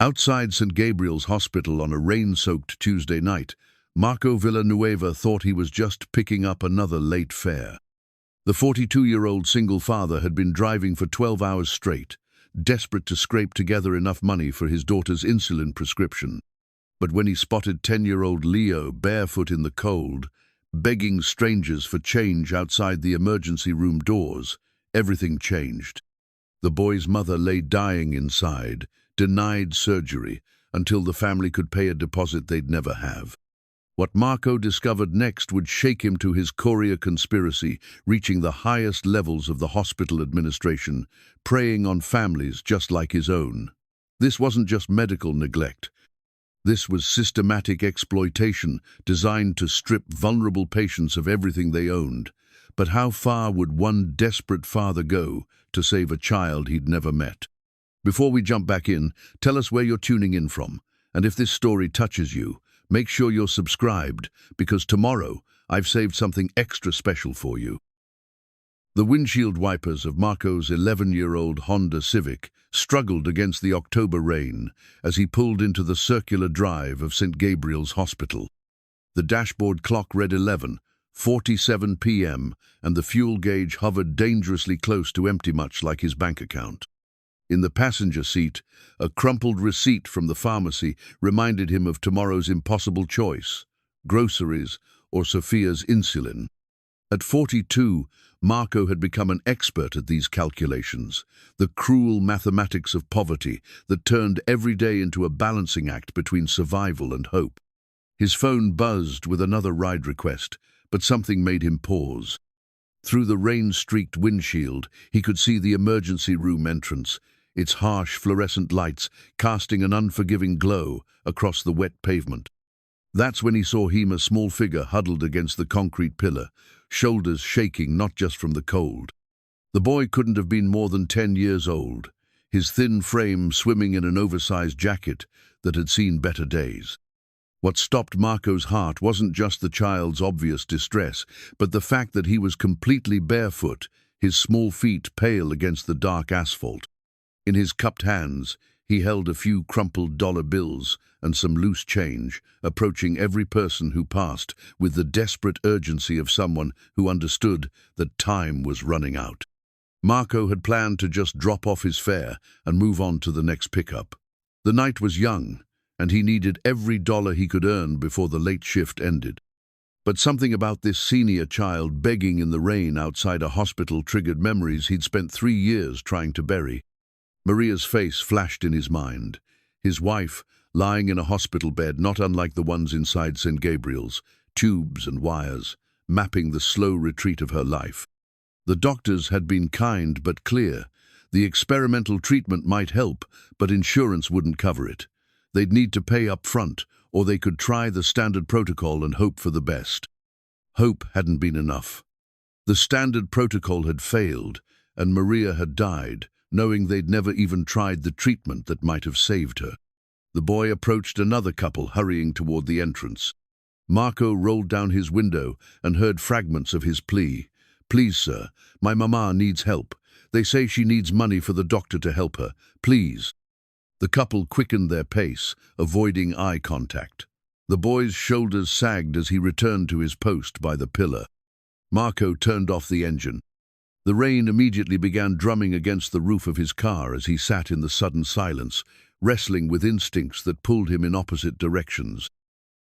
Outside St. Gabriel's Hospital on a rain-soaked Tuesday night, Marco Villanueva thought he was just picking up another late fare. The 42-year-old single father had been driving for 12 hours straight, desperate to scrape together enough money for his daughter's insulin prescription. But when he spotted 10-year-old Leo barefoot in the cold, begging strangers for change outside the emergency room doors, everything changed. The boy's mother lay dying inside, denied surgery, until the family could pay a deposit they'd never have. What Marco discovered next would shake him to his courier conspiracy, reaching the highest levels of the hospital administration, preying on families just like his own. This wasn't just medical neglect. This was systematic exploitation designed to strip vulnerable patients of everything they owned. But how far would one desperate father go to save a child he'd never met? Before we jump back in, tell us where you're tuning in from, and if this story touches you, make sure you're subscribed, because tomorrow I've saved something extra special for you. The windshield wipers of Marco's 11-year-old Honda Civic struggled against the October rain as he pulled into the circular drive of St. Gabriel's Hospital. The dashboard clock read 11:47 p.m., and the fuel gauge hovered dangerously close to empty, much like his bank account. In the passenger seat, a crumpled receipt from the pharmacy reminded him of tomorrow's impossible choice: groceries or Sophia's insulin. At 42, Marco had become an expert at these calculations, the cruel mathematics of poverty that turned every day into a balancing act between survival and hope. His phone buzzed with another ride request, but something made him pause. Through the rain-streaked windshield, he could see the emergency room entrance, its harsh fluorescent lights casting an unforgiving glow across the wet pavement. That's when he saw a small figure huddled against the concrete pillar, shoulders shaking not just from the cold. The boy couldn't have been more than 10 years old, his thin frame swimming in an oversized jacket that had seen better days. What stopped Marco's heart wasn't just the child's obvious distress, but the fact that he was completely barefoot, his small feet pale against the dark asphalt. In his cupped hands, he held a few crumpled dollar bills and some loose change, approaching every person who passed with the desperate urgency of someone who understood that time was running out. Marco had planned to just drop off his fare and move on to the next pickup. The night was young, and he needed every dollar he could earn before the late shift ended. But something about this senior child begging in the rain outside a hospital triggered memories he'd spent 3 years trying to bury. Maria's face flashed in his mind, his wife lying in a hospital bed not unlike the ones inside St. Gabriel's, tubes and wires, mapping the slow retreat of her life. The doctors had been kind but clear. The experimental treatment might help, but insurance wouldn't cover it. They'd need to pay up front, or they could try the standard protocol and hope for the best. Hope hadn't been enough. The standard protocol had failed, and Maria had died, knowing they'd never even tried the treatment that might have saved her. The boy approached another couple hurrying toward the entrance. Marco rolled down his window and heard fragments of his plea. "Please, sir, my mama needs help. They say she needs money for the doctor to help her. Please." The couple quickened their pace, avoiding eye contact. The boy's shoulders sagged as he returned to his post by the pillar. Marco turned off the engine. The rain immediately began drumming against the roof of his car as he sat in the sudden silence, wrestling with instincts that pulled him in opposite directions.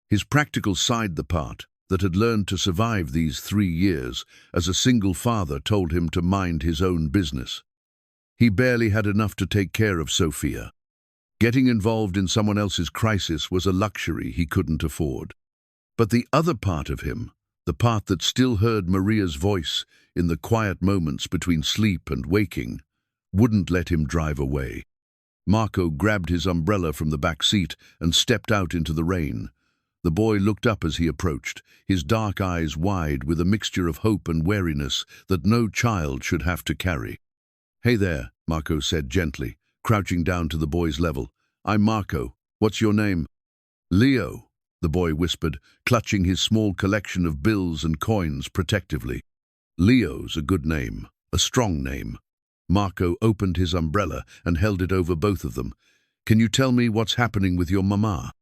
His practical side, the part that had learned to survive these 3 years as a single father, told him to mind his own business. He barely had enough to take care of Sophia. Getting involved in someone else's crisis was a luxury he couldn't afford. But the other part of him, the part that still heard Maria's voice in the quiet moments between sleep and waking, wouldn't let him drive away. Marco grabbed his umbrella from the back seat and stepped out into the rain. The boy looked up as he approached, his dark eyes wide with a mixture of hope and wariness that no child should have to carry. "Hey there," Marco said gently, crouching down to the boy's level. "I'm Marco. What's your name?" "Leo," the boy whispered, clutching his small collection of bills and coins protectively. "Leo's a good name, a strong name." Marco opened his umbrella and held it over both of them. Can you tell me what's happening with your mama?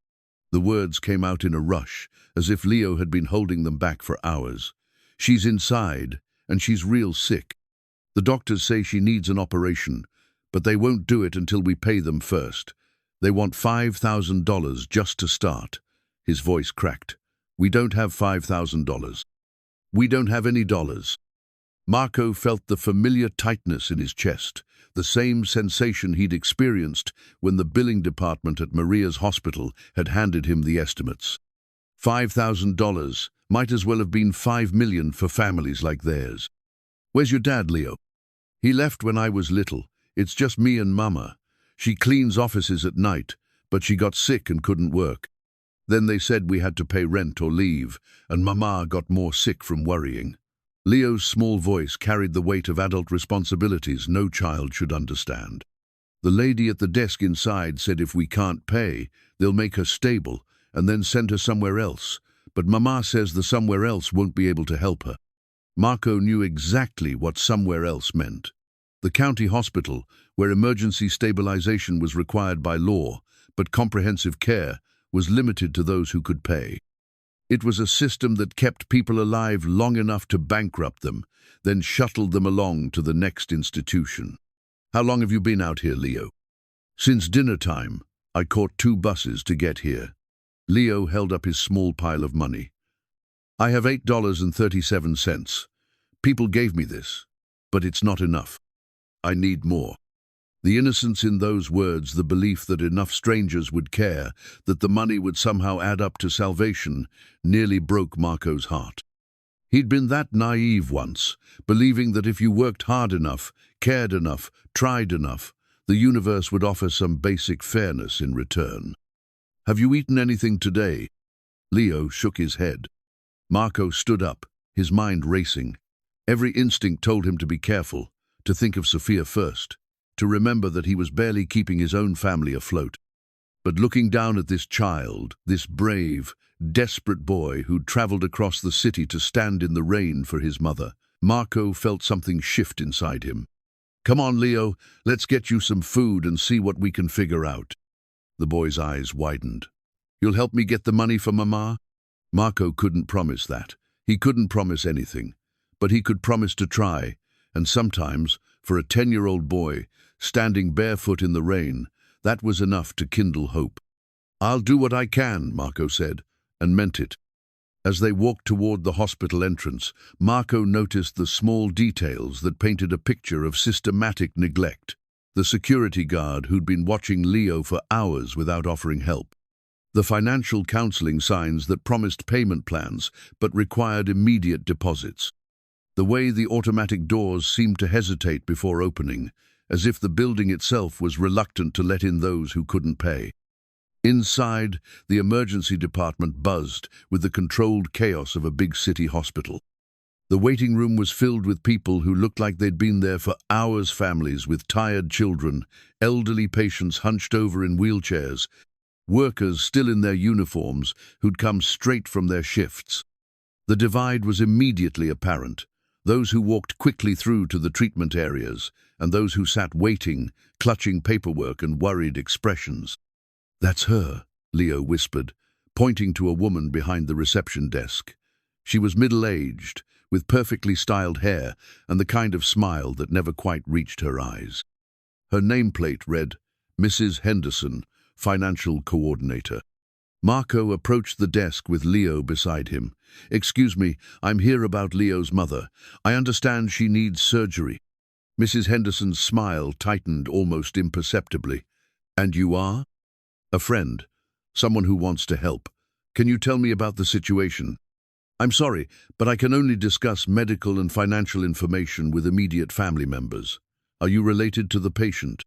The words came out in a rush, as if Leo had been holding them back for hours. She's inside, and she's real sick. The doctors say she needs an operation, but they won't do it until we pay them first. They want $5,000 just to start. His voice cracked. We don't have $5,000. We don't have any dollars. Marco felt the familiar tightness in his chest, the same sensation he'd experienced when the billing department at Maria's hospital had handed him the estimates. $5,000 might as well have been $5 million for families like theirs. Where's your dad, Leo? He left when I was little. It's just me and Mama. She cleans offices at night, but she got sick and couldn't work. Then they said we had to pay rent or leave, and Mama got more sick from worrying. Leo's small voice carried the weight of adult responsibilities no child should understand. The lady at the desk inside said if we can't pay, they'll make her stable and then send her somewhere else, but Mama says the somewhere else won't be able to help her. Marco knew exactly what somewhere else meant. The county hospital, where emergency stabilization was required by law, but comprehensive care was limited to those who could pay. It was a system that kept people alive long enough to bankrupt them, then shuttled them along to the next institution. How long have you been out here, Leo? Since dinner time. I caught 2 buses to get here. Leo held up his small pile of money. I have $8.37. People gave me this, but it's not enough. I need more. The innocence in those words, the belief that enough strangers would care, that the money would somehow add up to salvation, nearly broke Marco's heart. He'd been that naive once, believing that if you worked hard enough, cared enough, tried enough, the universe would offer some basic fairness in return. Have you eaten anything today? Leo shook his head. Marco stood up, his mind racing. Every instinct told him to be careful, to think of Sophia first, to remember that he was barely keeping his own family afloat. But looking down at this child, this brave, desperate boy who'd traveled across the city to stand in the rain for his mother, Marco felt something shift inside him. Come on, Leo, let's get you some food and see what we can figure out. The boy's eyes widened. You'll help me get the money for Mama? Marco couldn't promise that. He couldn't promise anything. But he could promise to try, and sometimes, for a 10-year-old boy, standing barefoot in the rain, that was enough to kindle hope. I'll do what I can, Marco said, and meant it. As they walked toward the hospital entrance, Marco noticed the small details that painted a picture of systematic neglect. The security guard who'd been watching Leo for hours without offering help. The financial counseling signs that promised payment plans but required immediate deposits. The way the automatic doors seemed to hesitate before opening, as if the building itself was reluctant to let in those who couldn't pay. Inside, the emergency department buzzed with the controlled chaos of a big city hospital. The waiting room was filled with people who looked like they'd been there for hours, families with tired children, elderly patients hunched over in wheelchairs, workers still in their uniforms who'd come straight from their shifts. The divide was immediately apparent. Those who walked quickly through to the treatment areas, and those who sat waiting, clutching paperwork and worried expressions. That's her, Leo whispered, pointing to a woman behind the reception desk. She was middle-aged, with perfectly styled hair and the kind of smile that never quite reached her eyes. Her nameplate read, Mrs. Henderson, Financial Coordinator. Marco approached the desk with Leo beside him. Excuse me, I'm here about Leo's mother. I understand she needs surgery. Mrs. Henderson's smile tightened almost imperceptibly. And you are? A friend. Someone who wants to help. Can you tell me about the situation? I'm sorry, but I can only discuss medical and financial information with immediate family members. Are you related to the patient?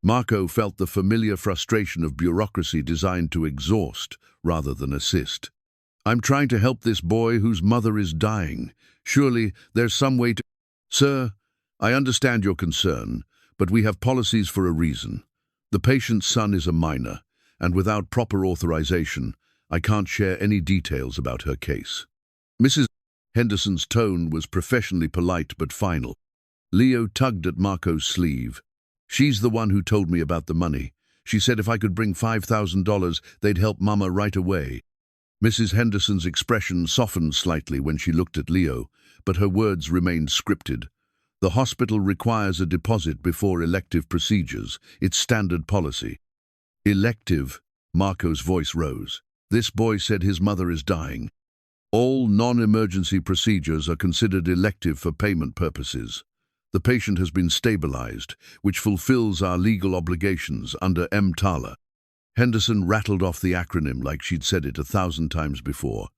Marco felt the familiar frustration of bureaucracy designed to exhaust rather than assist. I'm trying to help this boy whose mother is dying. Surely there's some way to... Sir, I understand your concern, but we have policies for a reason. The patient's son is a minor, and without proper authorization, I can't share any details about her case. Mrs. Henderson's tone was professionally polite but final. Leo tugged at Marco's sleeve. She's the one who told me about the money. She said if I could bring $5,000, they'd help Mama right away. Mrs. Henderson's expression softened slightly when she looked at Leo, but her words remained scripted. The hospital requires a deposit before elective procedures. It's standard policy. Elective? Marco's voice rose. This boy said his mother is dying. All non-emergency procedures are considered elective for payment purposes. The patient has been stabilized, which fulfills our legal obligations under EMTALA. Henderson rattled off the acronym like she'd said it 1,000 times before.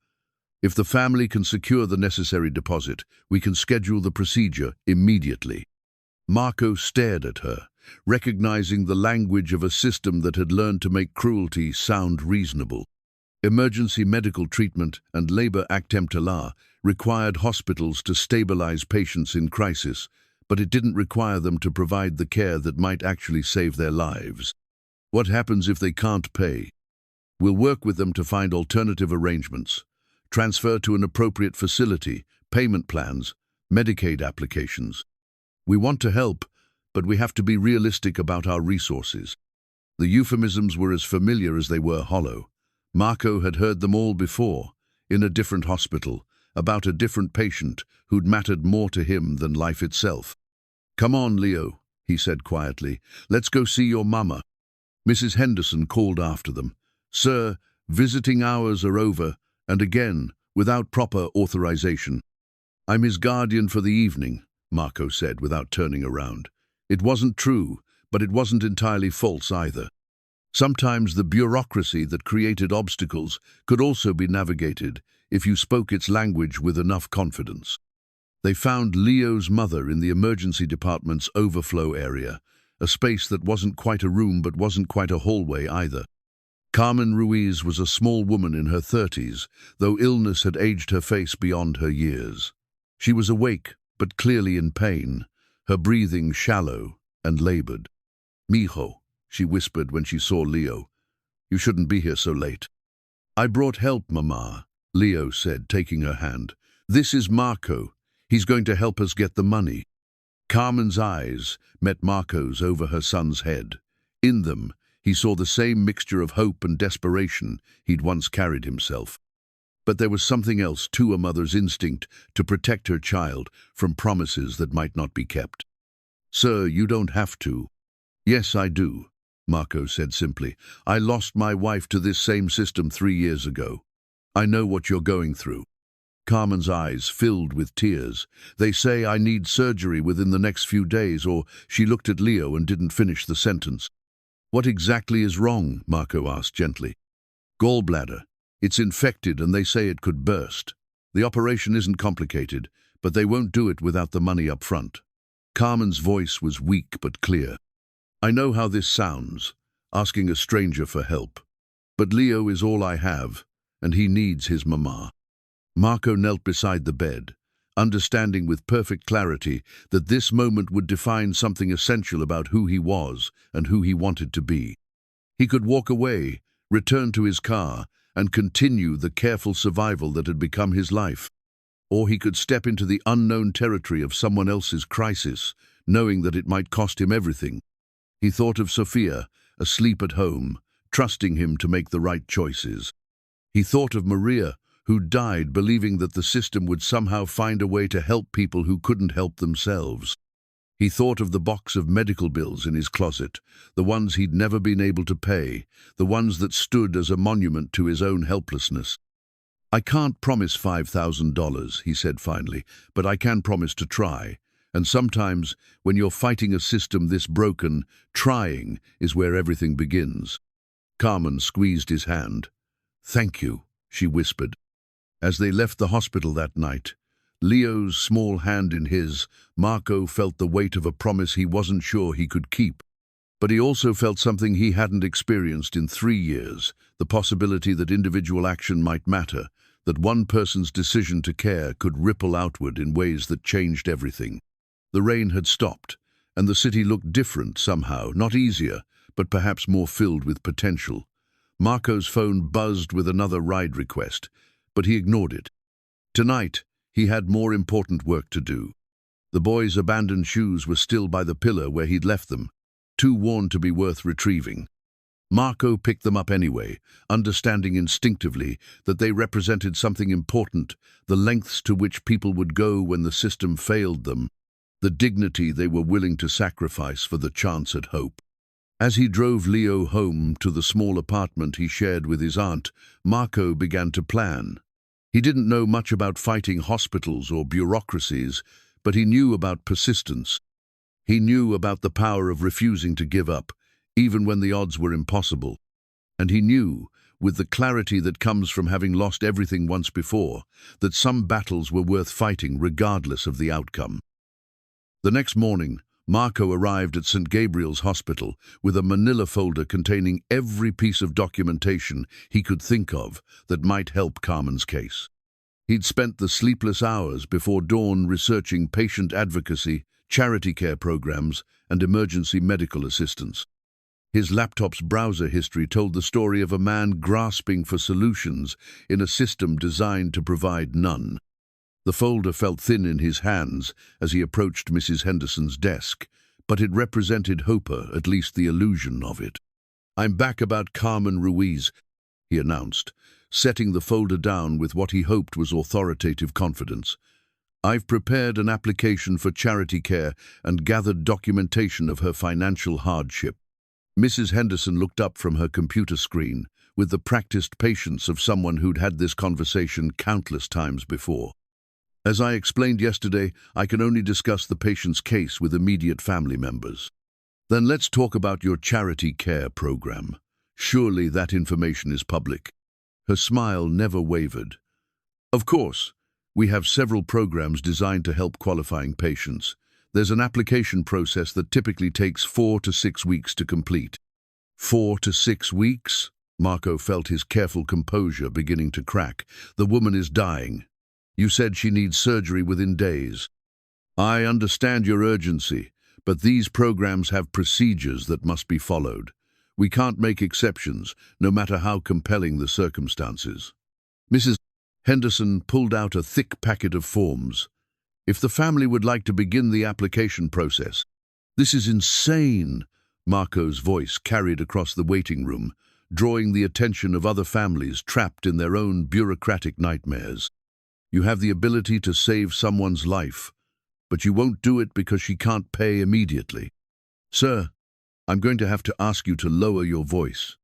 If the family can secure the necessary deposit, we can schedule the procedure immediately. Marco stared at her, recognizing the language of a system that had learned to make cruelty sound reasonable. Emergency medical treatment and labor act EMTALA required hospitals to stabilize patients in crisis, but it didn't require them to provide the care that might actually save their lives. What happens if they can't pay? We'll work with them to find alternative arrangements, transfer to an appropriate facility, payment plans, Medicaid applications. We want to help, but we have to be realistic about our resources. The euphemisms were as familiar as they were hollow. Marco had heard them all before, in a different hospital, about a different patient who'd mattered more to him than life itself. "Come on, Leo," he said quietly. "Let's go see your mama." Mrs. Henderson called after them. "Sir, visiting hours are over, and again, without proper authorization." "I'm his guardian for the evening," Marco said without turning around. It wasn't true, but it wasn't entirely false either. Sometimes the bureaucracy that created obstacles could also be navigated if you spoke its language with enough confidence. They found Leo's mother in the emergency department's overflow area, a space that wasn't quite a room but wasn't quite a hallway either. Carmen Ruiz was a small woman in her 30s, though illness had aged her face beyond her years. She was awake, but clearly in pain, her breathing shallow and labored. "Mijo," she whispered when she saw Leo. "You shouldn't be here so late." "I brought help, Mama," Leo said, taking her hand. "This is Marco. He's going to help us get the money." Carmen's eyes met Marco's over her son's head. In them, he saw the same mixture of hope and desperation he'd once carried himself. But there was something else to a mother's instinct to protect her child from promises that might not be kept. "Sir, you don't have to." "Yes, I do," Marco said simply. "I lost my wife to this same system 3 years ago. I know what you're going through." Carmen's eyes filled with tears. "They say I need surgery within the next few days," or she looked at Leo and didn't finish the sentence. "What exactly is wrong?" Marco asked gently. "Gallbladder. It's infected and they say it could burst. The operation isn't complicated, but they won't do it without the money up front." Carmen's voice was weak but clear. "I know how this sounds, asking a stranger for help. But Leo is all I have, and he needs his mama." Marco knelt beside the bed, understanding with perfect clarity that this moment would define something essential about who he was and who he wanted to be. He could walk away, return to his car, and continue the careful survival that had become his life. Or he could step into the unknown territory of someone else's crisis, knowing that it might cost him everything. He thought of Sophia, asleep at home, trusting him to make the right choices. He thought of Maria, who died believing that the system would somehow find a way to help people who couldn't help themselves. He thought of the box of medical bills in his closet, the ones he'd never been able to pay, the ones that stood as a monument to his own helplessness. "I can't promise $5,000, he said finally, "but I can promise to try. And sometimes, when you're fighting a system this broken, trying is where everything begins." Carmen squeezed his hand. "Thank you," she whispered. As they left the hospital that night, Leo's small hand in his, Marco felt the weight of a promise he wasn't sure he could keep. But he also felt something he hadn't experienced in 3 years, the possibility that individual action might matter, that one person's decision to care could ripple outward in ways that changed everything. The rain had stopped, and the city looked different somehow, not easier, but perhaps more filled with potential. Marco's phone buzzed with another ride request, but he ignored it. Tonight, he had more important work to do. The boy's abandoned shoes were still by the pillar where he'd left them, too worn to be worth retrieving. Marco picked them up anyway, understanding instinctively that they represented something important, the lengths to which people would go when the system failed them, the dignity they were willing to sacrifice for the chance at hope. As he drove Leo home to the small apartment he shared with his aunt, Marco began to plan. He didn't know much about fighting hospitals or bureaucracies, but he knew about persistence. He knew about the power of refusing to give up, even when the odds were impossible. And he knew, with the clarity that comes from having lost everything once before, that some battles were worth fighting regardless of the outcome. The next morning, Marco arrived at St. Gabriel's Hospital with a manila folder containing every piece of documentation he could think of that might help Carmen's case. He'd spent the sleepless hours before dawn researching patient advocacy, charity care programs, and emergency medical assistance. His laptop's browser history told the story of a man grasping for solutions in a system designed to provide none. The folder felt thin in his hands as he approached Mrs. Henderson's desk, but it represented hope, at least the illusion of it. "I'm back about Carmen Ruiz," he announced, setting the folder down with what he hoped was authoritative confidence. "I've prepared an application for charity care and gathered documentation of her financial hardship." Mrs. Henderson looked up from her computer screen with the practiced patience of someone who'd had this conversation countless times before. "As I explained yesterday, I can only discuss the patient's case with immediate family members." "Then let's talk about your charity care program. Surely that information is public." Her smile never wavered. "Of course, we have several programs designed to help qualifying patients. There's an application process that typically takes 4 to 6 weeks to complete." 4 to 6 weeks? Marco felt his careful composure beginning to crack. "The woman is dying. You said she needs surgery within days." "I understand your urgency, but these programs have procedures that must be followed. We can't make exceptions, no matter how compelling the circumstances." Mrs. Henderson pulled out a thick packet of forms. "If the family would like to begin the application process." "This is insane," Marco's voice carried across the waiting room, drawing the attention of other families trapped in their own bureaucratic nightmares. "You have the ability to save someone's life, but you won't do it because she can't pay immediately." "Sir, I'm going to have to ask you to lower your voice.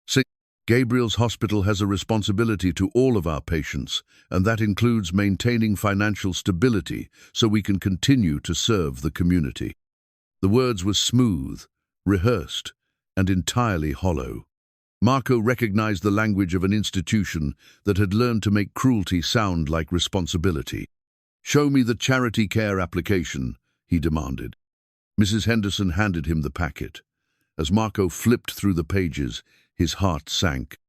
St. Gabriel's Hospital has a responsibility to all of our patients, and that includes maintaining financial stability so we can continue to serve the community." The words were smooth, rehearsed, and entirely hollow. Marco recognized the language of an institution that had learned to make cruelty sound like responsibility. "Show me the charity care application," he demanded. Mrs. Henderson handed him the packet. As Marco flipped through the pages, his heart sank.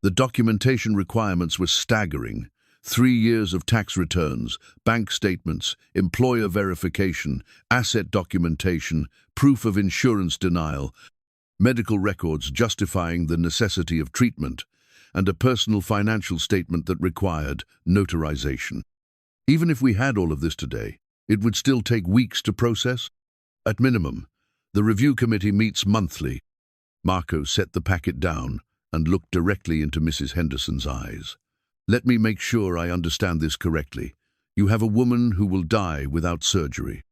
The documentation requirements were staggering. 3 years of tax returns, bank statements, employer verification, asset documentation, proof of insurance denial, medical records justifying the necessity of treatment, and a personal financial statement that required notarization. Even if we had all of this today, it would still take weeks to process. At minimum, the review committee meets monthly. Marco set the packet down and looked directly into Mrs. Henderson's eyes. "Let me make sure I understand this correctly. You have a woman who will die without surgery.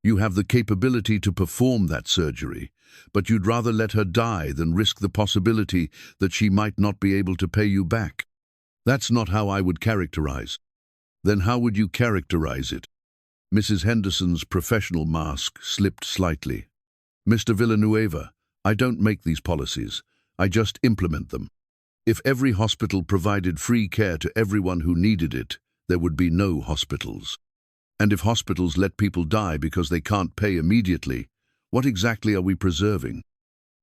You have the capability to perform that surgery, but you'd rather let her die than risk the possibility that she might not be able to pay you back. That's not how I would characterize." "Then how would you characterize it?" Mrs. Henderson's professional mask slipped slightly. "Mr. Villanueva, I don't make these policies. I just implement them. If every hospital provided free care to everyone who needed it, there would be no hospitals. And if hospitals let people die because they can't pay immediately, what exactly are we preserving?"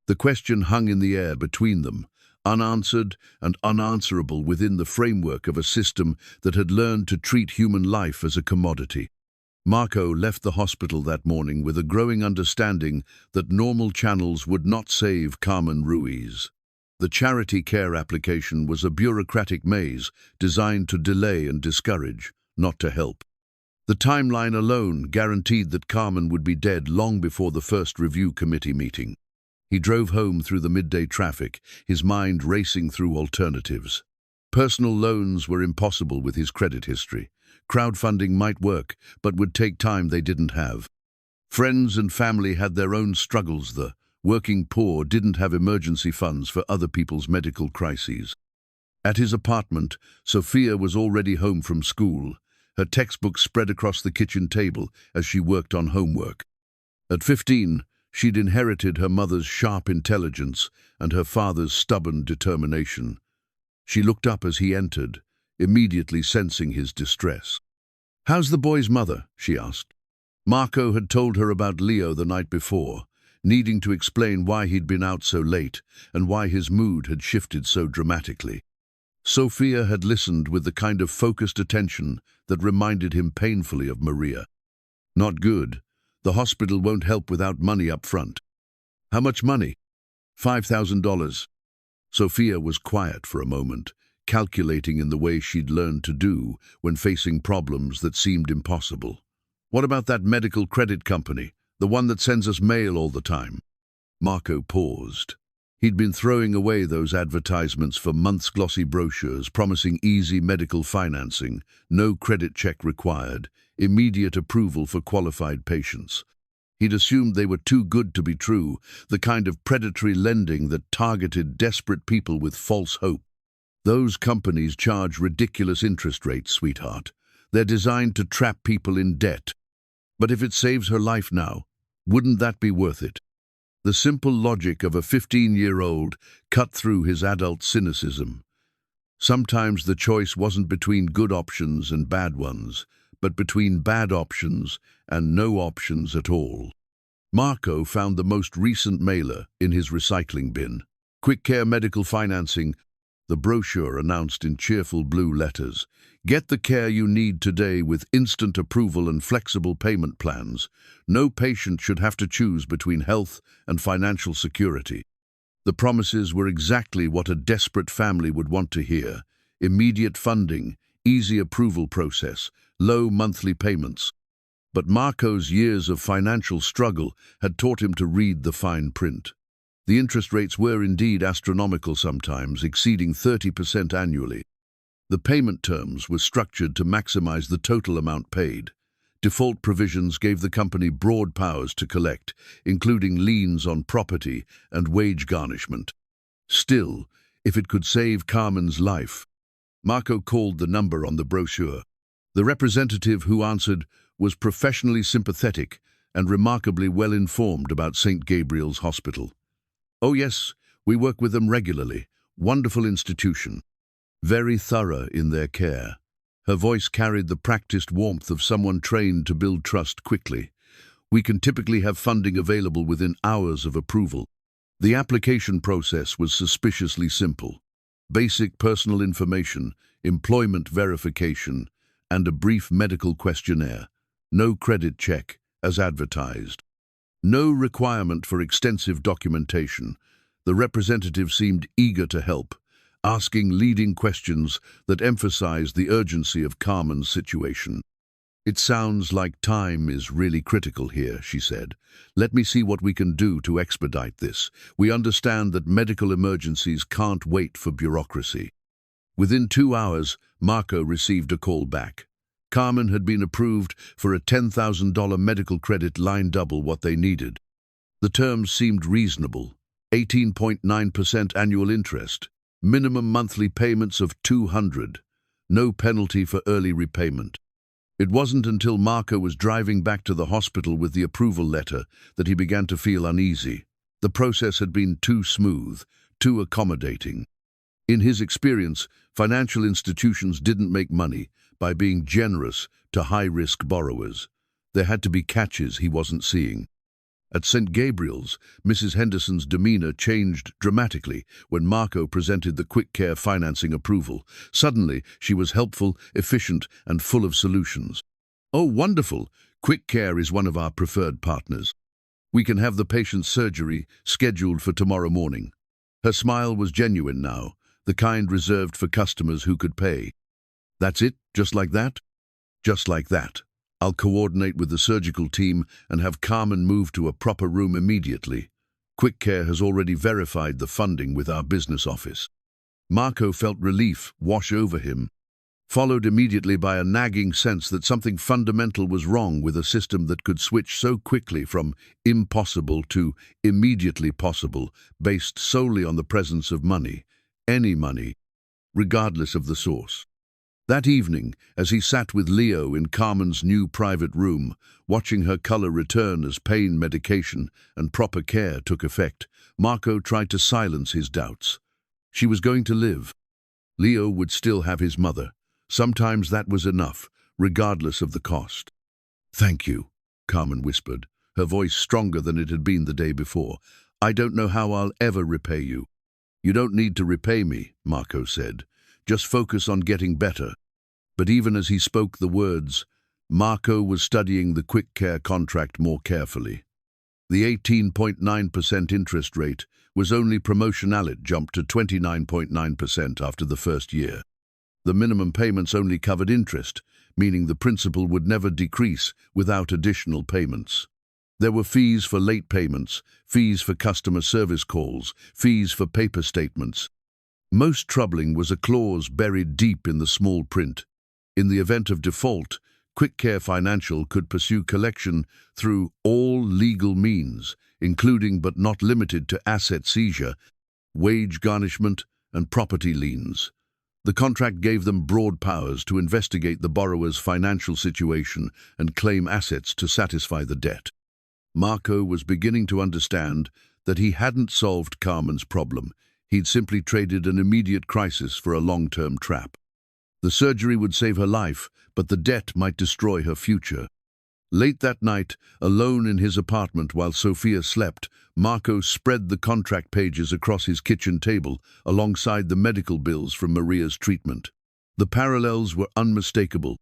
The question hung in the air between them, unanswered and unanswerable within the framework of a system that had learned to treat human life as a commodity. Marco left the hospital that morning with a growing understanding that normal channels would not save Carmen Ruiz. The charity care application was a bureaucratic maze designed to delay and discourage, not to help. The timeline alone guaranteed that Carmen would be dead long before the first review committee meeting. He drove home through the midday traffic, his mind racing through alternatives. Personal loans were impossible with his credit history. Crowdfunding might work, but would take time they didn't have. Friends and family had their own struggles. The working poor didn't have emergency funds for other people's medical crises. At his apartment, Sophia was already home from school, her textbooks spread across the kitchen table as she worked on homework. At 15, she'd inherited her mother's sharp intelligence and her father's stubborn determination. She looked up as he entered, immediately sensing his distress. "How's the boy's mother?" she asked. Marco had told her about Leo the night before, needing to explain why he'd been out so late and why his mood had shifted so dramatically. Sophia had listened with the kind of focused attention that reminded him painfully of Maria. "Not good. The hospital won't help without money up front." "How much money?" $5,000. Sophia was quiet for a moment, calculating in the way she'd learned to do when facing problems that seemed impossible. "What about that medical credit company, the one that sends us mail all the time?" Marco paused. He'd been throwing away those advertisements for months, glossy brochures promising easy medical financing, no credit check required, immediate approval for qualified patients. He'd assumed they were too good to be true, the kind of predatory lending that targeted desperate people with false hope. "Those companies charge ridiculous interest rates, sweetheart. They're designed to trap people in debt. But if it saves her life now, wouldn't that be worth it?" The simple logic of a 15-year-old cut through his adult cynicism. Sometimes the choice wasn't between good options and bad ones, but between bad options and no options at all. Marco found the most recent mailer in his recycling bin. "Quick Care Medical Financing," the brochure announced in cheerful blue letters. "Get the care you need today with instant approval and flexible payment plans. No patient should have to choose between health and financial security." The promises were exactly what a desperate family would want to hear. Immediate funding, easy approval process, low monthly payments. But Marco's years of financial struggle had taught him to read the fine print. The interest rates were indeed astronomical sometimes, exceeding 30% annually. The payment terms were structured to maximize the total amount paid. Default provisions gave the company broad powers to collect, including liens on property and wage garnishment. Still, if it could save Carmen's life. Marco called the number on the brochure. The representative who answered was professionally sympathetic and remarkably well-informed about St. Gabriel's Hospital. "Oh yes, we work with them regularly. Wonderful institution. Very thorough in their care." Her voice carried the practiced warmth of someone trained to build trust quickly. "We can typically have funding available within hours of approval." The application process was suspiciously simple. Basic personal information, employment verification, and a brief medical questionnaire. No credit check, as advertised. No requirement for extensive documentation. The representative seemed eager to help, asking leading questions that emphasized the urgency of Carmen's situation. "It sounds like time is really critical here," she said. "Let me see what we can do to expedite this. We understand that medical emergencies can't wait for bureaucracy." Within 2 hours, Marco received a call back. Carmen had been approved for a $10,000 medical credit, line double what they needed. The terms seemed reasonable. 18.9% annual interest. Minimum monthly payments of $200. No penalty for early repayment. It wasn't until Marco was driving back to the hospital with the approval letter that he began to feel uneasy. The process had been too smooth, too accommodating. In his experience, financial institutions didn't make money by being generous to high-risk borrowers. There had to be catches he wasn't seeing. At St. Gabriel's, Mrs. Henderson's demeanor changed dramatically when Marco presented the quick care financing approval. Suddenly, she was helpful, efficient, and full of solutions. "Oh, wonderful! Quick care is one of our preferred partners. We can have the patient's surgery scheduled for tomorrow morning." Her smile was genuine now, the kind reserved for customers who could pay. "That's it? Just like that?" "Just like that. I'll coordinate with the surgical team and have Carmen move to a proper room immediately." Quick Care has already verified the funding with our business office. Marco felt relief wash over him, followed immediately by a nagging sense that something fundamental was wrong with a system that could switch so quickly from impossible to immediately possible, based solely on the presence of money, any money, regardless of the source. That evening, as he sat with Leo in Carmen's new private room, watching her color return as pain medication and proper care took effect, Marco tried to silence his doubts. She was going to live. Leo would still have his mother. Sometimes that was enough, regardless of the cost. "Thank you," Carmen whispered, her voice stronger than it had been the day before. "I don't know how I'll ever repay you." "You don't need to repay me," Marco said. "Just focus on getting better." But even as he spoke the words, Marco was studying the Quick Care contract more carefully. The 18.9% interest rate was only promotional. It jumped to 29.9% after the first year. The minimum payments only covered interest, meaning the principal would never decrease without additional payments. There were fees for late payments, fees for customer service calls, fees for paper statements. Most troubling was a clause buried deep in the small print. In the event of default, Quick Care Financial could pursue collection through all legal means, including but not limited to asset seizure, wage garnishment, and property liens. The contract gave them broad powers to investigate the borrower's financial situation and claim assets to satisfy the debt. Marco was beginning to understand that he hadn't solved Carmen's problem. He'd simply traded an immediate crisis for a long-term trap. The surgery would save her life, but the debt might destroy her future. Late that night, alone in his apartment while Sophia slept, Marco spread the contract pages across his kitchen table alongside the medical bills from Maria's treatment. The parallels were unmistakable.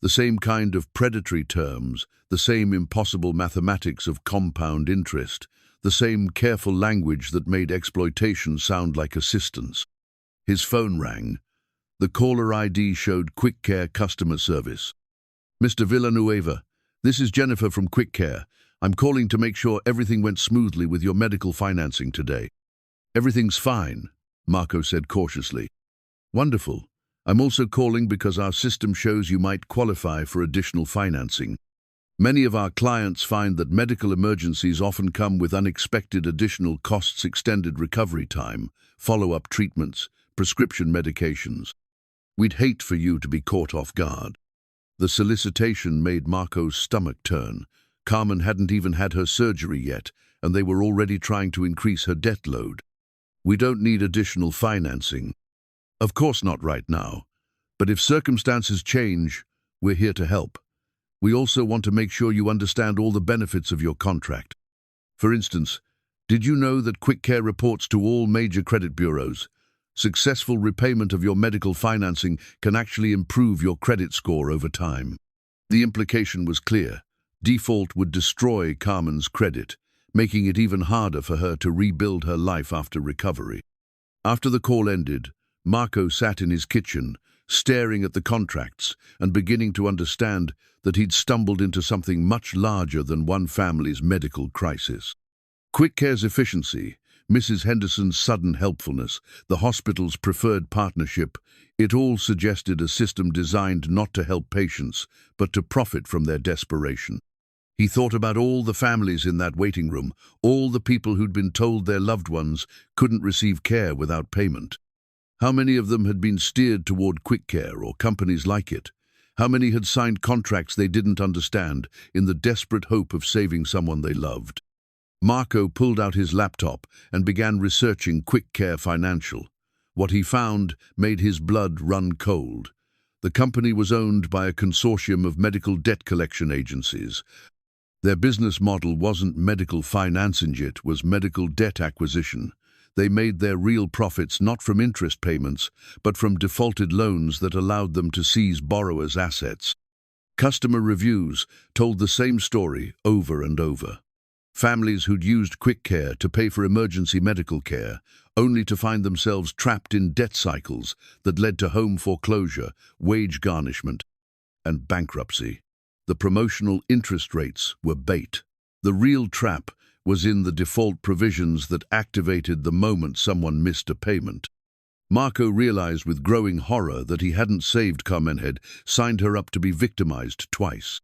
The same kind of predatory terms, the same impossible mathematics of compound interest, the same careful language that made exploitation sound like assistance. His phone rang. The caller ID showed Quick Care customer service. "Mr. Villanueva, this is Jennifer from Quick Care. I'm calling to make sure everything went smoothly with your medical financing today." "Everything's fine," Marco said cautiously. "Wonderful. I'm also calling because our system shows you might qualify for additional financing. Many of our clients find that medical emergencies often come with unexpected additional costs, extended recovery time, follow-up treatments, prescription medications. We'd hate for you to be caught off guard." The solicitation made Marco's stomach turn. Carmen hadn't even had her surgery yet, and they were already trying to increase her debt load. "We don't need additional financing." "Of course not right now. But if circumstances change, we're here to help. We also want to make sure you understand all the benefits of your contract. For instance, did you know that Quick Care reports to all major credit bureaus? Successful repayment of your medical financing can actually improve your credit score over time." The implication was clear. Default would destroy Carmen's credit, making it even harder for her to rebuild her life after recovery. After the call ended, Marco sat in his kitchen, staring at the contracts and beginning to understand that he'd stumbled into something much larger than one family's medical crisis. Quick Care's efficiency, Mrs. Henderson's sudden helpfulness, the hospital's preferred partnership, it all suggested a system designed not to help patients, but to profit from their desperation. He thought about all the families in that waiting room, all the people who'd been told their loved ones couldn't receive care without payment. How many of them had been steered toward Quick Care or companies like it? How many had signed contracts they didn't understand in the desperate hope of saving someone they loved? Marco pulled out his laptop and began researching Quick Care Financial. What he found made his blood run cold. The company was owned by a consortium of medical debt collection agencies. Their business model wasn't medical financing, it was medical debt acquisition. They made their real profits not from interest payments, but from defaulted loans that allowed them to seize borrowers' assets. Customer reviews told the same story over and over. Families who'd used Quick Care to pay for emergency medical care, only to find themselves trapped in debt cycles that led to home foreclosure, wage garnishment, and bankruptcy. The promotional interest rates were bait. The real trap was in the default provisions that activated the moment someone missed a payment. Marco realized with growing horror that he hadn't saved Carmen, had signed her up to be victimized twice.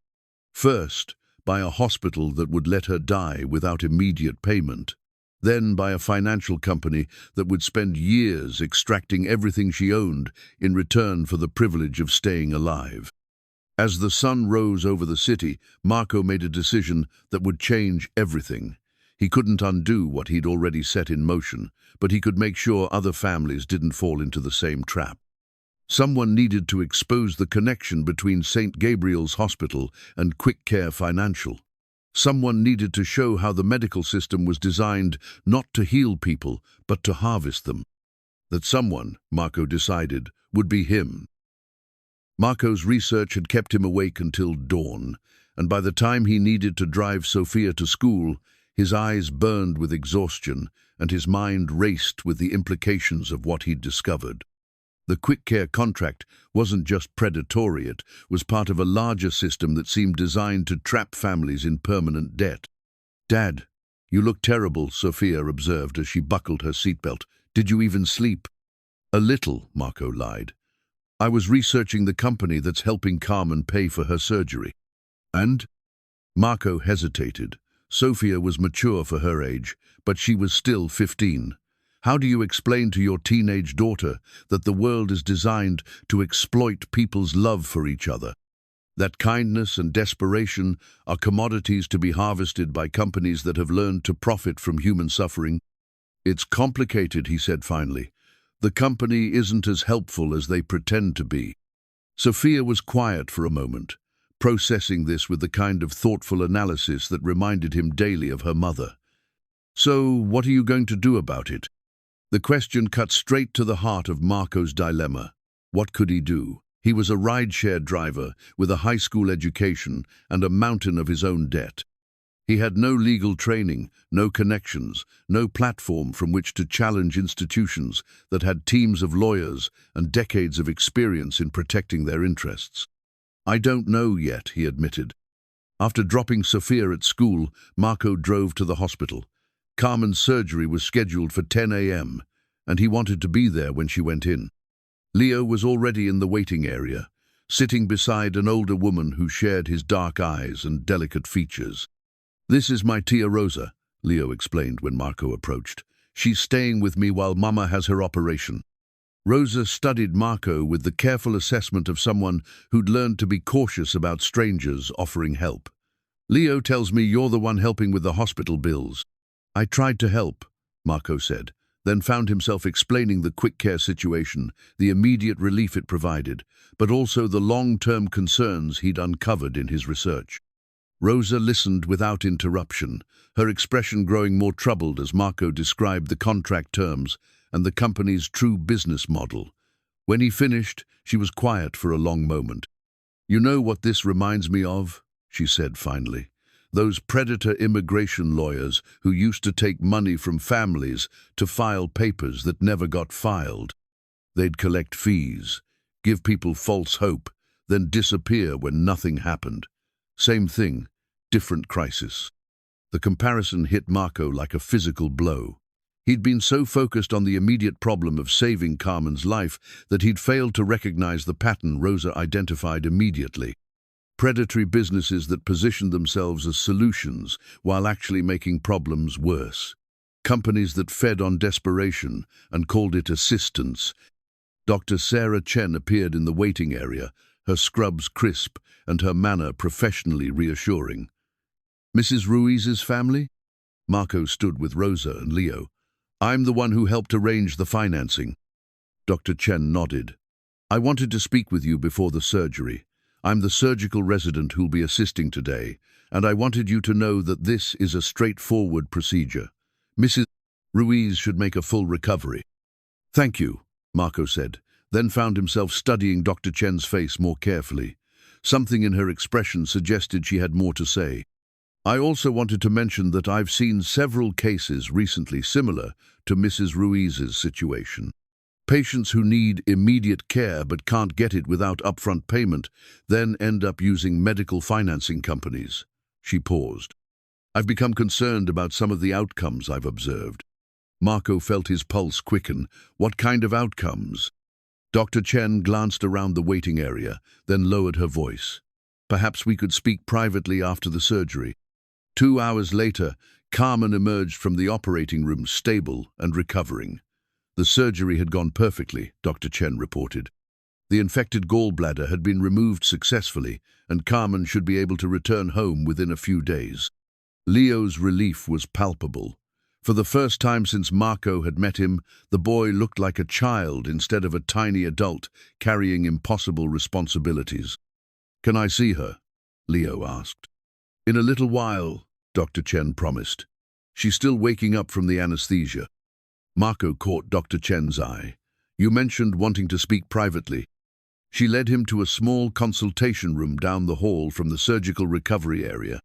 First, by a hospital that would let her die without immediate payment. Then by a financial company that would spend years extracting everything she owned in return for the privilege of staying alive. As the sun rose over the city, Marco made a decision that would change everything. He couldn't undo what he'd already set in motion, but he could make sure other families didn't fall into the same trap. Someone needed to expose the connection between St. Gabriel's Hospital and Quick Care Financial. Someone needed to show how the medical system was designed not to heal people, but to harvest them. That someone, Marco decided, would be him. Marco's research had kept him awake until dawn, and by the time he needed to drive Sophia to school, his eyes burned with exhaustion and his mind raced with the implications of what he'd discovered. The Quick Care contract wasn't just predatory, it was part of a larger system that seemed designed to trap families in permanent debt. "Dad, you look terrible," Sophia observed as she buckled her seatbelt. "Did you even sleep?" "A little," Marco lied. "I was researching the company that's helping Carmen pay for her surgery." "And?" Marco hesitated. Sophia was mature for her age, but she was still 15. "How do you explain to your teenage daughter that the world is designed to exploit people's love for each other? That kindness and desperation are commodities to be harvested by companies that have learned to profit from human suffering?" "It's complicated," he said finally. "The company isn't as helpful as they pretend to be." Sophia was quiet for a moment, processing this with the kind of thoughtful analysis that reminded him daily of her mother. "So, what are you going to do about it?" The question cut straight to the heart of Marco's dilemma. What could he do? He was a rideshare driver with a high school education and a mountain of his own debt. He had no legal training, no connections, no platform from which to challenge institutions that had teams of lawyers and decades of experience in protecting their interests. "I don't know yet," he admitted. After dropping Sophia at school, Marco drove to the hospital. Carmen's surgery was scheduled for 10 a.m., and he wanted to be there when she went in. Leo was already in the waiting area, sitting beside an older woman who shared his dark eyes and delicate features. "This is my tia Rosa," Leo explained when Marco approached. "She's staying with me while Mama has her operation." Rosa studied Marco with the careful assessment of someone who'd learned to be cautious about strangers offering help. "Leo tells me you're the one helping with the hospital bills." "I tried to help," Marco said, then found himself explaining the Quick Care situation, the immediate relief it provided, but also the long-term concerns he'd uncovered in his research. Rosa listened without interruption, her expression growing more troubled as Marco described the contract terms and the company's true business model. When he finished, she was quiet for a long moment. "You know what this reminds me of?" she said finally. "Those predator immigration lawyers who used to take money from families to file papers that never got filed. They'd collect fees, give people false hope, then disappear when nothing happened. Same thing, different crisis." The comparison hit Marco like a physical blow. He'd been so focused on the immediate problem of saving Carmen's life that he'd failed to recognize the pattern Rosa identified immediately. Predatory businesses that positioned themselves as solutions while actually making problems worse. Companies that fed on desperation and called it assistance. Dr. Sarah Chen appeared in the waiting area, her scrubs crisp and her manner professionally reassuring. "Mrs. Ruiz's family?" Marco stood with Rosa and Leo. "I'm the one who helped arrange the financing." Dr. Chen nodded. "I wanted to speak with you before the surgery. I'm the surgical resident who'll be assisting today, and I wanted you to know that this is a straightforward procedure. Mrs. Ruiz should make a full recovery." "Thank you," Marco said, then found himself studying Dr. Chen's face more carefully. Something in her expression suggested she had more to say. "I also wanted to mention that I've seen several cases recently similar to Mrs. Ruiz's situation. Patients who need immediate care but can't get it without upfront payment then end up using medical financing companies." She paused. I've become concerned about some of the outcomes I've observed. Marco felt his pulse quicken. What kind of outcomes? Dr. Chen glanced around the waiting area, then lowered her voice. Perhaps we could speak privately after the surgery. 2 hours later, Carmen emerged from the operating room stable and recovering. The surgery had gone perfectly, Dr. Chen reported. The infected gallbladder had been removed successfully, and Carmen should be able to return home within a few days. Leo's relief was palpable. For the first time since Marco had met him, the boy looked like a child instead of a tiny adult carrying impossible responsibilities. "Can I see her?" Leo asked. "In a little while," Dr. Chen promised. "She's still waking up from the anesthesia." Marco caught Dr. Chen's eye. "You mentioned wanting to speak privately." She led him to a small consultation room down the hall from the surgical recovery area.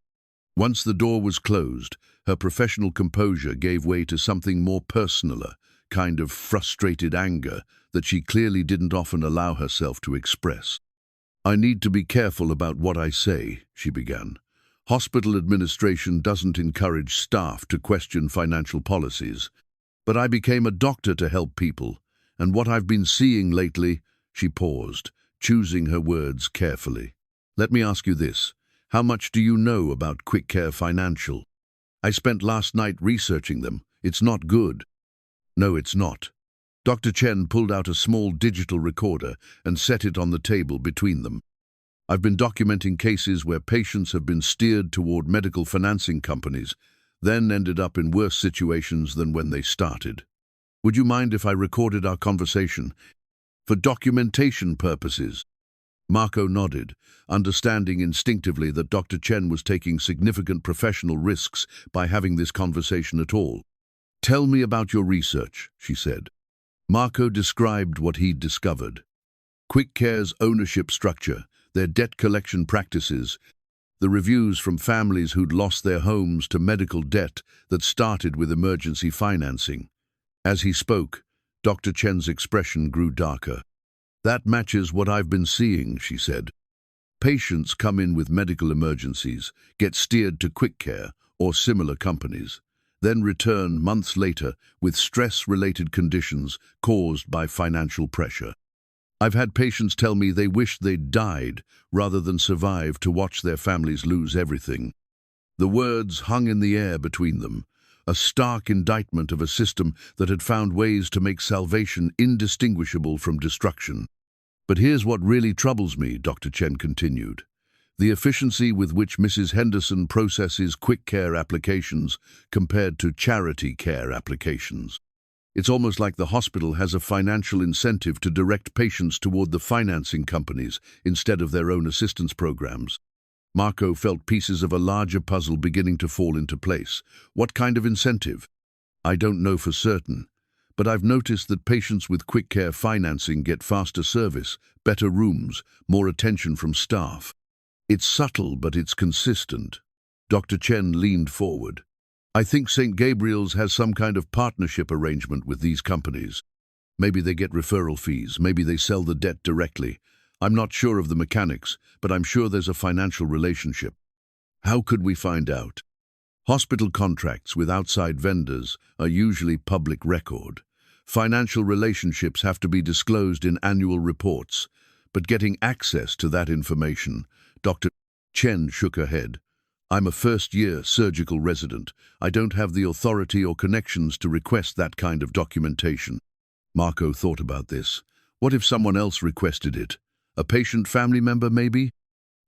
Once the door was closed, her professional composure gave way to something more personal, a kind of frustrated anger that she clearly didn't often allow herself to express. "I need to be careful about what I say," she began. "Hospital administration doesn't encourage staff to question financial policies. But I became a doctor to help people, and what I've been seeing lately—" She paused, choosing her words carefully. "Let me ask you this. How much do you know about Quick Care Financial?" "I spent last night researching them. It's not good." "No, it's not." Dr. Chen pulled out a small digital recorder and set it on the table between them. "I've been documenting cases where patients have been steered toward medical financing companies, then ended up in worse situations than when they started. Would you mind if I recorded our conversation? For documentation purposes." Marco nodded, understanding instinctively that Dr. Chen was taking significant professional risks by having this conversation at all. "Tell me about your research," she said. Marco described what he'd discovered. Quick Care's ownership structure, their debt collection practices, the reviews from families who'd lost their homes to medical debt that started with emergency financing. As he spoke, Dr. Chen's expression grew darker. "That matches what I've been seeing," she said. "Patients come in with medical emergencies, get steered to Quick Care or similar companies, then return months later with stress-related conditions caused by financial pressure. I've had patients tell me they wish they'd died rather than survive to watch their families lose everything." The words hung in the air between them, a stark indictment of a system that had found ways to make salvation indistinguishable from destruction. "But here's what really troubles me," Dr. Chen continued. "The efficiency with which Mrs. Henderson processes Quick Care applications compared to charity care applications. It's almost like the hospital has a financial incentive to direct patients toward the financing companies instead of their own assistance programs." Marco felt pieces of a larger puzzle beginning to fall into place. "What kind of incentive?" "I don't know for certain, but I've noticed that patients with Quick Care financing get faster service, better rooms, more attention from staff. It's subtle, but it's consistent." Dr. Chen leaned forward. "I think St. Gabriel's has some kind of partnership arrangement with these companies. Maybe they get referral fees, maybe they sell the debt directly. I'm not sure of the mechanics, but I'm sure there's a financial relationship." "How could we find out?" "Hospital contracts with outside vendors are usually public record. Financial relationships have to be disclosed in annual reports, but getting access to that information—" Dr. Chen shook her head. "I'm a first-year surgical resident. I don't have the authority or connections to request that kind of documentation." Marco thought about this. What if someone else requested it? A patient family member, maybe?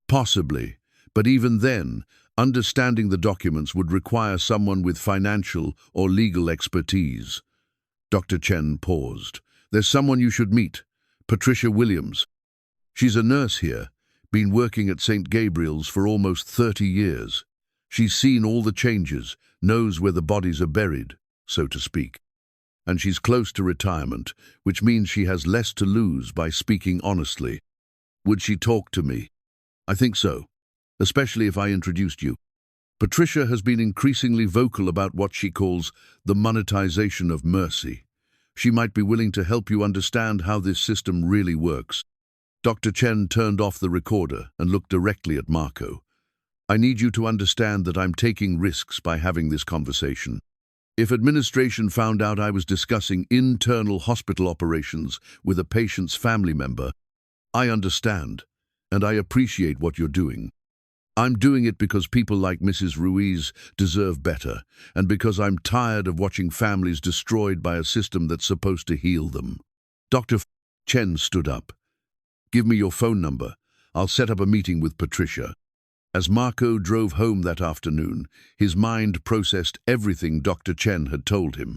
Possibly, but even then, understanding the documents would require someone with financial or legal expertise. Dr. Chen paused. "There's someone you should meet, Patricia Williams. She's a nurse here, been working at St. Gabriel's for almost 30 years. She's seen all the changes, knows where the bodies are buried, so to speak. And she's close to retirement, which means she has less to lose by speaking honestly. Would she talk to me?" "I think so, especially if I introduced you." Patricia has been increasingly vocal about what she calls the monetization of mercy. She might be willing to help you understand how this system really works. Dr. Chen turned off the recorder and looked directly at Marco. I need you to understand that I'm taking risks by having this conversation. If administration found out I was discussing internal hospital operations with a patient's family member, I understand, and I appreciate what you're doing. I'm doing it because people like Mrs. Ruiz deserve better, and because I'm tired of watching families destroyed by a system that's supposed to heal them. Dr. Chen stood up. Give me your phone number. I'll set up a meeting with Patricia. As Marco drove home that afternoon, his mind processed everything Dr. Chen had told him.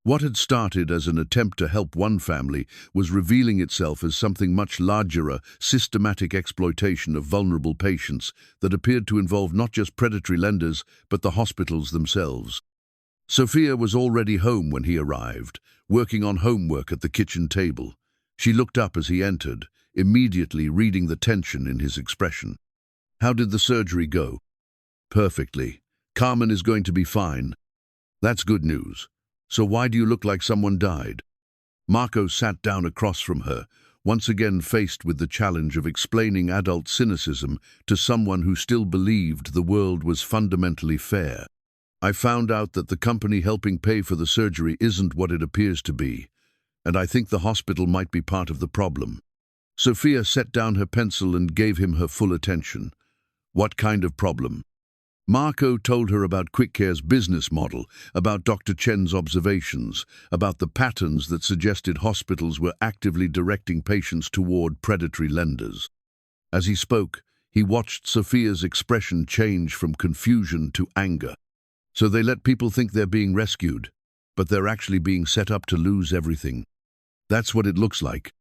What had started as an attempt to help one family was revealing itself as something much larger, a systematic exploitation of vulnerable patients that appeared to involve not just predatory lenders, but the hospitals themselves. Sophia was already home when he arrived, working on homework at the kitchen table. She looked up as he entered, immediately reading the tension in his expression. How did the surgery go? Perfectly. Carmen is going to be fine. That's good news. So why do you look like someone died? Marco sat down across from her, once again faced with the challenge of explaining adult cynicism to someone who still believed the world was fundamentally fair. I found out that the company helping pay for the surgery isn't what it appears to be, and I think the hospital might be part of the problem. Sophia set down her pencil and gave him her full attention. What kind of problem? Marco told her about QuickCare's business model, about Dr. Chen's observations, about the patterns that suggested hospitals were actively directing patients toward predatory lenders. As he spoke, he watched Sophia's expression change from confusion to anger. So they let people think they're being rescued, but they're actually being set up to lose everything. That's what it looks like.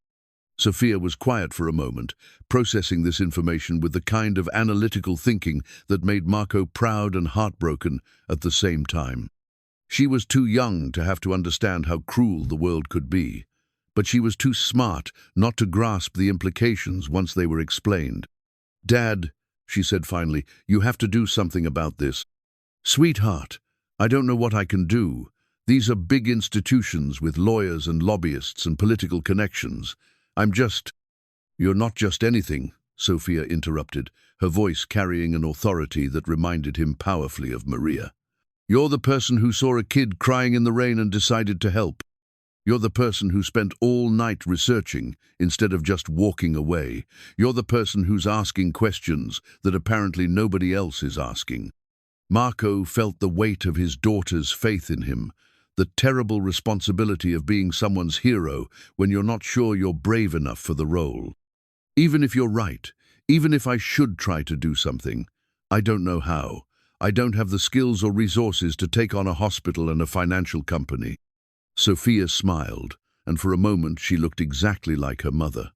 Sophia was quiet for a moment, processing this information with the kind of analytical thinking that made Marco proud and heartbroken at the same time. She was too young to have to understand how cruel the world could be, but she was too smart not to grasp the implications once they were explained. "Dad," she said finally, "you have to do something about this." "Sweetheart, I don't know what I can do. These are big institutions with lawyers and lobbyists and political connections. You're not just anything," Sophia interrupted, her voice carrying an authority that reminded him powerfully of Maria. "You're the person who saw a kid crying in the rain and decided to help. You're the person who spent all night researching instead of just walking away. You're the person who's asking questions that apparently nobody else is asking." Marco felt the weight of his daughter's faith in him, the terrible responsibility of being someone's hero when you're not sure you're brave enough for the role. "Even if you're right, even if I should try to do something, I don't know how. I don't have the skills or resources to take on a hospital and a financial company." Sophia smiled, and for a moment she looked exactly like her mother.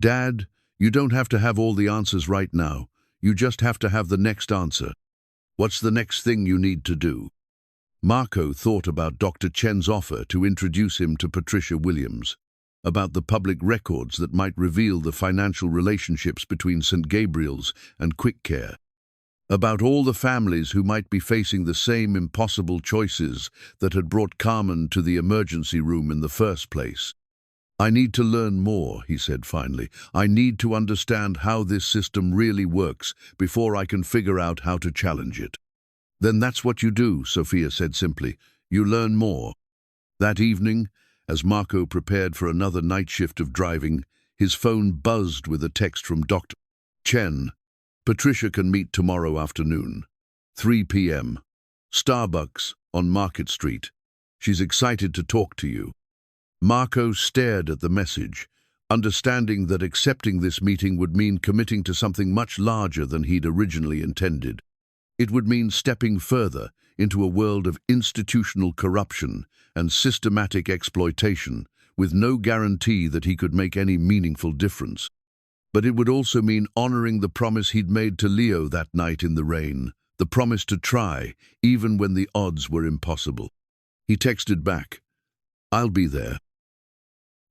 "Dad, you don't have to have all the answers right now. You just have to have the next answer. What's the next thing you need to do?" Marco thought about Dr. Chen's offer to introduce him to Patricia Williams, about the public records that might reveal the financial relationships between St. Gabriel's and QuickCare, about all the families who might be facing the same impossible choices that had brought Carmen to the emergency room in the first place. "I need to learn more," he said finally. "I need to understand how this system really works before I can figure out how to challenge it." "Then that's what you do," Sophia said simply. "You learn more." That evening, as Marco prepared for another night shift of driving, his phone buzzed with a text from Dr. Chen. "Patricia can meet tomorrow afternoon, 3 p.m. Starbucks on Market Street. She's excited to talk to you." Marco stared at the message, understanding that accepting this meeting would mean committing to something much larger than he'd originally intended. It would mean stepping further into a world of institutional corruption and systematic exploitation, with no guarantee that he could make any meaningful difference. But it would also mean honoring the promise he'd made to Leo that night in the rain, the promise to try, even when the odds were impossible. He texted back, "I'll be there."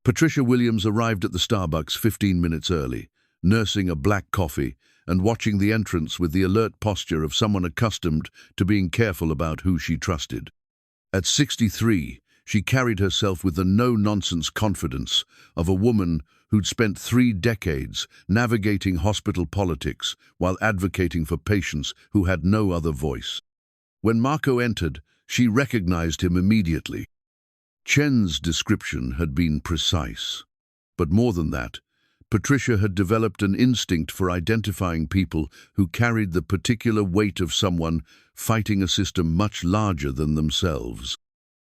Patricia Williams arrived at the Starbucks 15 minutes early, nursing a black coffee and watching the entrance with the alert posture of someone accustomed to being careful about who she trusted. At 63, She carried herself with the no-nonsense confidence of a woman who'd spent 3 decades navigating hospital politics while advocating for patients who had no other voice. When Marco entered, she recognized him immediately. Chen's description had been precise. But more than that, Patricia had developed an instinct for identifying people who carried the particular weight of someone fighting a system much larger than themselves.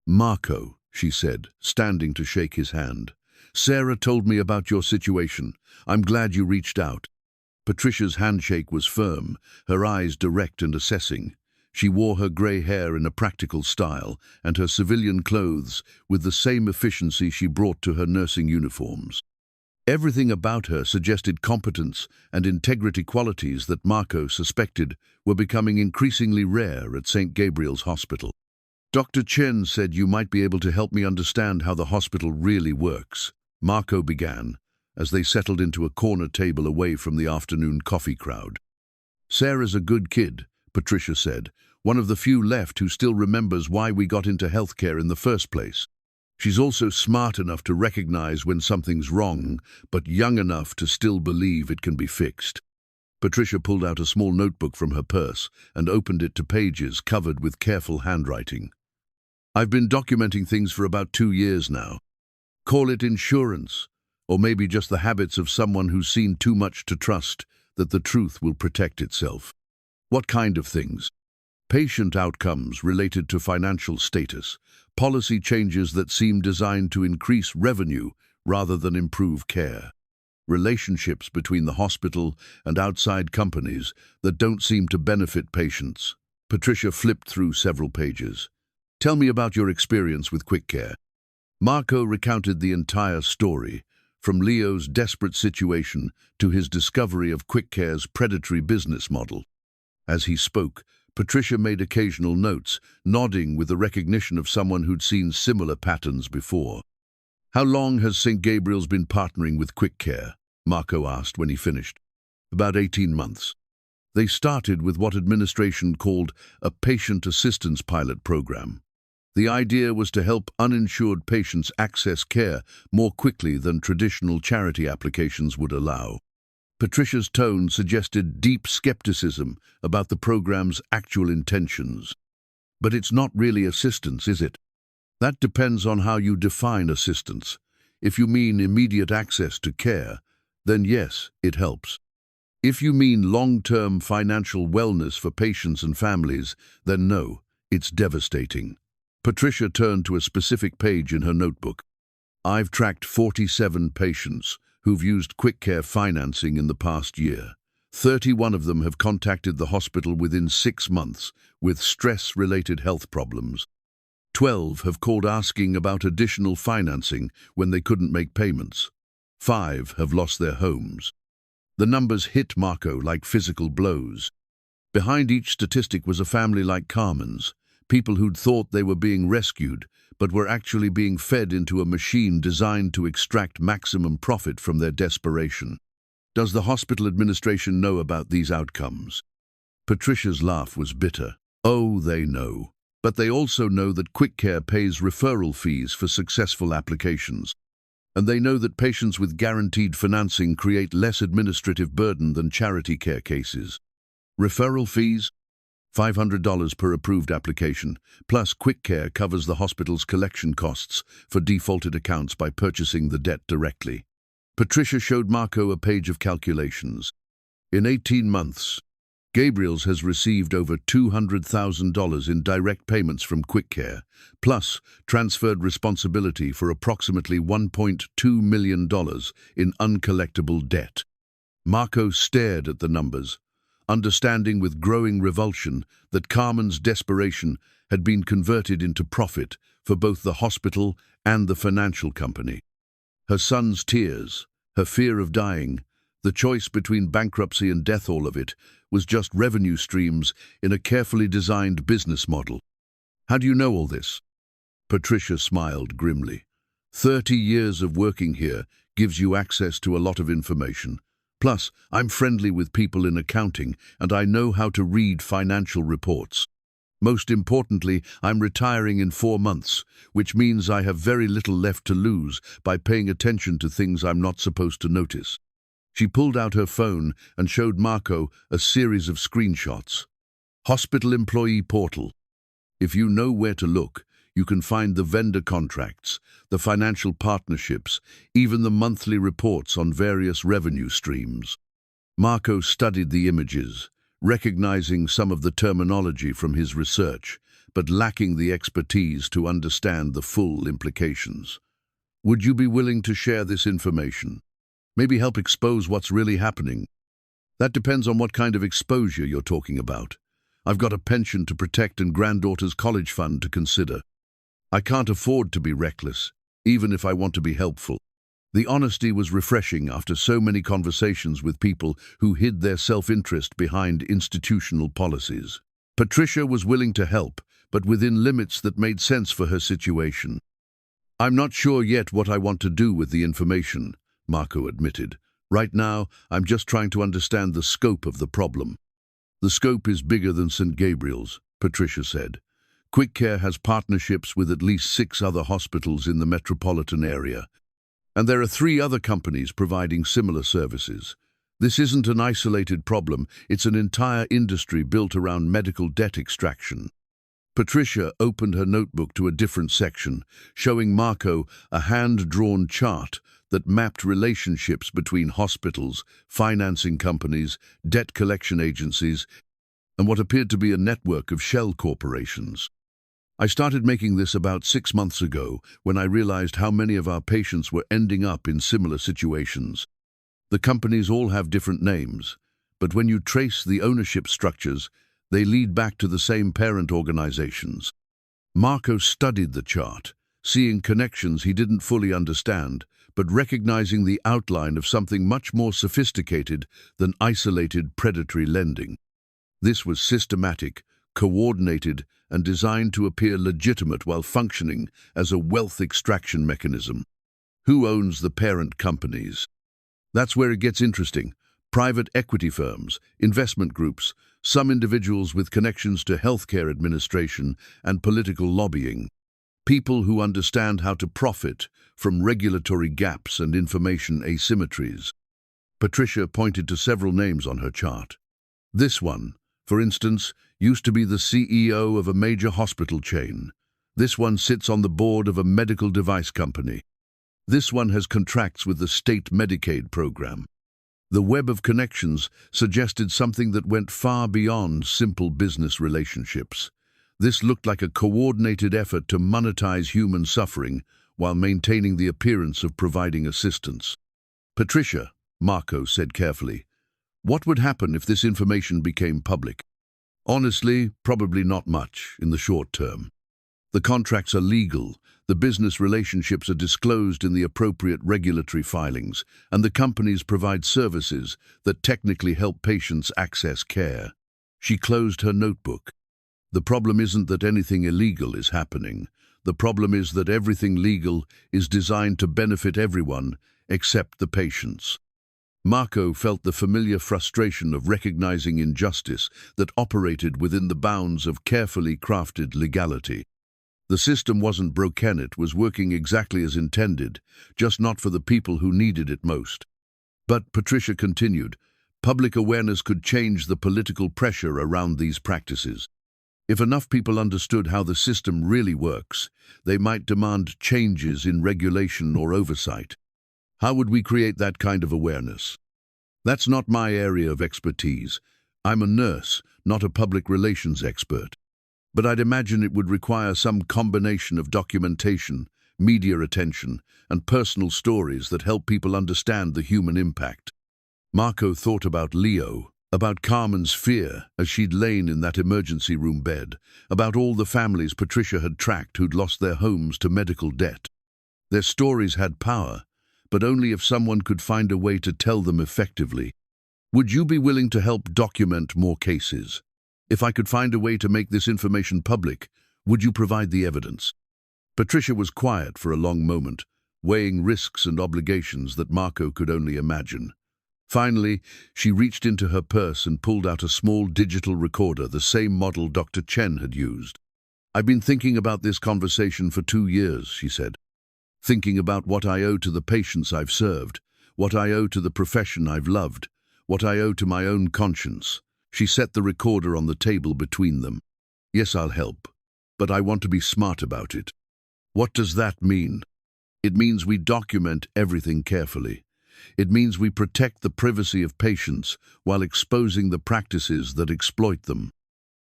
"Marco," she said, standing to shake his hand. "Sarah told me about your situation. I'm glad you reached out." Patricia's handshake was firm, her eyes direct and assessing. She wore her grey hair in a practical style and her civilian clothes with the same efficiency she brought to her nursing uniforms. Everything about her suggested competence and integrity, qualities that Marco suspected were becoming increasingly rare at St. Gabriel's Hospital. "Dr. Chen said you might be able to help me understand how the hospital really works," Marco began, as they settled into a corner table away from the afternoon coffee crowd. "Sarah's a good kid," Patricia said, "one of the few left who still remembers why we got into healthcare in the first place. She's also smart enough to recognize when something's wrong, but young enough to still believe it can be fixed." Patricia pulled out a small notebook from her purse and opened it to pages covered with careful handwriting. "I've been documenting things for about 2 years now. Call it insurance, or maybe just the habits of someone who's seen too much to trust that the truth will protect itself." "What kind of things?" "Patient outcomes related to financial status, policy changes that seem designed to increase revenue rather than improve care, relationships between the hospital and outside companies that don't seem to benefit patients." Patricia flipped through several pages. "Tell me about your experience with Quick Care." Marco recounted the entire story, from Leo's desperate situation to his discovery of Quick Care's predatory business model. As he spoke, Patricia made occasional notes, nodding with the recognition of someone who'd seen similar patterns before. "How long has St. Gabriel's been partnering with Quick Care?" Marco asked when he finished. "About 18 months. They started with what administration called a patient assistance pilot program. The idea was to help uninsured patients access care more quickly than traditional charity applications would allow." Patricia's tone suggested deep skepticism about the program's actual intentions. "But it's not really assistance, is it?" "That depends on how you define assistance. If you mean immediate access to care, then yes, it helps. If you mean long-term financial wellness for patients and families, then no, it's devastating." Patricia turned to a specific page in her notebook. "I've tracked 47 patients who've used Quick Care financing in the past year. 31 of them have contacted the hospital within 6 months with stress-related health problems. 12 have called asking about additional financing when they couldn't make payments. 5 have lost their homes." The numbers hit Marco like physical blows. Behind each statistic was a family like Carmen's, people who'd thought they were being rescued, but were actually being fed into a machine designed to extract maximum profit from their desperation. "Does the hospital administration know about these outcomes?" Patricia's laugh was bitter. "Oh, they know. But they also know that Quick Care pays referral fees for successful applications. And they know that patients with guaranteed financing create less administrative burden than charity care cases. Referral fees? $500 per approved application, plus Quick Care covers the hospital's collection costs for defaulted accounts by purchasing the debt directly." Patricia showed Marco a page of calculations. "In 18 months, Gabriel's has received over $200,000 in direct payments from Quick Care, plus transferred responsibility for approximately $1.2 million in uncollectible debt." Marco stared at the numbers, understanding with growing revulsion that Carmen's desperation had been converted into profit for both the hospital and the financial company. Her son's tears, her fear of dying, the choice between bankruptcy and death, all of it was just revenue streams in a carefully designed business model. "How do you know all this?" Patricia smiled grimly. 30 years of working here gives you access to a lot of information. Plus, I'm friendly with people in accounting, and I know how to read financial reports. Most importantly, I'm retiring in 4 months, which means I have very little left to lose by paying attention to things I'm not supposed to notice. She pulled out her phone and showed Marco a series of screenshots. Hospital employee portal. If you know where to look, you can find the vendor contracts, the financial partnerships, even the monthly reports on various revenue streams. Marco studied the images, recognizing some of the terminology from his research, but lacking the expertise to understand the full implications. Would you be willing to share this information? Maybe help expose what's really happening? That depends on what kind of exposure you're talking about. I've got a pension to protect and granddaughter's college fund to consider. I can't afford to be reckless, even if I want to be helpful. The honesty was refreshing after so many conversations with people who hid their self-interest behind institutional policies. Patricia was willing to help, but within limits that made sense for her situation. I'm not sure yet what I want to do with the information, Marco admitted. Right now, I'm just trying to understand the scope of the problem. The scope is bigger than St. Gabriel's, Patricia said. Quick Care has partnerships with at least 6 other hospitals in the metropolitan area. And there are 3 other companies providing similar services. This isn't an isolated problem, it's an entire industry built around medical debt extraction. Patricia opened her notebook to a different section, showing Marco a hand-drawn chart that mapped relationships between hospitals, financing companies, debt collection agencies, and what appeared to be a network of shell corporations. I started making this about 6 months ago when I realized how many of our patients were ending up in similar situations. The companies all have different names, but when you trace the ownership structures, they lead back to the same parent organizations. Marco studied the chart, seeing connections he didn't fully understand, but recognizing the outline of something much more sophisticated than isolated predatory lending. This was systematic, coordinated, and designed to appear legitimate while functioning as a wealth extraction mechanism. Who owns the parent companies? That's where it gets interesting. Private equity firms, investment groups, some individuals with connections to healthcare administration and political lobbying. People who understand how to profit from regulatory gaps and information asymmetries. Patricia pointed to several names on her chart. This one, for instance, used to be the CEO of a major hospital chain. This one sits on the board of a medical device company. This one has contracts with the state Medicaid program. The web of connections suggested something that went far beyond simple business relationships. This looked like a coordinated effort to monetize human suffering while maintaining the appearance of providing assistance. Patricia, Marco said carefully, what would happen if this information became public? Honestly, probably not much in the short term. The contracts are legal, the business relationships are disclosed in the appropriate regulatory filings, and the companies provide services that technically help patients access care. She closed her notebook. The problem isn't that anything illegal is happening. The problem is that everything legal is designed to benefit everyone except the patients. Marco felt the familiar frustration of recognizing injustice that operated within the bounds of carefully crafted legality. The system wasn't broken, it was working exactly as intended, just not for the people who needed it most. But, Patricia continued, public awareness could change the political pressure around these practices. If enough people understood how the system really works, they might demand changes in regulation or oversight. How would we create that kind of awareness? That's not my area of expertise. I'm a nurse, not a public relations expert. But I'd imagine it would require some combination of documentation, media attention, and personal stories that help people understand the human impact. Marco thought about Leo, about Carmen's fear as she'd lain in that emergency room bed, about all the families Patricia had tracked who'd lost their homes to medical debt. Their stories had power, but only if someone could find a way to tell them effectively. Would you be willing to help document more cases? If I could find a way to make this information public, would you provide the evidence? Patricia was quiet for a long moment, weighing risks and obligations that Marco could only imagine. Finally, she reached into her purse and pulled out a small digital recorder, the same model Dr. Chen had used. "I've been thinking about this conversation for 2 years," she said. "Thinking about what I owe to the patients I've served, what I owe to the profession I've loved, what I owe to my own conscience." She set the recorder on the table between them. "Yes, I'll help, but I want to be smart about it." "What does that mean?" "It means we document everything carefully. It means we protect the privacy of patients while exposing the practices that exploit them.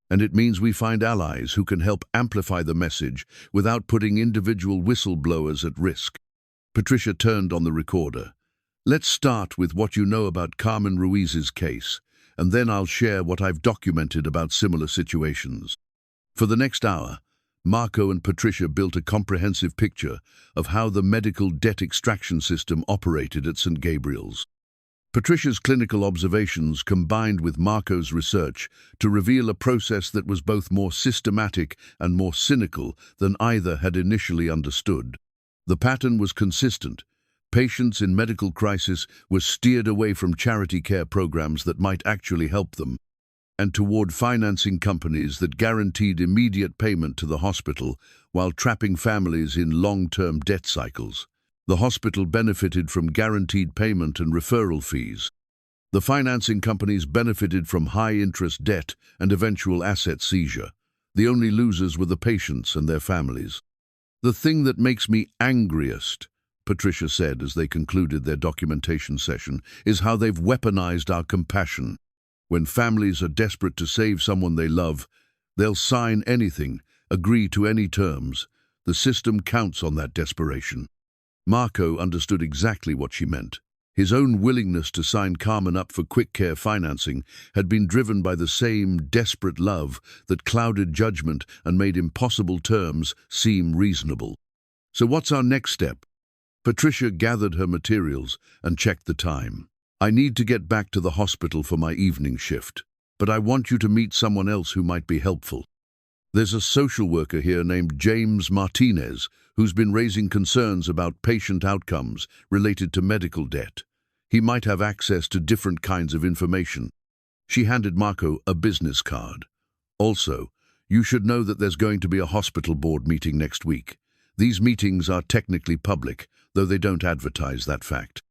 And it means we find allies who can help amplify the message without putting individual whistleblowers at risk." Patricia turned on the recorder. "Let's start with what you know about Carmen Ruiz's case, and then I'll share what I've documented about similar situations." For the next hour, Marco and Patricia built a comprehensive picture of how the medical debt extraction system operated at St. Gabriel's. Patricia's clinical observations combined with Marco's research to reveal a process that was both more systematic and more cynical than either had initially understood. The pattern was consistent. Patients in medical crisis were steered away from charity care programs that might actually help them, and toward financing companies that guaranteed immediate payment to the hospital while trapping families in long-term debt cycles. The hospital benefited from guaranteed payment and referral fees. The financing companies benefited from high-interest debt and eventual asset seizure. The only losers were the patients and their families. "The thing that makes me angriest," Patricia said as they concluded their documentation session, "is how they've weaponized our compassion. When families are desperate to save someone they love, they'll sign anything, agree to any terms. The system counts on that desperation." Marco understood exactly what she meant. His own willingness to sign Carmen up for quick care financing had been driven by the same desperate love that clouded judgment and made impossible terms seem reasonable. "So what's our next step?" Patricia gathered her materials and checked the time. "I need to get back to the hospital for my evening shift, but I want you to meet someone else who might be helpful. There's a social worker here named James Martinez who's been raising concerns about patient outcomes related to medical debt. He might have access to different kinds of information." She handed Marco a business card. "Also, you should know that there's going to be a hospital board meeting next week. These meetings are technically public, though they don't advertise that fact.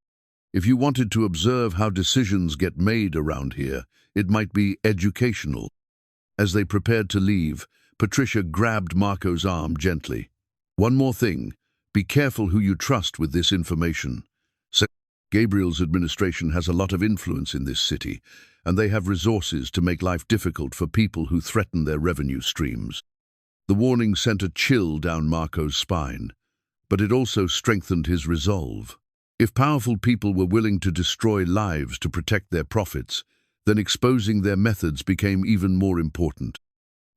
If you wanted to observe how decisions get made around here, it might be educational." As they prepared to leave, Patricia grabbed Marco's arm gently. "One more thing, be careful who you trust with this information. Gabriel's administration has a lot of influence in this city, and they have resources to make life difficult for people who threaten their revenue streams." The warning sent a chill down Marco's spine, but it also strengthened his resolve. If powerful people were willing to destroy lives to protect their profits, then exposing their methods became even more important.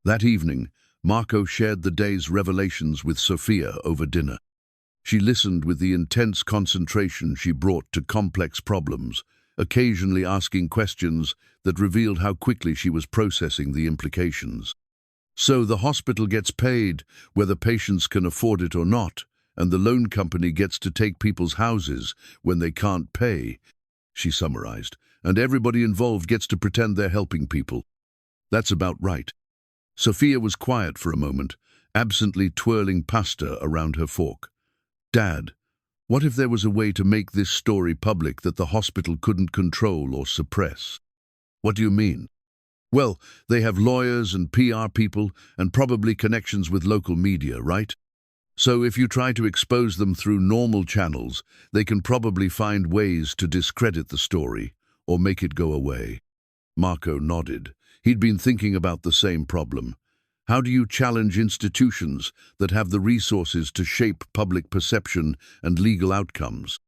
That evening, Marco shared the day's revelations with Sophia over dinner. She listened with the intense concentration she brought to complex problems, occasionally asking questions that revealed how quickly she was processing the implications. "So the hospital gets paid, whether patients can afford it or not, and the loan company gets to take people's houses when they can't pay," she summarized, "and everybody involved gets to pretend they're helping people." "That's about right." Sophia was quiet for a moment, absently twirling pasta around her fork. "Dad, what if there was a way to make this story public that the hospital couldn't control or suppress?" "What do you mean?" "Well, they have lawyers and PR people and probably connections with local media, right? So if you try to expose them through normal channels, they can probably find ways to discredit the story or make it go away." Marco nodded. He'd been thinking about the same problem. How do you challenge institutions that have the resources to shape public perception and legal outcomes?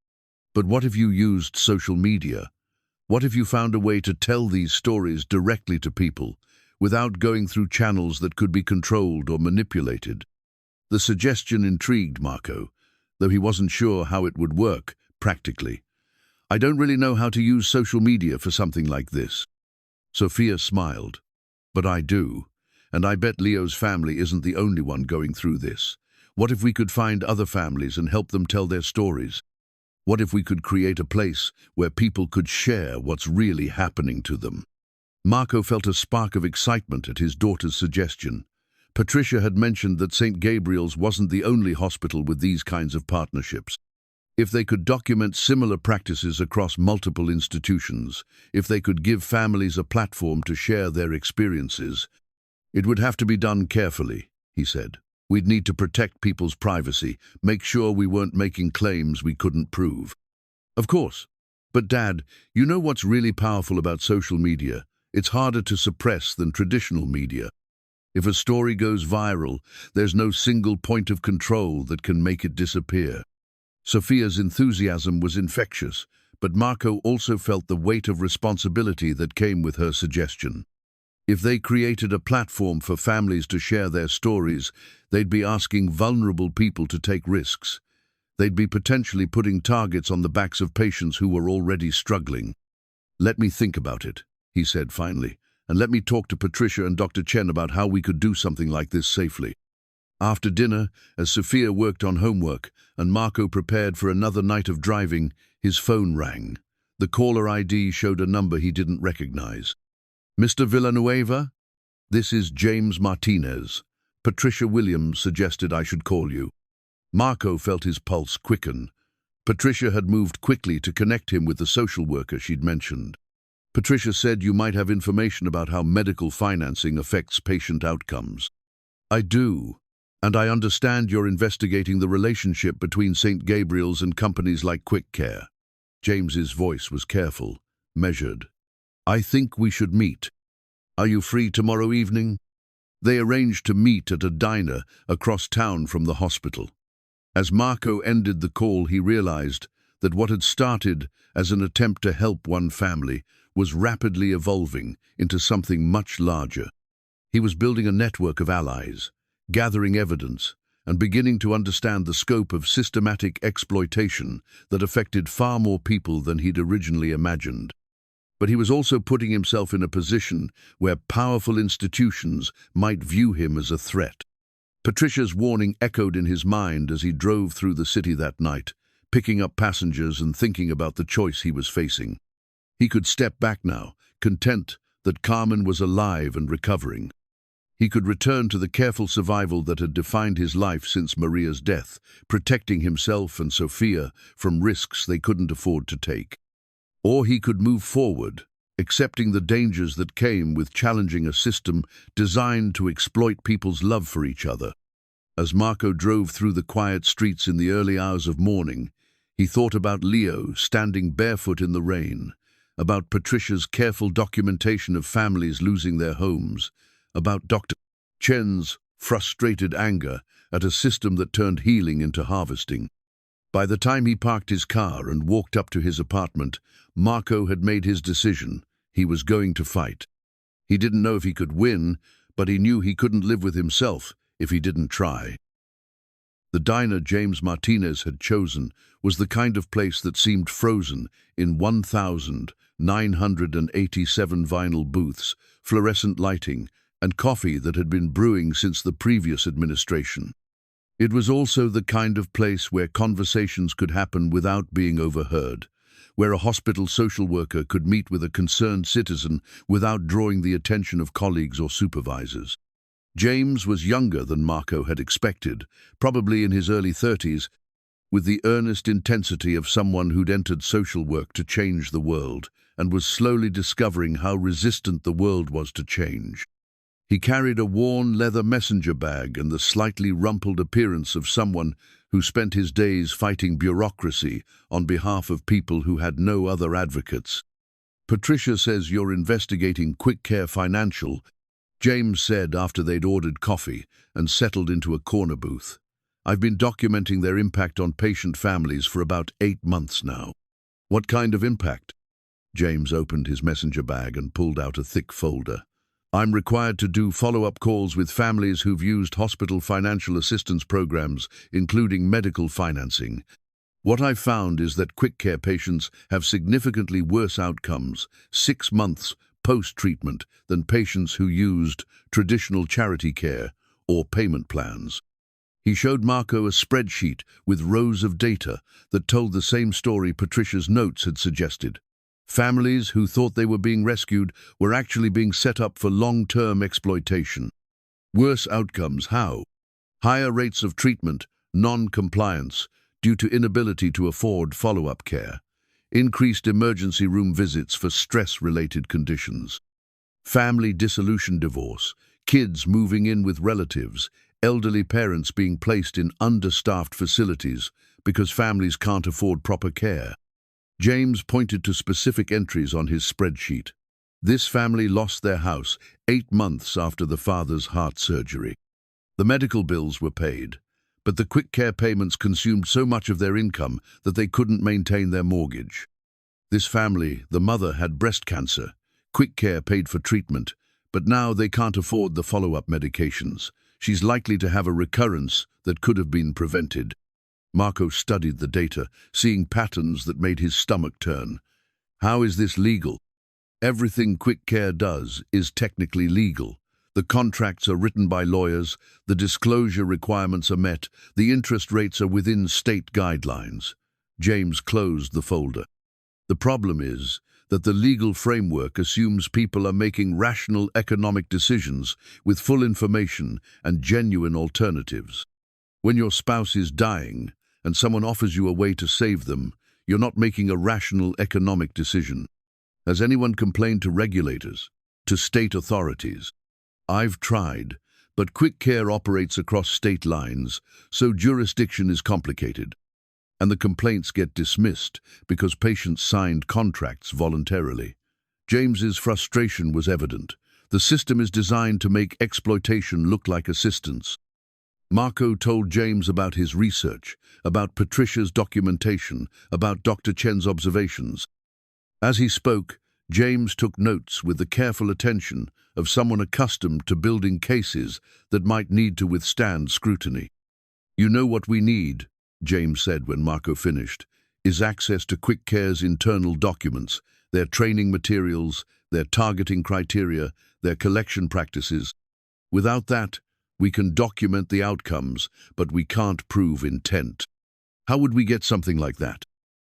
But what if you used social media? What if you found a way to tell these stories directly to people, without going through channels that could be controlled or manipulated? The suggestion intrigued Marco, though he wasn't sure how it would work practically. "I don't really know how to use social media for something like this." Sophia smiled. "But I do. And I bet Leo's family isn't the only one going through this. What if we could find other families and help them tell their stories?" What if we could create a place where people could share what's really happening to them? Marco felt a spark of excitement at his daughter's suggestion. Patricia had mentioned that St. Gabriel's wasn't the only hospital with these kinds of partnerships. If they could document similar practices across multiple institutions, if they could give families a platform to share their experiences, it would have to be done carefully, he said. We'd need to protect people's privacy, make sure we weren't making claims we couldn't prove. Of course. But Dad, you know what's really powerful about social media? It's harder to suppress than traditional media. If a story goes viral, there's no single point of control that can make it disappear. Sophia's enthusiasm was infectious, but Marco also felt the weight of responsibility that came with her suggestion. If they created a platform for families to share their stories, they'd be asking vulnerable people to take risks. They'd be potentially putting targets on the backs of patients who were already struggling. "Let me think about it," he said finally, "and let me talk to Patricia and Dr. Chen about how we could do something like this safely." After dinner, as Sophia worked on homework and Marco prepared for another night of driving, his phone rang. The caller ID showed a number he didn't recognize. "Mr. Villanueva? This is James Martinez. Patricia Williams suggested I should call you." Marco felt his pulse quicken. Patricia had moved quickly to connect him with the social worker she'd mentioned. "Patricia said you might have information about how medical financing affects patient outcomes." "I do, and I understand you're investigating the relationship between St. Gabriel's and companies like Quick Care." James's voice was careful, measured. "I think we should meet. Are you free tomorrow evening?" They arranged to meet at a diner across town from the hospital. As Marco ended the call, he realized that what had started as an attempt to help one family was rapidly evolving into something much larger. He was building a network of allies, gathering evidence, and beginning to understand the scope of systematic exploitation that affected far more people than he'd originally imagined. But he was also putting himself in a position where powerful institutions might view him as a threat. Patricia's warning echoed in his mind as he drove through the city that night, picking up passengers and thinking about the choice he was facing. He could step back now, content that Carmen was alive and recovering. He could return to the careful survival that had defined his life since Maria's death, protecting himself and Sophia from risks they couldn't afford to take. Or he could move forward, accepting the dangers that came with challenging a system designed to exploit people's love for each other. As Marco drove through the quiet streets in the early hours of morning, he thought about Leo standing barefoot in the rain, about Patricia's careful documentation of families losing their homes, about Dr. Chen's frustrated anger at a system that turned healing into harvesting. By the time he parked his car and walked up to his apartment, Marco had made his decision. He was going to fight. He didn't know if he could win, but he knew he couldn't live with himself if he didn't try. The diner James Martinez had chosen was the kind of place that seemed frozen in 1,987 vinyl booths, fluorescent lighting, and coffee that had been brewing since the previous administration. It was also the kind of place where conversations could happen without being overheard, where a hospital social worker could meet with a concerned citizen without drawing the attention of colleagues or supervisors. James was younger than Marco had expected, probably in his early 30s, with the earnest intensity of someone who'd entered social work to change the world and was slowly discovering how resistant the world was to change. He carried a worn leather messenger bag and the slightly rumpled appearance of someone who spent his days fighting bureaucracy on behalf of people who had no other advocates. "Patricia says you're investigating Quick Care Financial," James said after they'd ordered coffee and settled into a corner booth. "I've been documenting their impact on patient families for about 8 months now." "What kind of impact?" James opened his messenger bag and pulled out a thick folder. "I'm required to do follow-up calls with families who've used hospital financial assistance programs, including medical financing. What I've found is that Quick Care patients have significantly worse outcomes 6 months post-treatment than patients who used traditional charity care or payment plans." He showed Marco a spreadsheet with rows of data that told the same story Patricia's notes had suggested. Families who thought they were being rescued were actually being set up for long-term exploitation. Worse outcomes, how? Higher rates of treatment, non-compliance, due to inability to afford follow-up care. Increased emergency room visits for stress-related conditions. Family dissolution, divorce, kids moving in with relatives, elderly parents being placed in understaffed facilities because families can't afford proper care. James pointed to specific entries on his spreadsheet. This family lost their house 8 months after the father's heart surgery. The medical bills were paid, but the quick care payments consumed so much of their income that they couldn't maintain their mortgage. This family, the mother had breast cancer. Quick care paid for treatment, but now they can't afford the follow-up medications. She's likely to have a recurrence that could have been prevented. Marco studied the data, seeing patterns that made his stomach turn. How is this legal? Everything quick care does is technically legal. The contracts are written by lawyers, the disclosure requirements are met, the interest rates are within state guidelines. James closed the folder. The problem is that the legal framework assumes people are making rational economic decisions with full information and genuine alternatives. When your spouse is dying and someone offers you a way to save them, you're not making a rational economic decision. Has anyone complained to regulators, to state authorities? I've tried, but quick care operates across state lines, so jurisdiction is complicated. And the complaints get dismissed because patients signed contracts voluntarily. James's frustration was evident. The system is designed to make exploitation look like assistance. Marco told James about his research, about Patricia's documentation, about Dr. Chen's observations. As he spoke, James took notes with the careful attention of someone accustomed to building cases that might need to withstand scrutiny. "You know what we need," James said when Marco finished, "is access to Quick Care's internal documents, their training materials, their targeting criteria, their collection practices. Without that, we can document the outcomes, but we can't prove intent." How would we get something like that?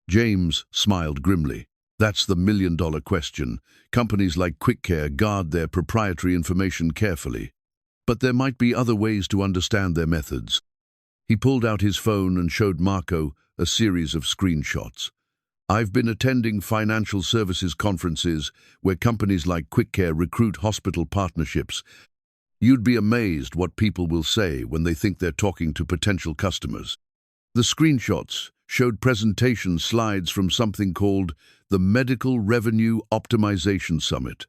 James smiled grimly. That's the million-dollar question. Companies like Quick Care guard their proprietary information carefully. But there might be other ways to understand their methods. He pulled out his phone and showed Marco a series of screenshots. "I've been attending financial services conferences where companies like Quick Care recruit hospital partnerships. You'd be amazed what people will say when they think they're talking to potential customers." The screenshots showed presentation slides from something called the Medical Revenue Optimization Summit.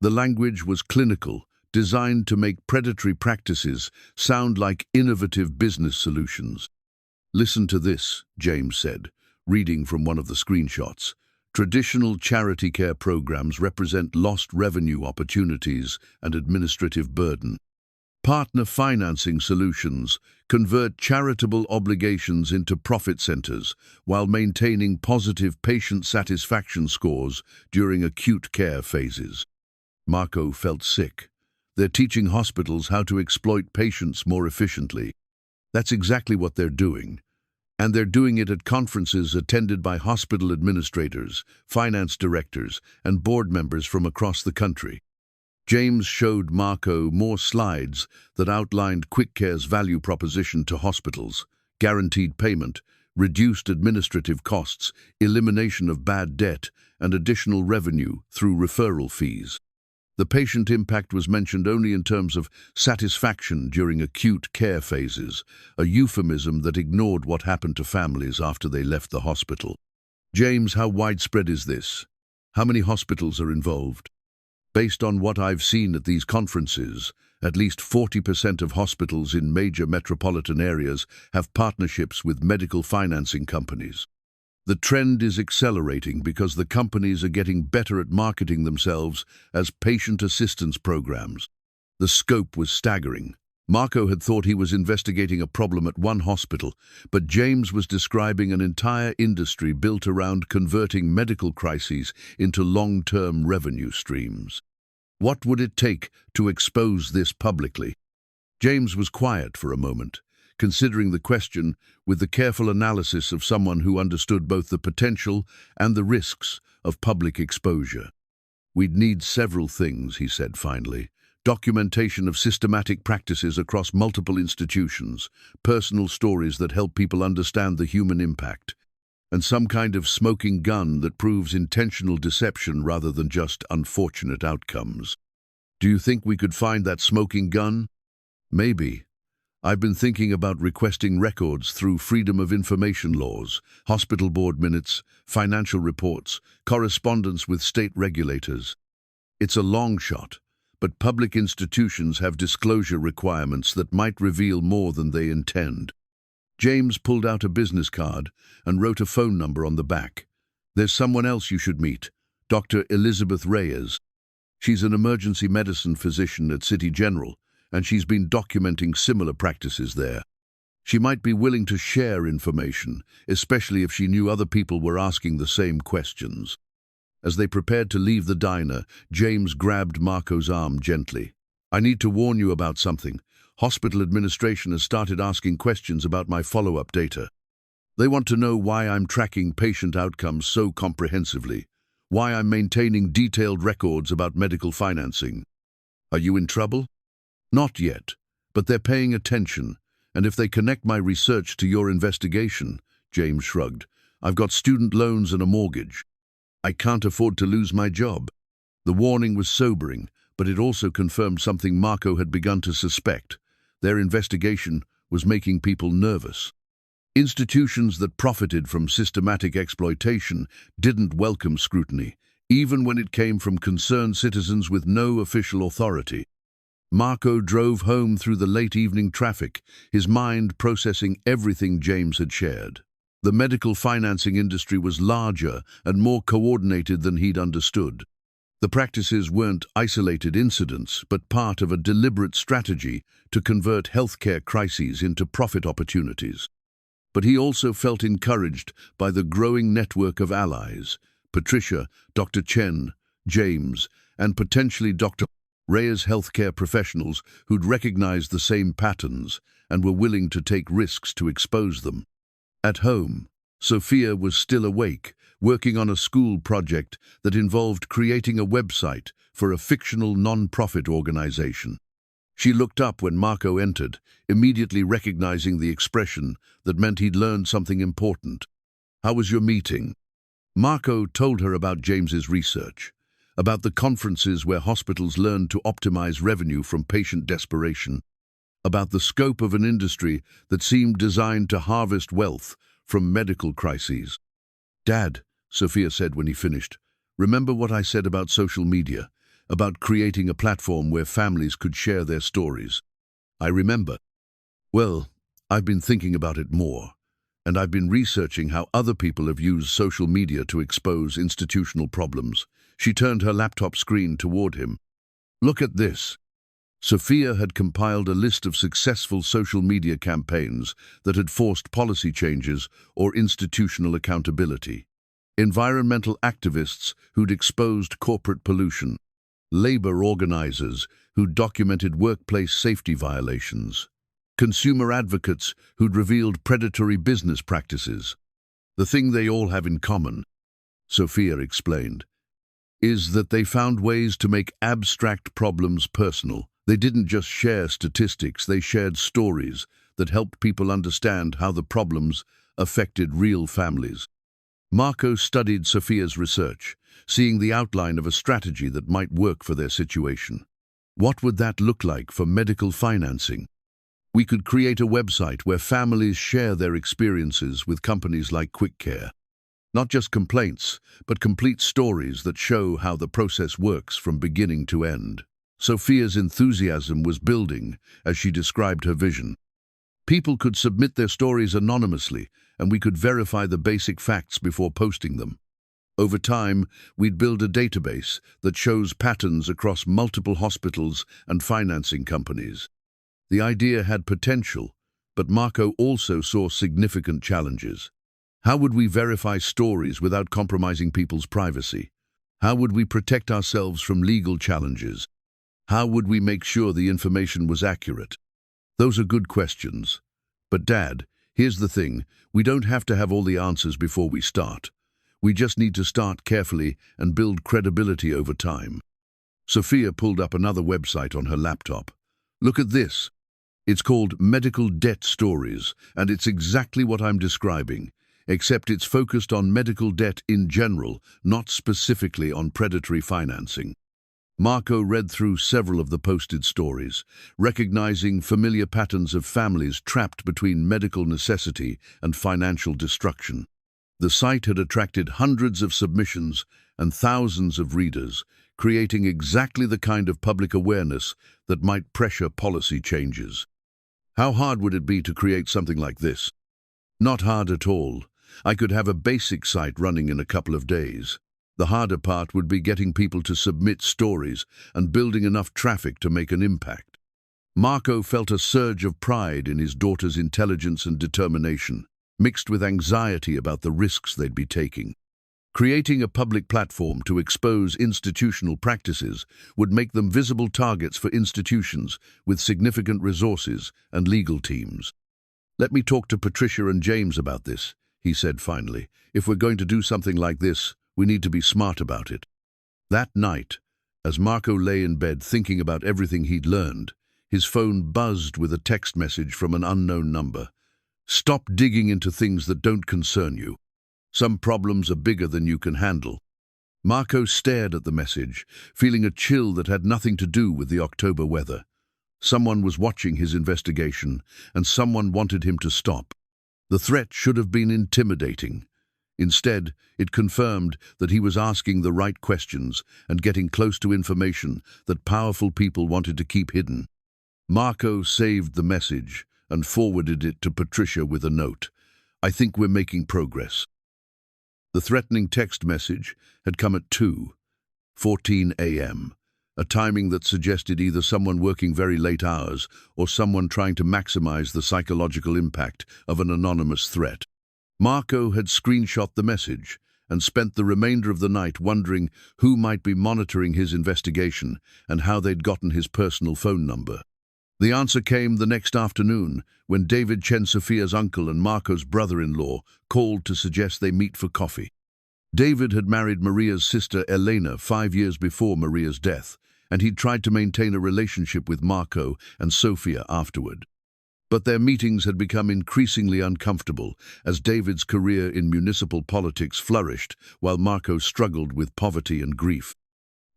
The language was clinical, designed to make predatory practices sound like innovative business solutions. "Listen to this," James said, reading from one of the screenshots. "Traditional charity care programs represent lost revenue opportunities and administrative burden. Partner financing solutions convert charitable obligations into profit centers while maintaining positive patient satisfaction scores during acute care phases." Marco felt sick. They're teaching hospitals how to exploit patients more efficiently. That's exactly what they're doing. And they're doing it at conferences attended by hospital administrators, finance directors, and board members from across the country. James showed Marco more slides that outlined Quick Care's value proposition to hospitals: guaranteed payment, reduced administrative costs, elimination of bad debt, and additional revenue through referral fees. The patient impact was mentioned only in terms of satisfaction during acute care phases, a euphemism that ignored what happened to families after they left the hospital. "James, how widespread is this? How many hospitals are involved?" "Based on what I've seen at these conferences, at least 40% of hospitals in major metropolitan areas have partnerships with medical financing companies. The trend is accelerating because the companies are getting better at marketing themselves as patient assistance programs." The scope was staggering. Marco had thought he was investigating a problem at one hospital, but James was describing an entire industry built around converting medical crises into long-term revenue streams. What would it take to expose this publicly? James was quiet for a moment, considering the question with the careful analysis of someone who understood both the potential and the risks of public exposure. "We'd need several things," he said finally. "Documentation of systematic practices across multiple institutions, personal stories that help people understand the human impact, and some kind of smoking gun that proves intentional deception rather than just unfortunate outcomes." "Do you think we could find that smoking gun?" "Maybe. I've been thinking about requesting records through Freedom of Information laws, hospital board minutes, financial reports, correspondence with state regulators. It's a long shot, but public institutions have disclosure requirements that might reveal more than they intend." James pulled out a business card and wrote a phone number on the back. "There's someone else you should meet, Dr. Elizabeth Reyes. She's an emergency medicine physician at City General, and she's been documenting similar practices there. She might be willing to share information, especially if she knew other people were asking the same questions." As they prepared to leave the diner, James grabbed Marco's arm gently. "I need to warn you about something. Hospital administration has started asking questions about my follow-up data. They want to know why I'm tracking patient outcomes so comprehensively, why I'm maintaining detailed records about medical financing." "Are you in trouble?" "Not yet, but they're paying attention, and if they connect my research to your investigation," James shrugged, "I've got student loans and a mortgage. I can't afford to lose my job." The warning was sobering, but it also confirmed something Marco had begun to suspect. Their investigation was making people nervous. Institutions that profited from systematic exploitation didn't welcome scrutiny, even when it came from concerned citizens with no official authority. Marco drove home through the late evening traffic, his mind processing everything James had shared. The medical financing industry was larger and more coordinated than he'd understood. The practices weren't isolated incidents, but part of a deliberate strategy to convert healthcare crises into profit opportunities. But he also felt encouraged by the growing network of allies: Patricia, Dr. Chen, James, and potentially Dr. Reyes, healthcare professionals who'd recognized the same patterns and were willing to take risks to expose them. At home, Sophia was still awake, working on a school project that involved creating a website for a fictional non-profit organization. She looked up when Marco entered, immediately recognizing the expression that meant he'd learned something important. "How was your meeting?" Marco told her about James's research, about the conferences where hospitals learned to optimize revenue from patient desperation, about the scope of an industry that seemed designed to harvest wealth from medical crises. "Dad," Sophia said when he finished, "remember what I said about social media, about creating a platform where families could share their stories?" "I remember." "Well, I've been thinking about it more, and I've been researching how other people have used social media to expose institutional problems." She turned her laptop screen toward him. "Look at this." Sophia had compiled a list of successful social media campaigns that had forced policy changes or institutional accountability. Environmental activists who'd exposed corporate pollution. Labor organizers who'd documented workplace safety violations. Consumer advocates who'd revealed predatory business practices. "The thing they all have in common," Sophia explained, "is that they found ways to make abstract problems personal. They didn't just share statistics, they shared stories that helped people understand how the problems affected real families." Marco studied Sophia's research, seeing the outline of a strategy that might work for their situation. What would that look like for medical financing? "We could create a website where families share their experiences with companies like QuickCare. Not just complaints, but complete stories that show how the process works from beginning to end." Sophia's enthusiasm was building as she described her vision. "People could submit their stories anonymously, and we could verify the basic facts before posting them. Over time, we'd build a database that shows patterns across multiple hospitals and financing companies." The idea had potential, but Marco also saw significant challenges. How would we verify stories without compromising people's privacy? How would we protect ourselves from legal challenges? How would we make sure the information was accurate? "Those are good questions, But Dad, here's the thing, we don't have to have all the answers before we start. We just need to start carefully and build credibility over time. Sophia pulled up another website on her laptop. Look at this. It's called Medical Debt Stories, and it's exactly what I'm describing, except it's focused on medical debt in general, not specifically on predatory financing. Marco read through several of the posted stories, recognizing familiar patterns of families trapped between medical necessity and financial destruction. The site had attracted hundreds of submissions and thousands of readers, creating exactly the kind of public awareness that might pressure policy changes. How hard would it be to create something like this? Not hard at all. I could have a basic site running in a couple of days. The harder part would be getting people to submit stories and building enough traffic to make an impact. Marco felt a surge of pride in his daughter's intelligence and determination, mixed with anxiety about the risks they'd be taking. Creating a public platform to expose institutional practices would make them visible targets for institutions with significant resources and legal teams. "Let me talk to Patricia and James about this," he said finally. "If we're going to do something like this, we need to be smart about it." That night, as Marco lay in bed thinking about everything he'd learned, his phone buzzed with a text message from an unknown number. "Stop digging into things that don't concern you. Some problems are bigger than you can handle." Marco stared at the message, feeling a chill that had nothing to do with the October weather. Someone was watching his investigation, and someone wanted him to stop. The threat should have been intimidating. Instead, it confirmed that he was asking the right questions and getting close to information that powerful people wanted to keep hidden. Marco saved the message and forwarded it to Patricia with a note. "I think we're making progress." The threatening text message had come at 2:14 a.m., a timing that suggested either someone working very late hours or someone trying to maximize the psychological impact of an anonymous threat. Marco had screenshot the message and spent the remainder of the night wondering who might be monitoring his investigation and how they'd gotten his personal phone number. The answer came the next afternoon when David Chen, Sophia's uncle and Marco's brother-in-law, called to suggest they meet for coffee. David had married Maria's sister Elena 5 years before Maria's death, and he'd tried to maintain a relationship with Marco and Sophia afterward. But their meetings had become increasingly uncomfortable as David's career in municipal politics flourished while Marco struggled with poverty and grief.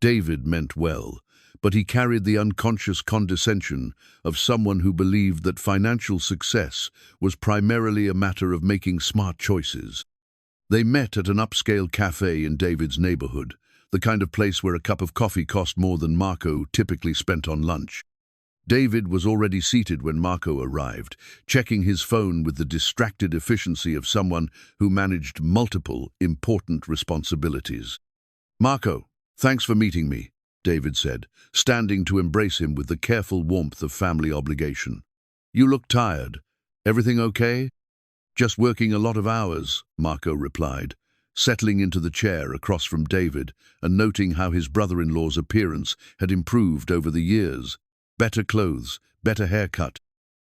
David meant well, but he carried the unconscious condescension of someone who believed that financial success was primarily a matter of making smart choices. They met at an upscale cafe in David's neighborhood, the kind of place where a cup of coffee cost more than Marco typically spent on lunch. David was already seated when Marco arrived, checking his phone with the distracted efficiency of someone who managed multiple important responsibilities. "Marco, thanks for meeting me," David said, standing to embrace him with the careful warmth of family obligation. "You look tired. Everything okay?" "Just working a lot of hours," Marco replied, settling into the chair across from David and noting how his brother-in-law's appearance had improved over the years. Better clothes, better haircut,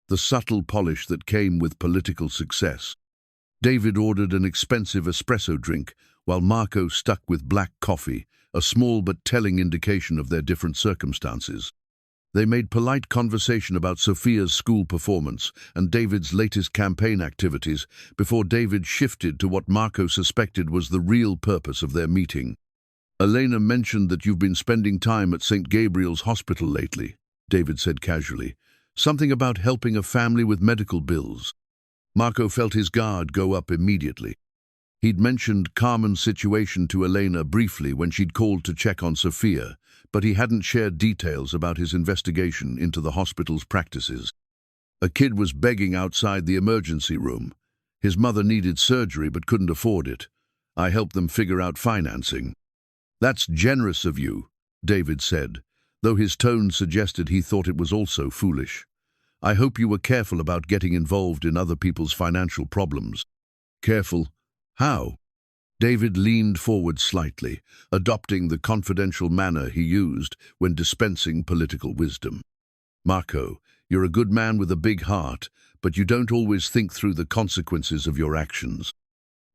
the subtle polish that came with political success. David ordered an expensive espresso drink, while Marco stuck with black coffee, a small but telling indication of their different circumstances. They made polite conversation about Sophia's school performance and David's latest campaign activities before David shifted to what Marco suspected was the real purpose of their meeting. "Elena mentioned that you've been spending time at St. Gabriel's hospital lately," David said casually. "Something about helping a family with medical bills." Marco felt his guard go up immediately. He'd mentioned Carmen's situation to Elena briefly when she'd called to check on Sophia, but he hadn't shared details about his investigation into the hospital's practices. A kid was begging outside the emergency room. His mother needed surgery but couldn't afford it. I helped them figure out financing. "That's generous of you," David said, though his tone suggested he thought it was also foolish. "I hope you were careful about getting involved in other people's financial problems." "Careful? How?" David leaned forward slightly, adopting the confidential manner he used when dispensing political wisdom. "Marco, you're a good man with a big heart, but you don't always think through the consequences of your actions.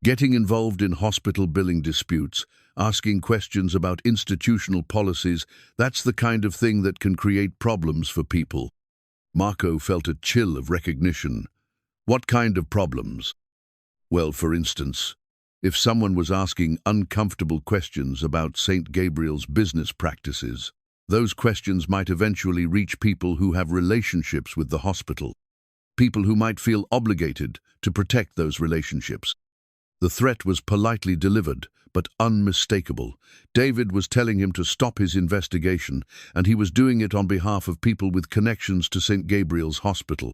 Getting involved in hospital billing disputes, asking questions about institutional policies, that's the kind of thing that can create problems for people. Marco felt a chill of recognition. What kind of problems? Well, for instance, if someone was asking uncomfortable questions about St. Gabriel's business practices, those questions might eventually reach people who have relationships with the hospital, people who might feel obligated to protect those relationships. The threat was politely delivered, but unmistakable. David was telling him to stop his investigation, and he was doing it on behalf of people with connections to St. Gabriel's Hospital.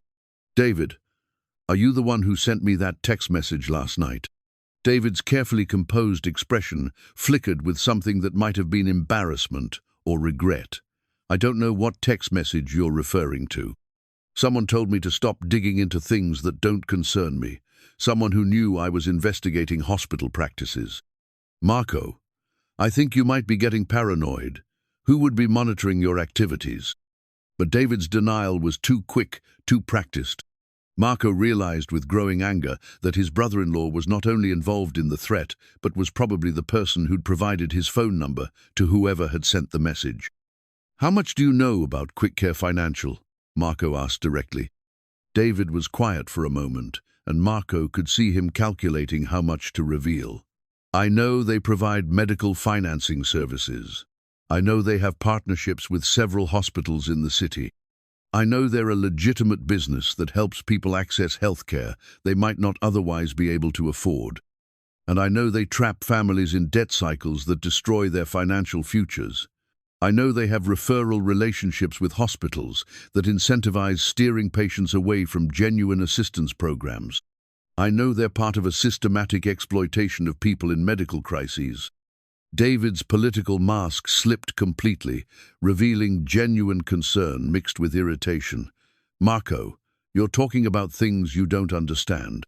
David, are you the one who sent me that text message last night? David's carefully composed expression flickered with something that might have been embarrassment or regret. I don't know what text message you're referring to. Someone told me to stop digging into things that don't concern me. Someone who knew I was investigating hospital practices. Marco, I think you might be getting paranoid. Who would be monitoring your activities? But David's denial was too quick, too practiced. Marco realized with growing anger that his brother-in-law was not only involved in the threat, but was probably the person who'd provided his phone number to whoever had sent the message. How much do you know about Quick Care Financial? Marco asked directly. David was quiet for a moment, and Marco could see him calculating how much to reveal. I know they provide medical financing services. I know they have partnerships with several hospitals in the city. I know they're a legitimate business that helps people access health care they might not otherwise be able to afford. And I know they trap families in debt cycles that destroy their financial futures. I know they have referral relationships with hospitals that incentivize steering patients away from genuine assistance programs. I know they're part of a systematic exploitation of people in medical crises. David's political mask slipped completely, revealing genuine concern mixed with irritation. Marco, you're talking about things you don't understand.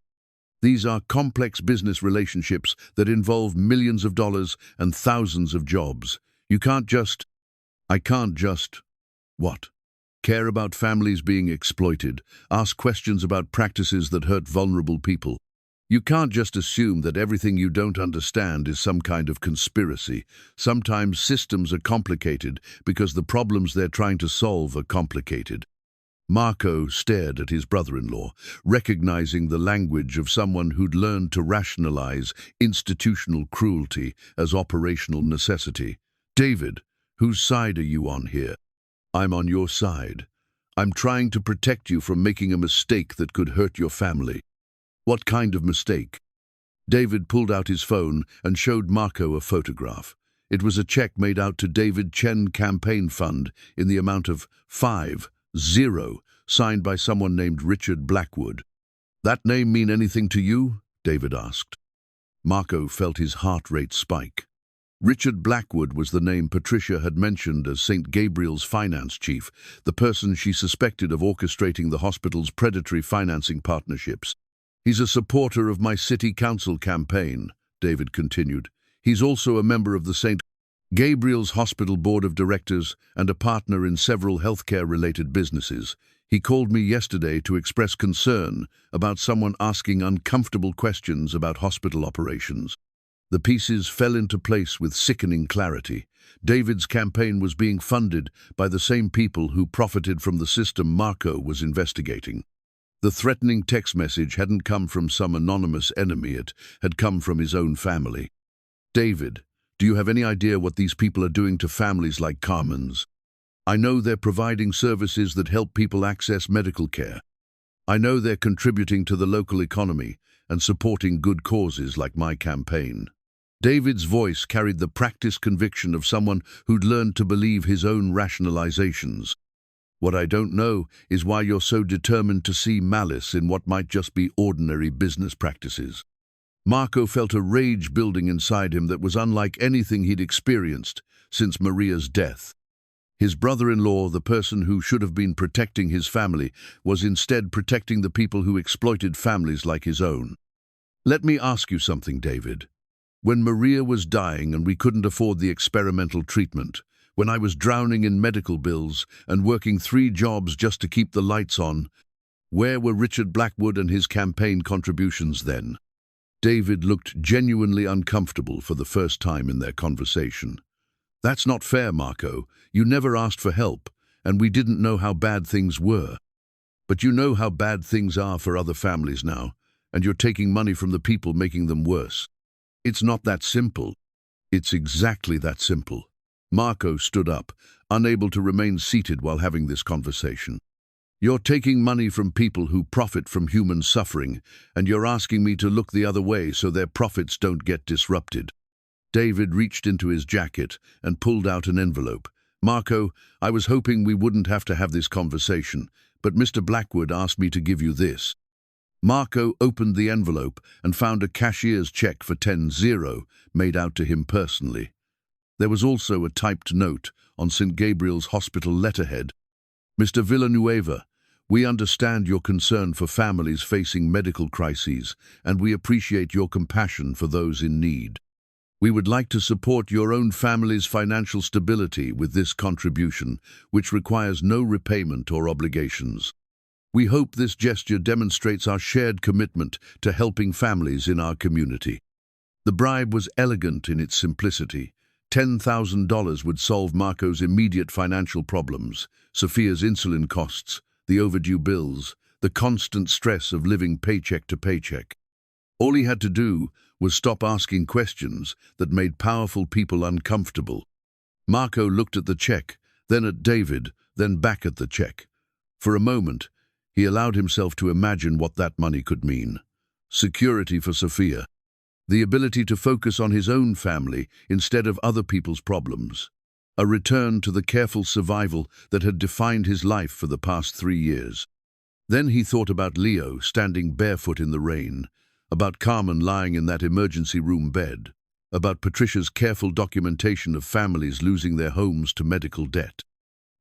These are complex business relationships that involve millions of dollars and thousands of jobs. I can't just, what? Care about families being exploited, ask questions about practices that hurt vulnerable people. You can't just assume that everything you don't understand is some kind of conspiracy. Sometimes systems are complicated because the problems they're trying to solve are complicated. Marco stared at his brother-in-law, recognizing the language of someone who'd learned to rationalize institutional cruelty as operational necessity. David, whose side are you on here? I'm on your side. I'm trying to protect you from making a mistake that could hurt your family. What kind of mistake? David pulled out his phone and showed Marco a photograph. It was a check made out to David Chen Campaign Fund in the amount of 50, signed by someone named Richard Blackwood. That name mean anything to you? David asked. Marco felt his heart rate spike. Richard Blackwood was the name Patricia had mentioned as St. Gabriel's finance chief, the person she suspected of orchestrating the hospital's predatory financing partnerships. He's a supporter of my city council campaign, David continued. He's also a member of the St. Gabriel's Hospital Board of Directors and a partner in several healthcare-related businesses. He called me yesterday to express concern about someone asking uncomfortable questions about hospital operations. The pieces fell into place with sickening clarity. David's campaign was being funded by the same people who profited from the system Marco was investigating. The threatening text message hadn't come from some anonymous enemy, it had come from his own family. David, do you have any idea what these people are doing to families like Carmen's? I know they're providing services that help people access medical care. I know they're contributing to the local economy and supporting good causes like my campaign. David's voice carried the practiced conviction of someone who'd learned to believe his own rationalizations. What I don't know is why you're so determined to see malice in what might just be ordinary business practices. Marco felt a rage building inside him that was unlike anything he'd experienced since Maria's death. His brother-in-law, the person who should have been protecting his family, was instead protecting the people who exploited families like his own. Let me ask you something, David. When Maria was dying and we couldn't afford the experimental treatment, when I was drowning in medical bills and working 3 jobs just to keep the lights on, Where were Richard Blackwood and his campaign contributions then? David looked genuinely uncomfortable for the first time in their conversation. That's not fair, Marco. You never asked for help, and we didn't know how bad things were. But you know how bad things are for other families now, and you're taking money from the people making them worse. It's not that simple. It's exactly that simple. Marco stood up, unable to remain seated while having this conversation. You're taking money from people who profit from human suffering, and you're asking me to look the other way so their profits don't get disrupted. David reached into his jacket and pulled out an envelope. Marco, I was hoping we wouldn't have to have this conversation, but Mr. Blackwood asked me to give you this. Marco opened the envelope and found a cashier's check for 10-0 made out to him personally. There was also a typed note on St. Gabriel's hospital letterhead. Mr. Villanueva, we understand your concern for families facing medical crises, and we appreciate your compassion for those in need. We would like to support your own family's financial stability with this contribution, which requires no repayment or obligations. We hope this gesture demonstrates our shared commitment to helping families in our community. The bribe was elegant in its simplicity. $10,000 would solve Marco's immediate financial problems, Sophia's insulin costs, the overdue bills, the constant stress of living paycheck to paycheck. All he had to do was stop asking questions that made powerful people uncomfortable. Marco looked at the check, then at David, then back at the check. For a moment, he allowed himself to imagine what that money could mean. Security for Sophia. The ability to focus on his own family instead of other people's problems. A return to the careful survival that had defined his life for the past 3 years. Then he thought about Leo standing barefoot in the rain, about Carmen lying in that emergency room bed, about Patricia's careful documentation of families losing their homes to medical debt.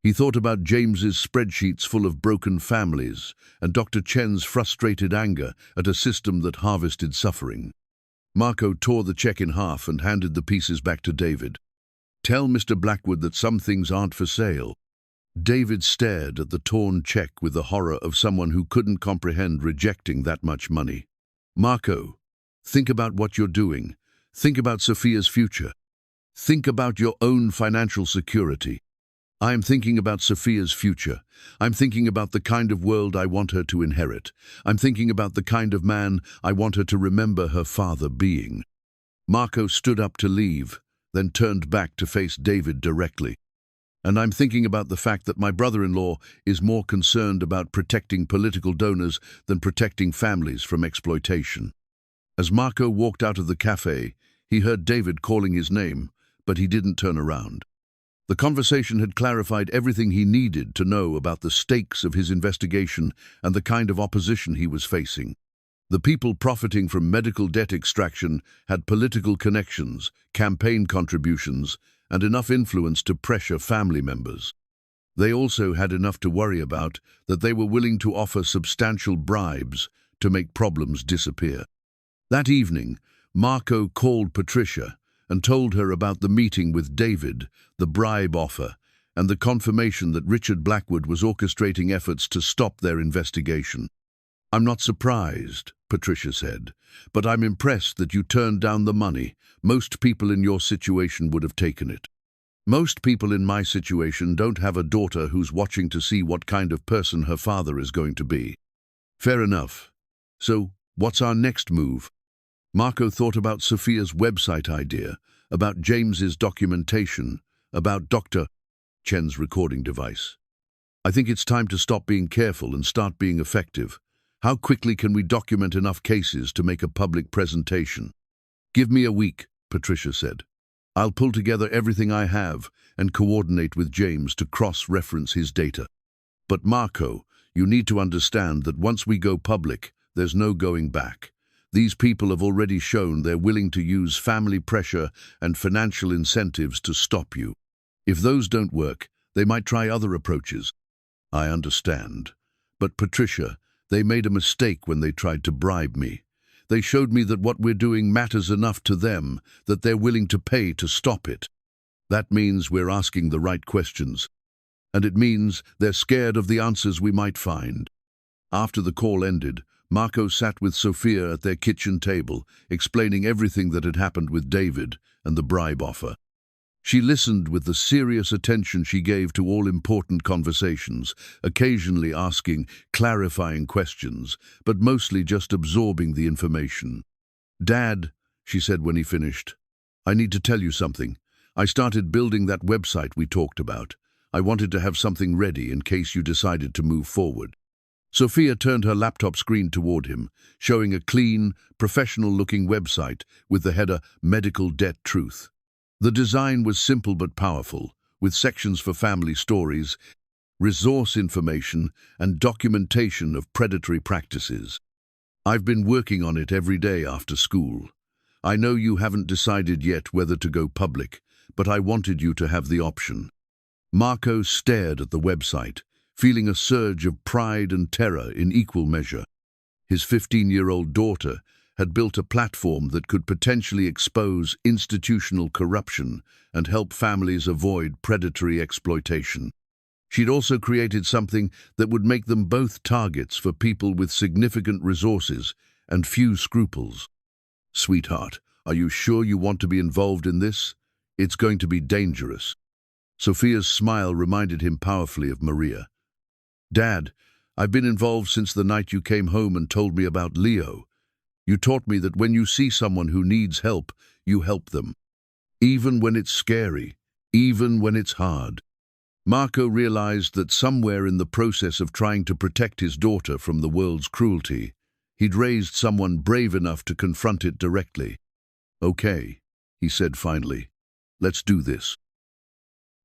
He thought about James's spreadsheets full of broken families and Dr. Chen's frustrated anger at a system that harvested suffering. Marco tore the check in half and handed the pieces back to David. Tell Mr. Blackwood that some things aren't for sale. David stared at the torn check with the horror of someone who couldn't comprehend rejecting that much money. Marco, think about what you're doing. Think about Sophia's future. Think about your own financial security. I am thinking about Sophia's future. I'm thinking about the kind of world I want her to inherit. I'm thinking about the kind of man I want her to remember her father being. Marco stood up to leave, then turned back to face David directly. And I'm thinking about the fact that my brother-in-law is more concerned about protecting political donors than protecting families from exploitation. As Marco walked out of the cafe, he heard David calling his name, but he didn't turn around. The conversation had clarified everything he needed to know about the stakes of his investigation and the kind of opposition he was facing. The people profiting from medical debt extraction had political connections, campaign contributions, and enough influence to pressure family members. They also had enough to worry about that they were willing to offer substantial bribes to make problems disappear. That evening, Marco called Patricia and told her about the meeting with David, the bribe offer, and the confirmation that Richard Blackwood was orchestrating efforts to stop their investigation. I'm not surprised, Patricia said, but I'm impressed that you turned down the money. Most people in your situation would have taken it. Most people in my situation don't have a daughter who's watching to see what kind of person her father is going to be. Fair enough. So, what's our next move? Marco thought about Sophia's website idea, about James's documentation, about Dr. Chen's recording device. I think it's time to stop being careful and start being effective. How quickly can we document enough cases to make a public presentation? Give me a week, Patricia said. I'll pull together everything I have and coordinate with James to cross-reference his data. But Marco, you need to understand that once we go public, there's no going back. These people have already shown they're willing to use family pressure and financial incentives to stop you. If those don't work, they might try other approaches. I understand. But Patricia, they made a mistake when they tried to bribe me. They showed me that what we're doing matters enough to them that they're willing to pay to stop it. That means we're asking the right questions. And it means they're scared of the answers we might find. After the call ended, Marco sat with Sophia at their kitchen table, explaining everything that had happened with David and the bribe offer. She listened with the serious attention she gave to all important conversations, occasionally asking clarifying questions, but mostly just absorbing the information. "Dad," she said when he finished, "I need to tell you something. I started building that website we talked about. I wanted to have something ready in case you decided to move forward." Sophia turned her laptop screen toward him, showing a clean, professional-looking website with the header "Medical Debt Truth." The design was simple but powerful, with sections for family stories, resource information, and documentation of predatory practices. "I've been working on it every day after school. I know you haven't decided yet whether to go public, but I wanted you to have the option." Marco stared at the website, feeling a surge of pride and terror in equal measure. His 15-year-old daughter had built a platform that could potentially expose institutional corruption and help families avoid predatory exploitation. She'd also created something that would make them both targets for people with significant resources and few scruples. "Sweetheart, are you sure you want to be involved in this? It's going to be dangerous." Sophia's smile reminded him powerfully of Maria. "Dad, I've been involved since the night you came home and told me about Leo. You taught me that when you see someone who needs help, you help them. Even when it's scary, even when it's hard." Marco realized that somewhere in the process of trying to protect his daughter from the world's cruelty, he'd raised someone brave enough to confront it directly. "Okay," he said finally, "let's do this."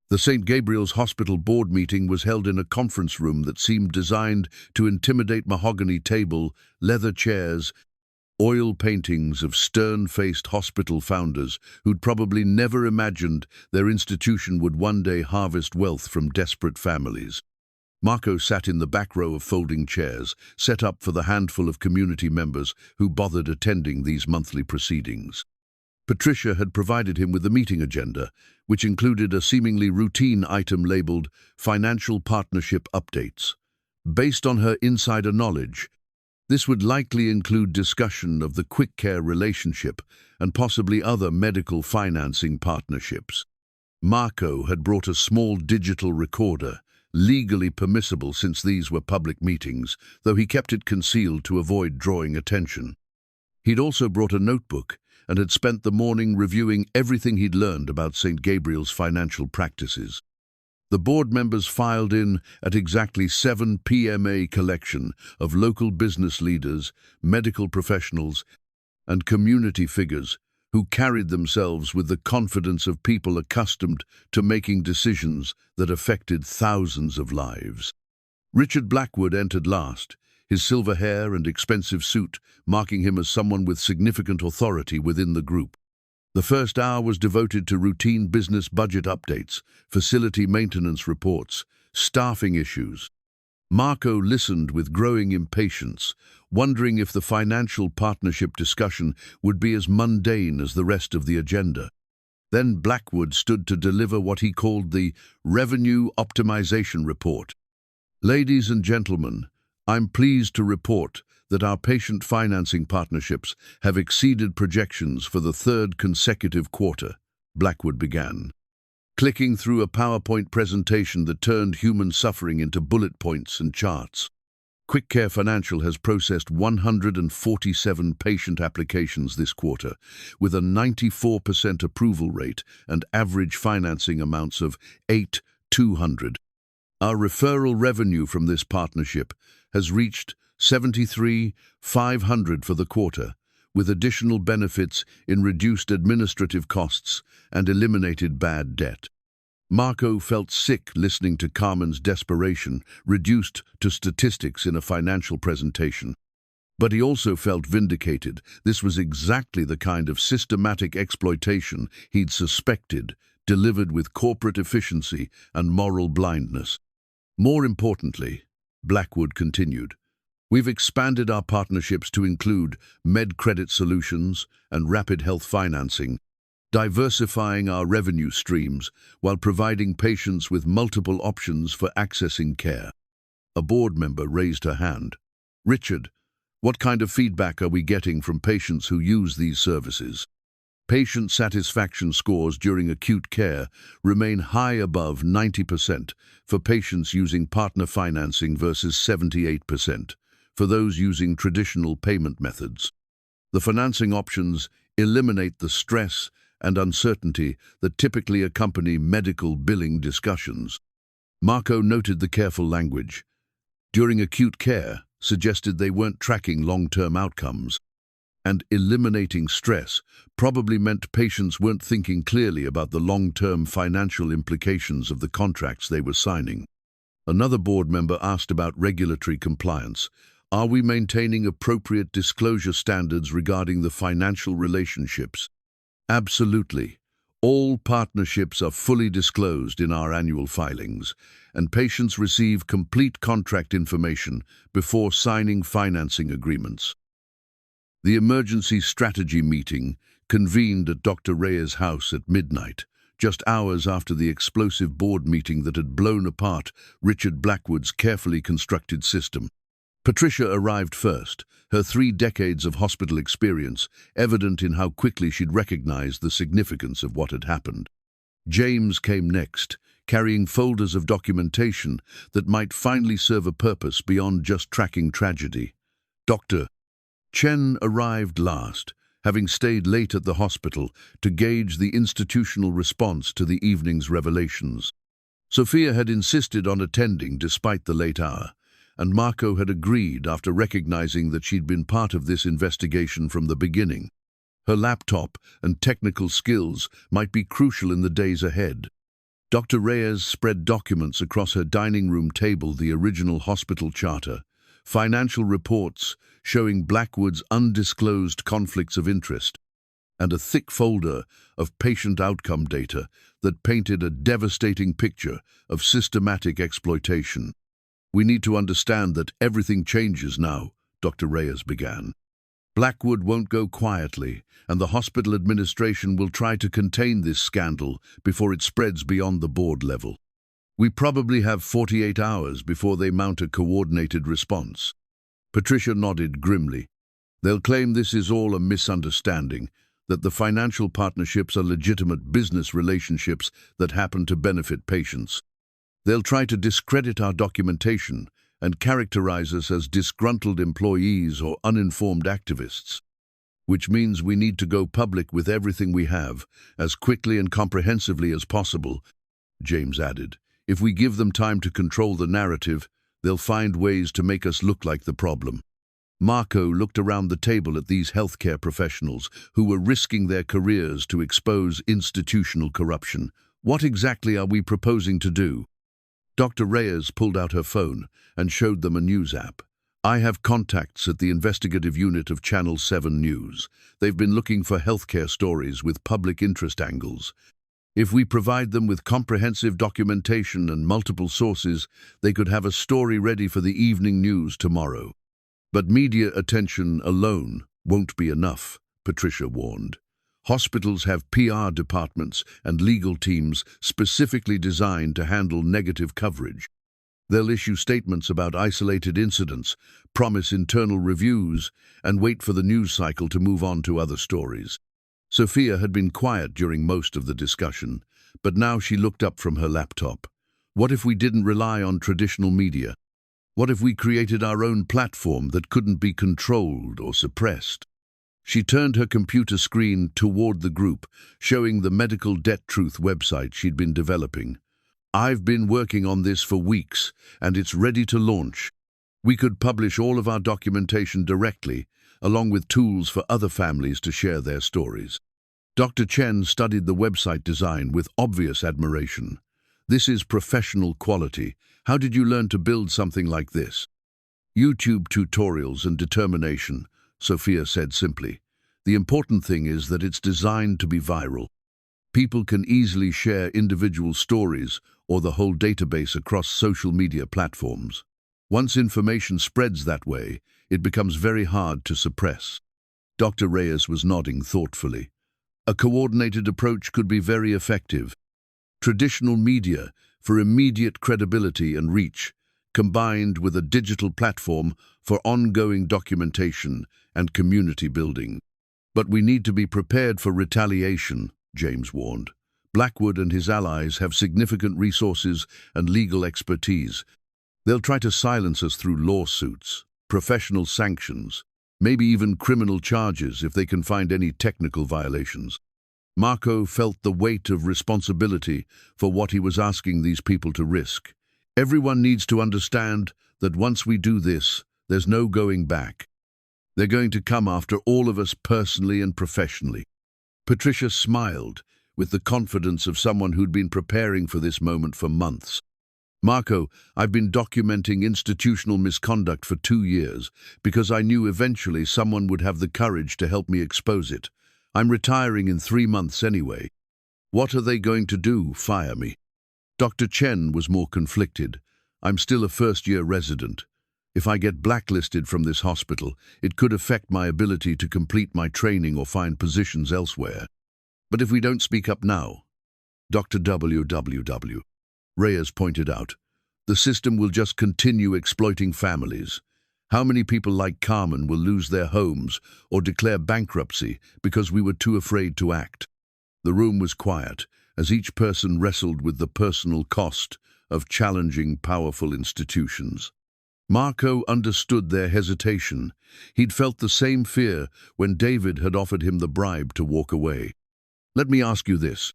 The St. Gabriel's Hospital board meeting was held in a conference room that seemed designed to intimidate: mahogany table, leather chairs, oil paintings of stern-faced hospital founders who'd probably never imagined their institution would one day harvest wealth from desperate families. Marco sat in the back row of folding chairs, set up for the handful of community members who bothered attending these monthly proceedings. Patricia had provided him with the meeting agenda, which included a seemingly routine item labeled Financial Partnership Updates. Based on her insider knowledge, this would likely include discussion of the Quick Care relationship and possibly other medical financing partnerships. Marco had brought a small digital recorder, legally permissible since these were public meetings, though he kept it concealed to avoid drawing attention. He'd also brought a notebook and had spent the morning reviewing everything he'd learned about St. Gabriel's financial practices. The board members filed in at exactly 7 p.m. a collection of local business leaders, medical professionals, and community figures who carried themselves with the confidence of people accustomed to making decisions that affected thousands of lives. Richard Blackwood entered last, his silver hair and expensive suit marking him as someone with significant authority within the group. The first hour was devoted to routine business budget updates, facility maintenance reports, staffing issues. Marco listened with growing impatience, wondering if the financial partnership discussion would be as mundane as the rest of the agenda. Then Blackwood stood to deliver what he called the Revenue Optimization Report. "Ladies and gentlemen, I'm pleased to report that our patient financing partnerships have exceeded projections for the third consecutive quarter," Blackwood began, clicking through a PowerPoint presentation that turned human suffering into bullet points and charts. Quick Care Financial has processed 147 patient applications this quarter, with a 94% approval rate and average financing amounts of $8,200. Our referral revenue from this partnership has reached $73,500 for the quarter, with additional benefits in reduced administrative costs and eliminated bad debt. Marco felt sick listening to Carmen's desperation, reduced to statistics in a financial presentation. But he also felt vindicated. This was exactly the kind of systematic exploitation he'd suspected, delivered with corporate efficiency and moral blindness. More importantly, Blackwood continued, we've expanded our partnerships to include med credit solutions and rapid health financing, diversifying our revenue streams while providing patients with multiple options for accessing care. A board member raised her hand. Richard, what kind of feedback are we getting from patients who use these services? Patient satisfaction scores during acute care remain high above 90% for patients using partner financing versus 78% for those using traditional payment methods. The financing options eliminate the stress and uncertainty that typically accompany medical billing discussions. Marco noted the careful language. During acute care, suggested they weren't tracking long-term outcomes, and eliminating stress probably meant patients weren't thinking clearly about the long-term financial implications of the contracts they were signing. Another board member asked about regulatory compliance. Are we maintaining appropriate disclosure standards regarding the financial relationships? Absolutely. All partnerships are fully disclosed in our annual filings, and patients receive complete contract information before signing financing agreements. The emergency strategy meeting convened at Dr. Reyes' house at midnight, just hours after the explosive board meeting that had blown apart Richard Blackwood's carefully constructed system. Patricia arrived first, her 3 decades of hospital experience evident in how quickly she'd recognized the significance of what had happened. James came next, carrying folders of documentation that might finally serve a purpose beyond just tracking tragedy. Dr. Chen arrived last, having stayed late at the hospital to gauge the institutional response to the evening's revelations. Sophia had insisted on attending despite the late hour, and Marco had agreed after recognizing that she'd been part of this investigation from the beginning. Her laptop and technical skills might be crucial in the days ahead. Dr. Reyes spread documents across her dining room table, the original hospital charter, financial reports showing Blackwood's undisclosed conflicts of interest, and a thick folder of patient outcome data that painted a devastating picture of systematic exploitation. We need to understand that everything changes now, Dr. Reyes began. Blackwood won't go quietly, and the hospital administration will try to contain this scandal before it spreads beyond the board level. We probably have 48 hours before they mount a coordinated response. Patricia nodded grimly. They'll claim this is all a misunderstanding, that the financial partnerships are legitimate business relationships that happen to benefit patients. They'll try to discredit our documentation and characterize us as disgruntled employees or uninformed activists, which means we need to go public with everything we have, as quickly and comprehensively as possible, James added. If we give them time to control the narrative, they'll find ways to make us look like the problem. Marco looked around the table at these healthcare professionals who were risking their careers to expose institutional corruption. What exactly are we proposing to do? Dr. Reyes pulled out her phone and showed them a news app. I have contacts at the investigative unit of Channel 7 News. They've been looking for healthcare stories with public interest angles. If we provide them with comprehensive documentation and multiple sources, they could have a story ready for the evening news tomorrow. But media attention alone won't be enough, Patricia warned. Hospitals have PR departments and legal teams specifically designed to handle negative coverage. They'll issue statements about isolated incidents, promise internal reviews, and wait for the news cycle to move on to other stories. Sophia had been quiet during most of the discussion, but now she looked up from her laptop. What if we didn't rely on traditional media? What if we created our own platform that couldn't be controlled or suppressed? She turned her computer screen toward the group, showing the Medical Debt Truth website she'd been developing. I've been working on this for weeks, and it's ready to launch. We could publish all of our documentation directly, along with tools for other families to share their stories. Dr. Chen studied the website design with obvious admiration. This is professional quality. How did you learn to build something like this? YouTube tutorials and determination, Sophia said simply. The important thing is that it's designed to be viral. People can easily share individual stories or the whole database across social media platforms. Once information spreads that way, it becomes very hard to suppress. Dr. Reyes was nodding thoughtfully. A coordinated approach could be very effective. Traditional media, for immediate credibility and reach, combined with a digital platform for ongoing documentation and community building. But we need to be prepared for retaliation, James warned. Blackwood and his allies have significant resources and legal expertise. They'll try to silence us through lawsuits, professional sanctions, maybe even criminal charges if they can find any technical violations. Marco felt the weight of responsibility for what he was asking these people to risk. Everyone needs to understand that once we do this, there's no going back. They're going to come after all of us personally and professionally. Patricia smiled with the confidence of someone who'd been preparing for this moment for months. Marco, I've been documenting institutional misconduct for 2 years because I knew eventually someone would have the courage to help me expose it. I'm retiring in 3 months anyway. What are they going to do, fire me? Dr. Chen was more conflicted. I'm still a first-year resident. If I get blacklisted from this hospital, it could affect my ability to complete my training or find positions elsewhere. But if we don't speak up now, Dr. WWW, Reyes pointed out, the system will just continue exploiting families. How many people like Carmen will lose their homes or declare bankruptcy because we were too afraid to act? The room was quiet as each person wrestled with the personal cost of challenging powerful institutions. Marco understood their hesitation. He'd felt the same fear when David had offered him the bribe to walk away. Let me ask you this,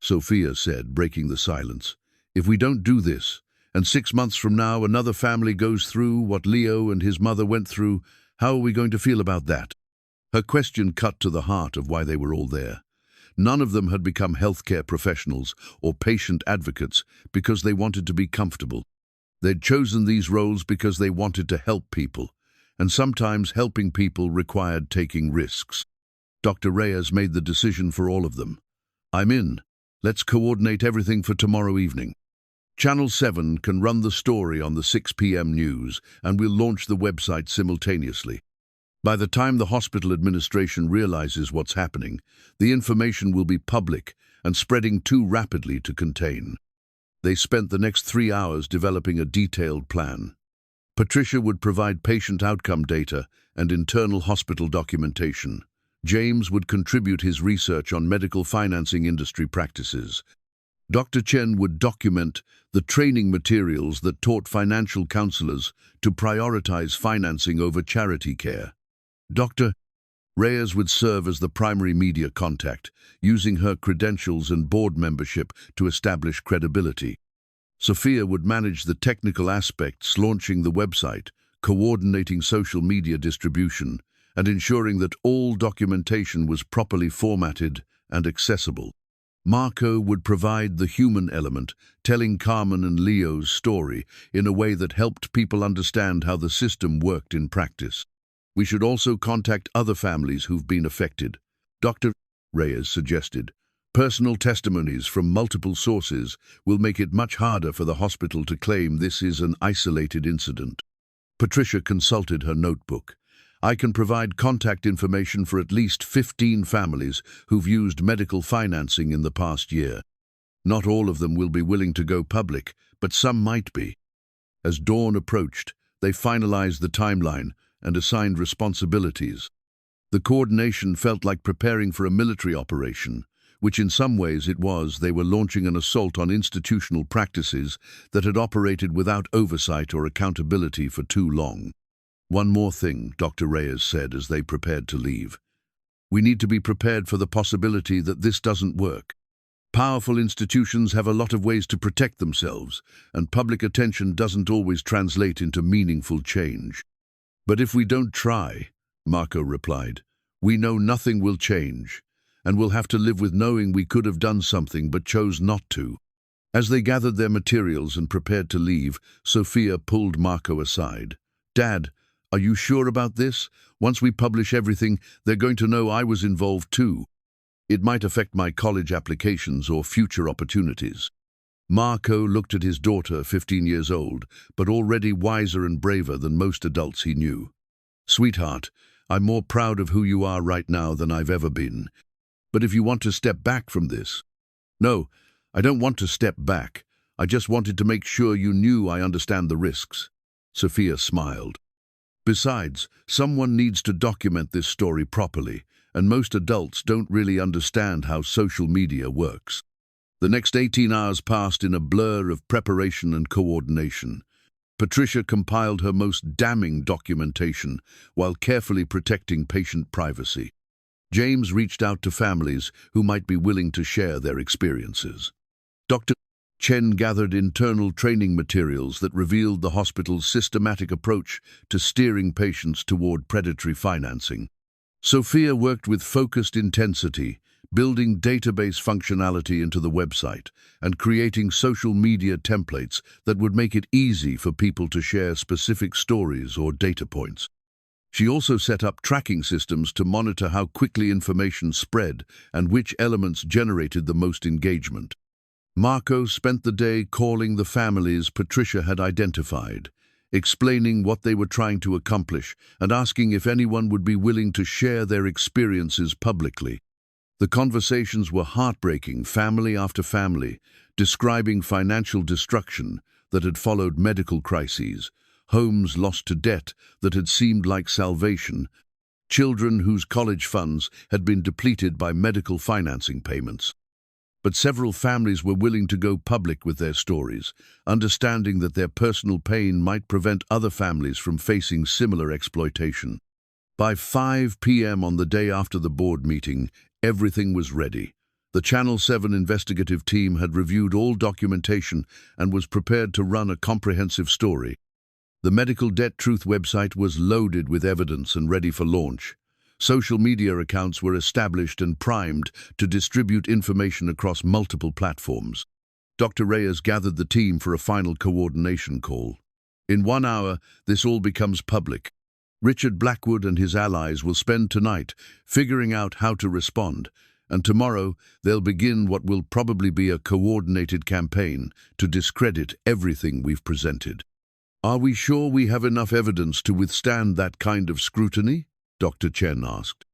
Sophia said, breaking the silence. If we don't do this, and 6 months from now another family goes through what Leo and his mother went through, how are we going to feel about that? Her question cut to the heart of why they were all there. None of them had become healthcare professionals or patient advocates because they wanted to be comfortable. They'd chosen these roles because they wanted to help people, and sometimes helping people required taking risks. Dr. Reyes made the decision for all of them. I'm in. Let's coordinate everything for tomorrow evening. Channel 7 can run the story on the 6 p.m. news, and we'll launch the website simultaneously. By the time the hospital administration realizes what's happening, the information will be public and spreading too rapidly to contain. They spent the next 3 hours developing a detailed plan. Patricia would provide patient outcome data and internal hospital documentation. James would contribute his research on medical financing industry practices. Dr. Chen would document the training materials that taught financial counselors to prioritize financing over charity care. Dr. Reyes would serve as the primary media contact, using her credentials and board membership to establish credibility. Sophia would manage the technical aspects, launching the website, coordinating social media distribution, and ensuring that all documentation was properly formatted and accessible. Marco would provide the human element, telling Carmen and Leo's story in a way that helped people understand how the system worked in practice. We should also contact other families who've been affected. Dr. Reyes suggested. Personal testimonies from multiple sources will make it much harder for the hospital to claim this is an isolated incident. Patricia consulted her notebook. I can provide contact information for at least 15 families who've used medical financing in the past year. Not all of them will be willing to go public, but some might be. As dawn approached, they finalized the timeline and assigned responsibilities. The coordination felt like preparing for a military operation, which in some ways it was. They were launching an assault on institutional practices that had operated without oversight or accountability for too long. One more thing, Dr. Reyes said as they prepared to leave. We need to be prepared for the possibility that this doesn't work. Powerful institutions have a lot of ways to protect themselves, and public attention doesn't always translate into meaningful change. But if we don't try, Marco replied, we know nothing will change, and we'll have to live with knowing we could have done something but chose not to. As they gathered their materials and prepared to leave, Sophia pulled Marco aside. Dad, are you sure about this? Once we publish everything, they're going to know I was involved too. It might affect my college applications or future opportunities. Marco looked at his daughter, 15 years old, but already wiser and braver than most adults he knew. Sweetheart, I'm more proud of who you are right now than I've ever been. But if you want to step back from this... No, I don't want to step back. I just wanted to make sure you knew I understand the risks." Sophia smiled. "Besides, someone needs to document this story properly, and most adults don't really understand how social media works." The next 18 hours passed in a blur of preparation and coordination. Patricia compiled her most damning documentation while carefully protecting patient privacy. James reached out to families who might be willing to share their experiences. Dr. Chen gathered internal training materials that revealed the hospital's systematic approach to steering patients toward predatory financing. Sophia worked with focused intensity, building database functionality into the website and creating social media templates that would make it easy for people to share specific stories or data points. She also set up tracking systems to monitor how quickly information spread and which elements generated the most engagement. Marco spent the day calling the families Patricia had identified, explaining what they were trying to accomplish and asking if anyone would be willing to share their experiences publicly. The conversations were heartbreaking, family after family, describing financial destruction that had followed medical crises, homes lost to debt that had seemed like salvation, children whose college funds had been depleted by medical financing payments. But several families were willing to go public with their stories, understanding that their personal pain might prevent other families from facing similar exploitation. By 5 p.m. on the day after the board meeting, everything was ready. The Channel 7 investigative team had reviewed all documentation and was prepared to run a comprehensive story. The Medical Debt Truth website was loaded with evidence and ready for launch. Social media accounts were established and primed to distribute information across multiple platforms. Dr. Reyes gathered the team for a final coordination call. In 1 hour, this all becomes public. Richard Blackwood and his allies will spend tonight figuring out how to respond, and tomorrow they'll begin what will probably be a coordinated campaign to discredit everything we've presented. "Are we sure we have enough evidence to withstand that kind of scrutiny?" Dr. Chen asked.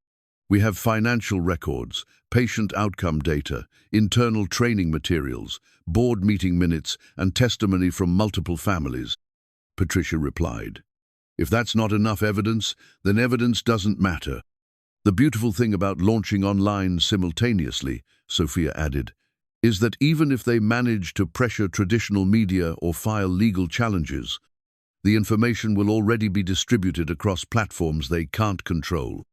"We have financial records, patient outcome data, internal training materials, board meeting minutes, and testimony from multiple families," Patricia replied. "If that's not enough evidence, then evidence doesn't matter." "The beautiful thing about launching online simultaneously," Sophia added, "is that even if they manage to pressure traditional media or file legal challenges, the information will already be distributed across platforms they can't control."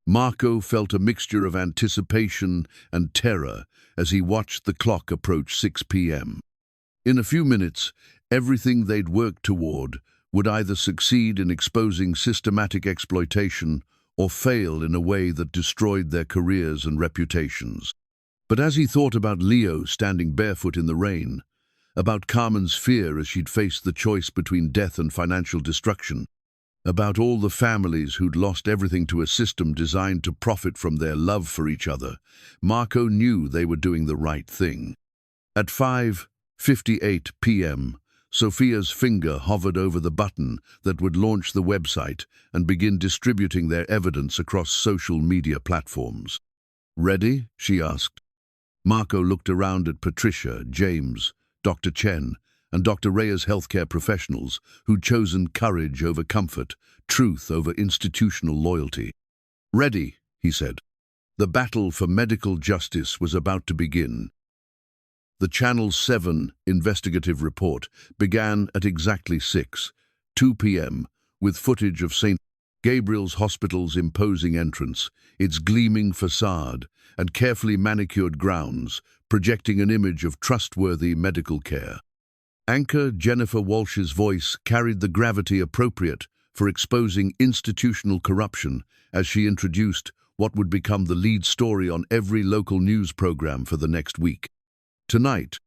Marco felt a mixture of anticipation and terror as he watched the clock approach 6 p.m. In a few minutes, everything they'd worked toward would either succeed in exposing systematic exploitation or fail in a way that destroyed their careers and reputations. But as he thought about Leo standing barefoot in the rain, about Carmen's fear as she'd faced the choice between death and financial destruction, about all the families who'd lost everything to a system designed to profit from their love for each other, Marco knew they were doing the right thing. At 5:58 p.m., Sophia's finger hovered over the button that would launch the website and begin distributing their evidence across social media platforms. "Ready?" she asked. Marco looked around at Patricia, James, Dr. Chen, and Dr. Reyes healthcare professionals who'd chosen courage over comfort, truth over institutional loyalty. "Ready," he said. The battle for medical justice was about to begin. The Channel 7 investigative report began at exactly 2 p.m. with footage of St. Gabriel's Hospital's imposing entrance, its gleaming facade, and carefully manicured grounds, projecting an image of trustworthy medical care. Anchor Jennifer Walsh's voice carried the gravity appropriate for exposing institutional corruption as she introduced what would become the lead story on every local news program for the next week. Tonight,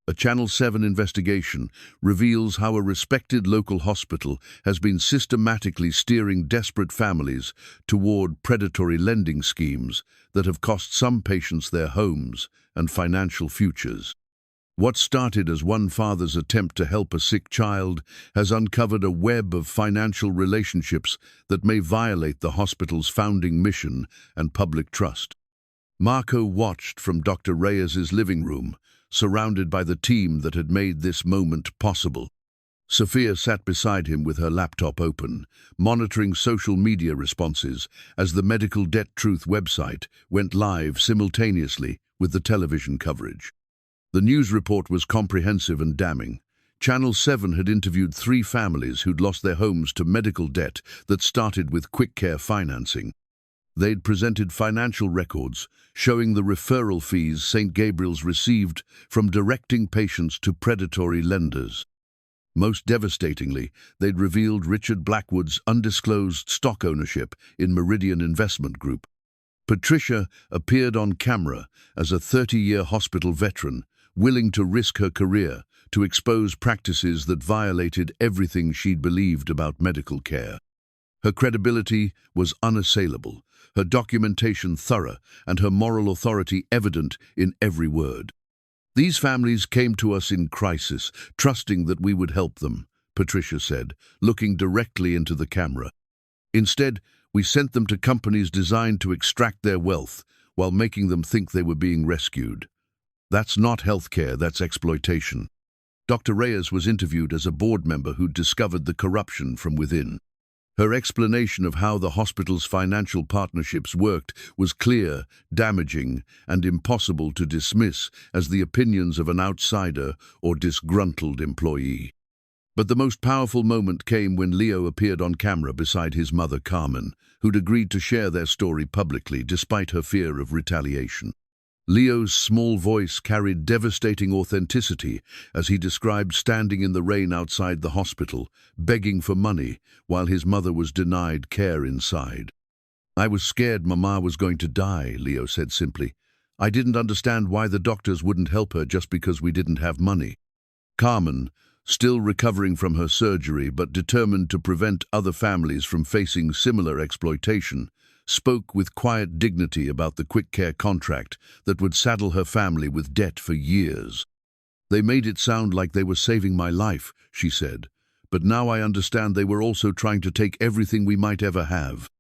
a Channel 7 investigation reveals how a respected local hospital has been systematically steering desperate families toward predatory lending schemes that have cost some patients their homes and financial futures. What started as one father's attempt to help a sick child has uncovered a web of financial relationships that may violate the hospital's founding mission and public trust. Marco watched from Dr. Reyes's living room, surrounded by the team that had made this moment possible. Sophia sat beside him with her laptop open, monitoring social media responses as the Medical Debt Truth website went live simultaneously with the television coverage. The news report was comprehensive and damning. Channel 7 had interviewed 3 families who'd lost their homes to medical debt that started with quick care financing. They'd presented financial records showing the referral fees St. Gabriel's received from directing patients to predatory lenders. Most devastatingly, they'd revealed Richard Blackwood's undisclosed stock ownership in Meridian Investment Group. Patricia appeared on camera as a 30-year hospital veteran, willing to risk her career to expose practices that violated everything she'd believed about medical care. Her credibility was unassailable, her documentation thorough, and her moral authority evident in every word. "These families came to us in crisis, trusting that we would help them," Patricia said, looking directly into the camera. "Instead, we sent them to companies designed to extract their wealth while making them think they were being rescued. That's not healthcare, that's exploitation." Dr. Reyes was interviewed as a board member who'd discovered the corruption from within. Her explanation of how the hospital's financial partnerships worked was clear, damaging, and impossible to dismiss as the opinions of an outsider or disgruntled employee. But the most powerful moment came when Leo appeared on camera beside his mother, Carmen, who'd agreed to share their story publicly despite her fear of retaliation. Leo's small voice carried devastating authenticity as he described standing in the rain outside the hospital, begging for money, while his mother was denied care inside. "I was scared Mama was going to die," Leo said simply. "I didn't understand why the doctors wouldn't help her just because we didn't have money." Carmen, still recovering from her surgery but determined to prevent other families from facing similar exploitation, spoke with quiet dignity about the quick care contract that would saddle her family with debt for years. "They made it sound like they were saving my life," she said, "but now I understand they were also trying to take everything we might ever have."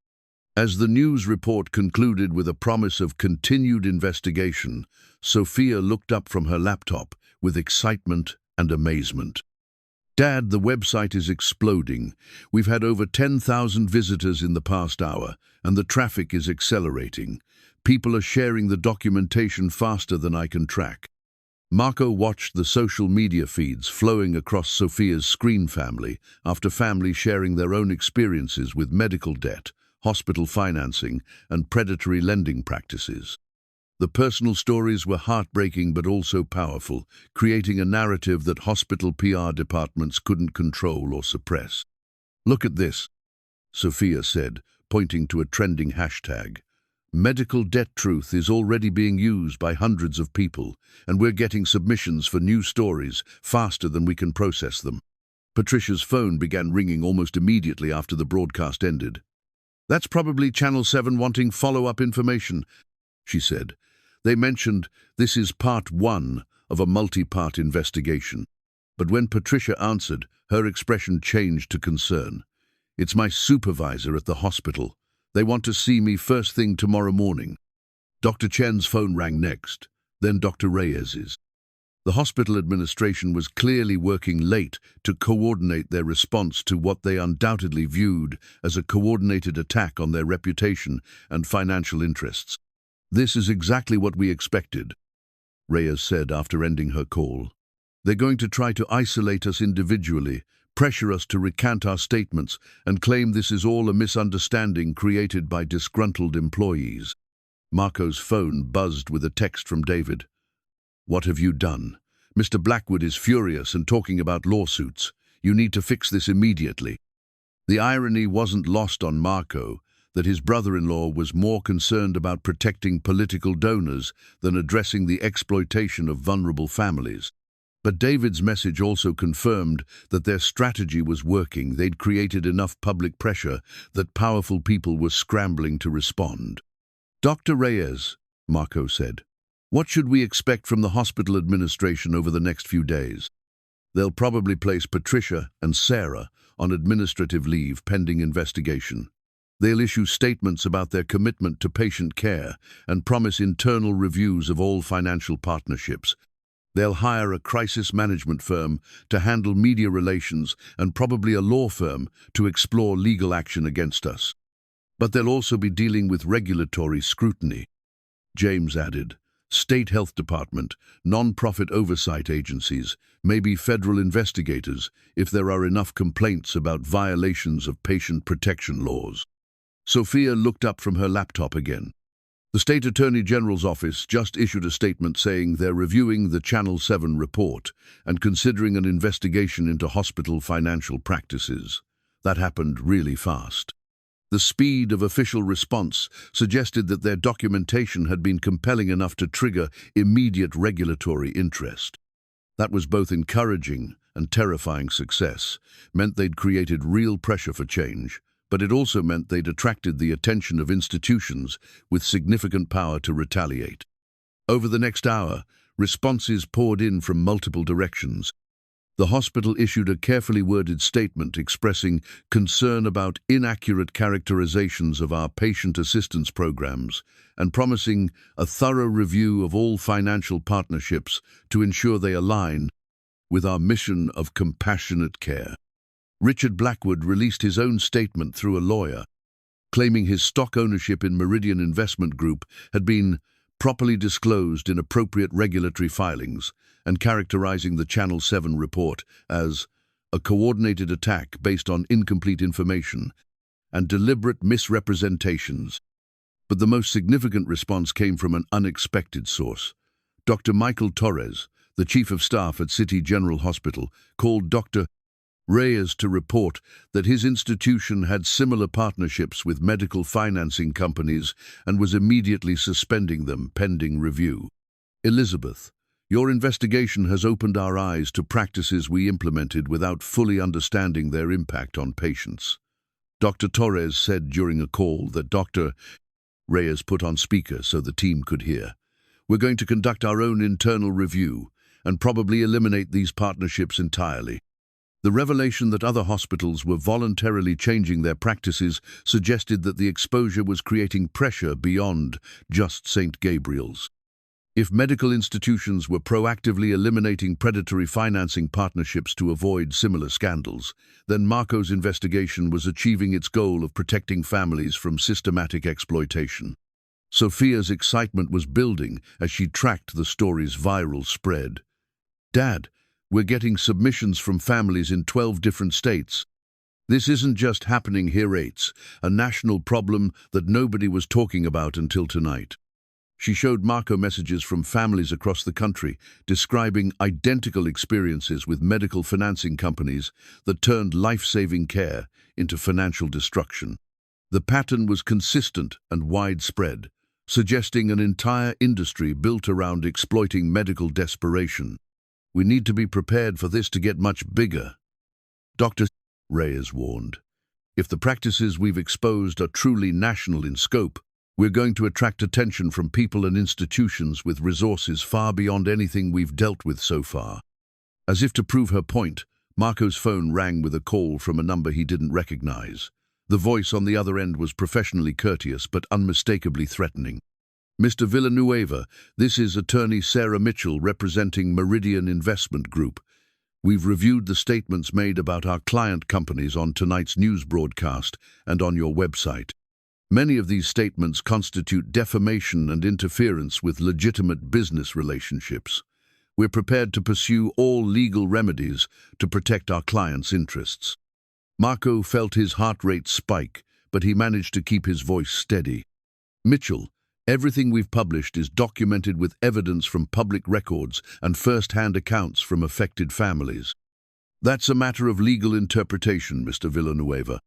As the news report concluded with a promise of continued investigation, Sophia looked up from her laptop with excitement and amazement. "Dad, the website is exploding. We've had over 10,000 visitors in the past hour, and the traffic is accelerating. People are sharing the documentation faster than I can track." Marco watched the social media feeds flowing across Sophia's screen family after family sharing their own experiences with medical debt, hospital financing, and predatory lending practices. The personal stories were heartbreaking but also powerful, creating a narrative that hospital PR departments couldn't control or suppress. "Look at this," Sophia said, pointing to a trending hashtag. "Medical Debt Truth is already being used by hundreds of people, and we're getting submissions for new stories faster than we can process them." Patricia's phone began ringing almost immediately after the broadcast ended. "That's probably Channel 7 wanting follow-up information," she said. "They mentioned this is part 1 of a multi-part investigation." But when Patricia answered, her expression changed to concern. "It's my supervisor at the hospital. They want to see me first thing tomorrow morning." Dr. Chen's phone rang next, then Dr. Reyes's. The hospital administration was clearly working late to coordinate their response to what they undoubtedly viewed as a coordinated attack on their reputation and financial interests. "This is exactly what we expected," Reyes said after ending her call. "They're going to try to isolate us individually, pressure us to recant our statements, and claim this is all a misunderstanding created by disgruntled employees." Marco's phone buzzed with a text from David. "What have you done? Mr. Blackwood is furious and talking about lawsuits. You need to fix this immediately." The irony wasn't lost on Marco that his brother-in-law was more concerned about protecting political donors than addressing the exploitation of vulnerable families. But David's message also confirmed that their strategy was working. They'd created enough public pressure that powerful people were scrambling to respond. "Dr. Reyes," Marco said, "what should we expect from the hospital administration over the next few days?" "They'll probably place Patricia and Sarah on administrative leave pending investigation. They'll issue statements about their commitment to patient care and promise internal reviews of all financial partnerships. They'll hire a crisis management firm to handle media relations and probably a law firm to explore legal action against us. But they'll also be dealing with regulatory scrutiny. James added, State Health Department, non-profit oversight agencies, maybe federal investigators if there are enough complaints about violations of patient protection laws. Sophia looked up from her laptop again. The State Attorney General's office just issued a statement saying they're reviewing the Channel 7 report and considering an investigation into hospital financial practices. That happened really fast. The speed of official response suggested that their documentation had been compelling enough to trigger immediate regulatory interest. That was both encouraging and terrifying success, meant they'd created real pressure for change, but it also meant they'd attracted the attention of institutions with significant power to retaliate. Over the next hour, responses poured in from multiple directions. The hospital issued a carefully worded statement expressing concern about inaccurate characterizations of our patient assistance programs and promising a thorough review of all financial partnerships to ensure they align with our mission of compassionate care. Richard Blackwood released his own statement through a lawyer, claiming his stock ownership in Meridian Investment Group had been properly disclosed in appropriate regulatory filings, and characterizing the Channel 7 report as a coordinated attack based on incomplete information and deliberate misrepresentations. But the most significant response came from an unexpected source. Dr. Michael Torres, the Chief of Staff at City General Hospital, called Dr. Reyes to report that his institution had similar partnerships with medical financing companies and was immediately suspending them pending review. Elizabeth, your investigation has opened our eyes to practices we implemented without fully understanding their impact on patients. Dr. Torres said during a call that Dr. Reyes put on speaker so the team could hear. We're going to conduct our own internal review and probably eliminate these partnerships entirely. The revelation that other hospitals were voluntarily changing their practices suggested that the exposure was creating pressure beyond just St. Gabriel's. If medical institutions were proactively eliminating predatory financing partnerships to avoid similar scandals, then Marco's investigation was achieving its goal of protecting families from systematic exploitation. Sophia's excitement was building as she tracked the story's viral spread. Dad, we're getting submissions from families in 12 different states. This isn't just happening here, it's a national problem that nobody was talking about until tonight. She showed Marco messages from families across the country describing identical experiences with medical financing companies that turned life-saving care into financial destruction. The pattern was consistent and widespread, suggesting an entire industry built around exploiting medical desperation. We need to be prepared for this to get much bigger. Dr. Reyes warned, if the practices we've exposed are truly national in scope, we're going to attract attention from people and institutions with resources far beyond anything we've dealt with so far. As if to prove her point, Marco's phone rang with a call from a number he didn't recognize. The voice on the other end was professionally courteous but unmistakably threatening. Mr. Villanueva, this is Attorney Sarah Mitchell representing Meridian Investment Group. We've reviewed the statements made about our client companies on tonight's news broadcast and on your website. Many of these statements constitute defamation and interference with legitimate business relationships. We're prepared to pursue all legal remedies to protect our clients' interests. Marco felt his heart rate spike, but he managed to keep his voice steady. Mitchell, everything we've published is documented with evidence from public records and first-hand accounts from affected families. That's a matter of legal interpretation, Mr. Villanueva.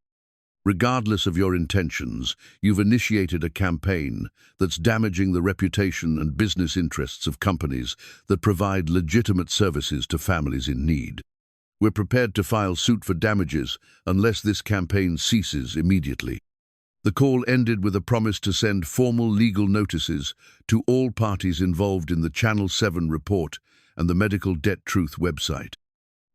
Regardless of your intentions, you've initiated a campaign that's damaging the reputation and business interests of companies that provide legitimate services to families in need. We're prepared to file suit for damages unless this campaign ceases immediately. The call ended with a promise to send formal legal notices to all parties involved in the Channel 7 report and the Medical Debt Truth website.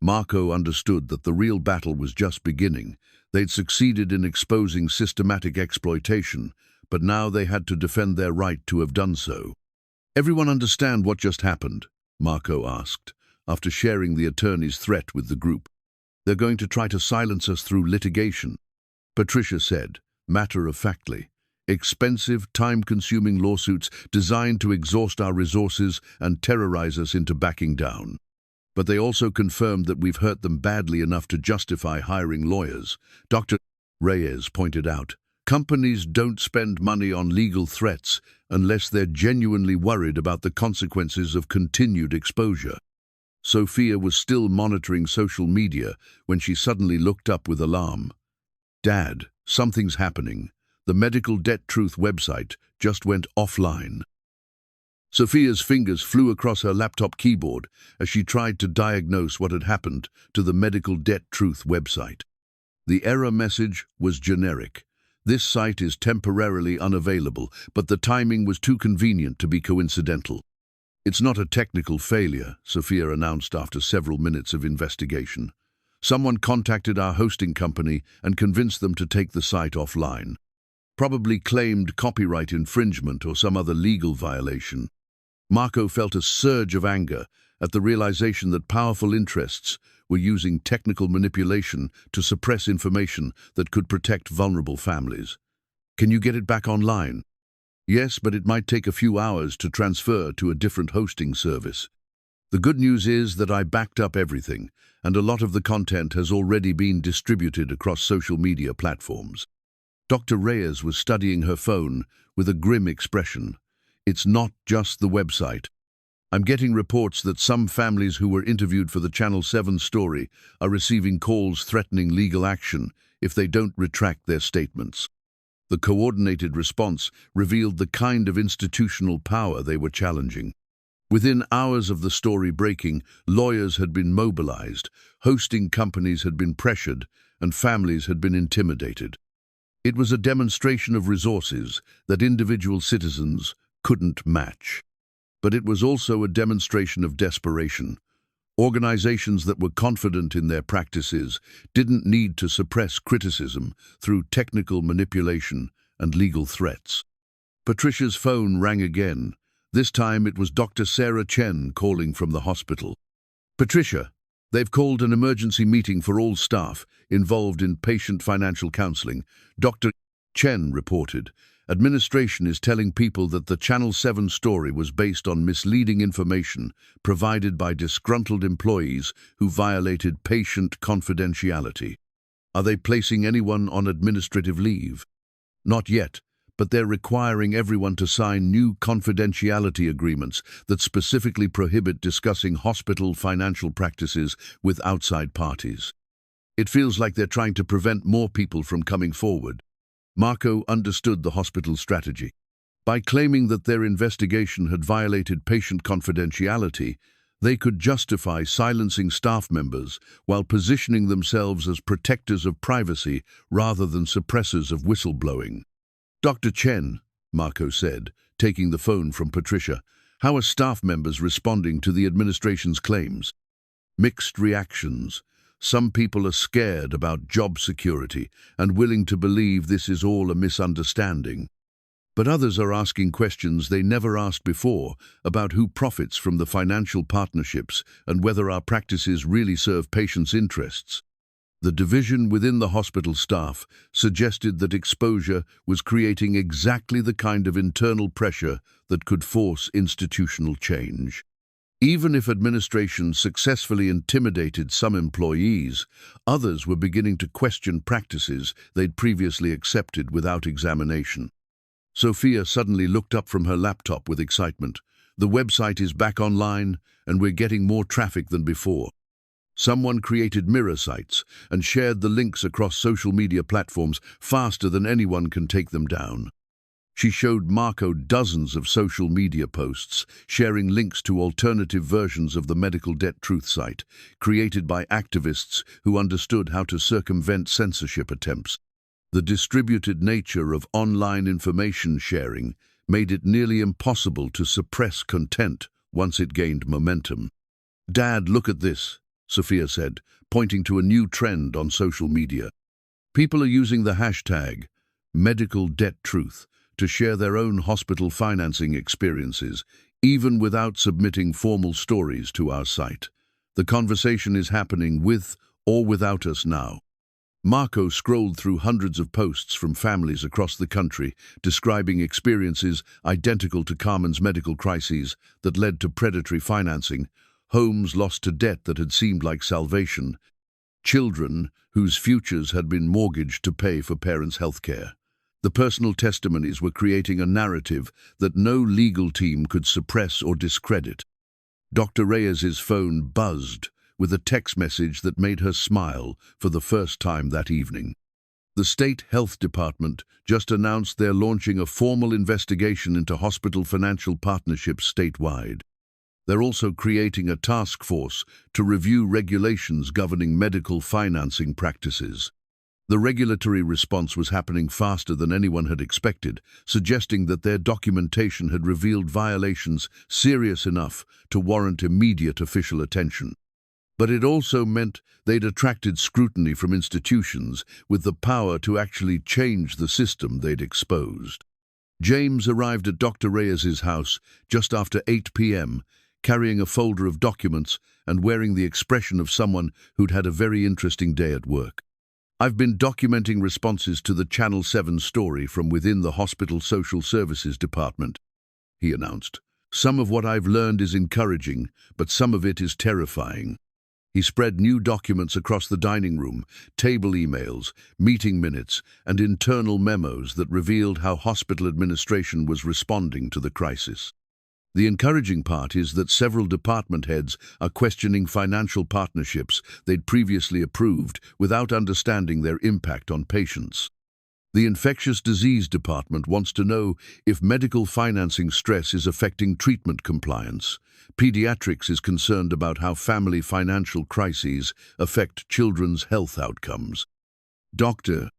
Marco understood that the real battle was just beginning. They'd succeeded in exposing systematic exploitation, but now they had to defend their right to have done so. Everyone understand what just happened? Marco asked, after sharing the attorney's threat with the group. "They're going to try to silence us through litigation," Patricia said, matter-of-factly. "Expensive, time-consuming lawsuits designed to exhaust our resources and terrorize us into backing down. But they also confirmed that we've hurt them badly enough to justify hiring lawyers." Dr. Reyes pointed out, "Companies don't spend money on legal threats unless they're genuinely worried about the consequences of continued exposure." Sophia was still monitoring social media when she suddenly looked up with alarm. "Dad, something's happening. The Medical Debt Truth website just went offline." Sophia's fingers flew across her laptop keyboard as she tried to diagnose what had happened to the Medical Debt Truth website. The error message was generic. "This site is temporarily unavailable, but the timing was too convenient to be coincidental." "It's not a technical failure," Sophia announced after several minutes of investigation. "Someone contacted our hosting company and convinced them to take the site offline. Probably claimed copyright infringement or some other legal violation." Marco felt a surge of anger at the realization that powerful interests were using technical manipulation to suppress information that could protect vulnerable families. "Can you get it back online?" "Yes, but it might take a few hours to transfer to a different hosting service. The good news is that I backed up everything, and a lot of the content has already been distributed across social media platforms." Dr. Reyes was studying her phone with a grim expression. "It's not just the website. I'm getting reports that some families who were interviewed for the Channel 7 story are receiving calls threatening legal action if they don't retract their statements." The coordinated response revealed the kind of institutional power they were challenging. Within hours of the story breaking, lawyers had been mobilized, hosting companies had been pressured, and families had been intimidated. It was a demonstration of resources that individual citizens couldn't match. But it was also a demonstration of desperation. Organizations that were confident in their practices didn't need to suppress criticism through technical manipulation and legal threats. Patricia's phone rang again. This time it was Dr. Sarah Chen calling from the hospital. "Patricia, they've called an emergency meeting for all staff involved in patient financial counseling," Dr. Chen reported. "Administration is telling people that the Channel 7 story was based on misleading information provided by disgruntled employees who violated patient confidentiality." "Are they placing anyone on administrative leave?" "Not yet, but they're requiring everyone to sign new confidentiality agreements that specifically prohibit discussing hospital financial practices with outside parties." "It feels like they're trying to prevent more people from coming forward." Marco understood the hospital's strategy. By claiming that their investigation had violated patient confidentiality, they could justify silencing staff members while positioning themselves as protectors of privacy rather than suppressors of whistleblowing. "Dr. Chen," Marco said, taking the phone from Patricia, "how are staff members responding to the administration's claims?" "Mixed reactions. Some people are scared about job security and willing to believe this is all a misunderstanding. But others are asking questions they never asked before about who profits from the financial partnerships and whether our practices really serve patients' interests." The division within the hospital staff suggested that exposure was creating exactly the kind of internal pressure that could force institutional change. Even if administration successfully intimidated some employees, others were beginning to question practices they'd previously accepted without examination. Sophia suddenly looked up from her laptop with excitement. "The website is back online, and we're getting more traffic than before." Someone created mirror sites and shared the links across social media platforms faster than anyone can take them down. She showed Marco dozens of social media posts, sharing links to alternative versions of the Medical Debt Truth site, created by activists who understood how to circumvent censorship attempts. The distributed nature of online information sharing made it nearly impossible to suppress content once it gained momentum. "Dad, look at this," Sophia said, pointing to a new trend on social media. People are using the hashtag Medical Debt Truth to share their own hospital financing experiences, even without submitting formal stories to our site. The conversation is happening with or without us now. Marco scrolled through hundreds of posts from families across the country describing experiences identical to Carmen's medical crises that led to predatory financing, homes lost to debt that had seemed like salvation, children whose futures had been mortgaged to pay for parents' health care. The personal testimonies were creating a narrative that no legal team could suppress or discredit. Dr. Reyes's phone buzzed with a text message that made her smile for the first time that evening. The State Health Department just announced they're launching a formal investigation into hospital financial partnerships statewide. They're also creating a task force to review regulations governing medical financing practices. The regulatory response was happening faster than anyone had expected, suggesting that their documentation had revealed violations serious enough to warrant immediate official attention. But it also meant they'd attracted scrutiny from institutions with the power to actually change the system they'd exposed. James arrived at Dr. Reyes's house just after 8 p.m., carrying a folder of documents and wearing the expression of someone who'd had a very interesting day at work. "I've been documenting responses to the Channel 7 story from within the hospital social services department," he announced. "Some of what I've learned is encouraging, but some of it is terrifying." He spread new documents across the dining room, table emails, meeting minutes, and internal memos that revealed how hospital administration was responding to the crisis. The encouraging part is that several department heads are questioning financial partnerships they'd previously approved without understanding their impact on patients. The infectious disease department wants to know if medical financing stress is affecting treatment compliance. Pediatrics is concerned about how family financial crises affect children's health outcomes. "Doctor,"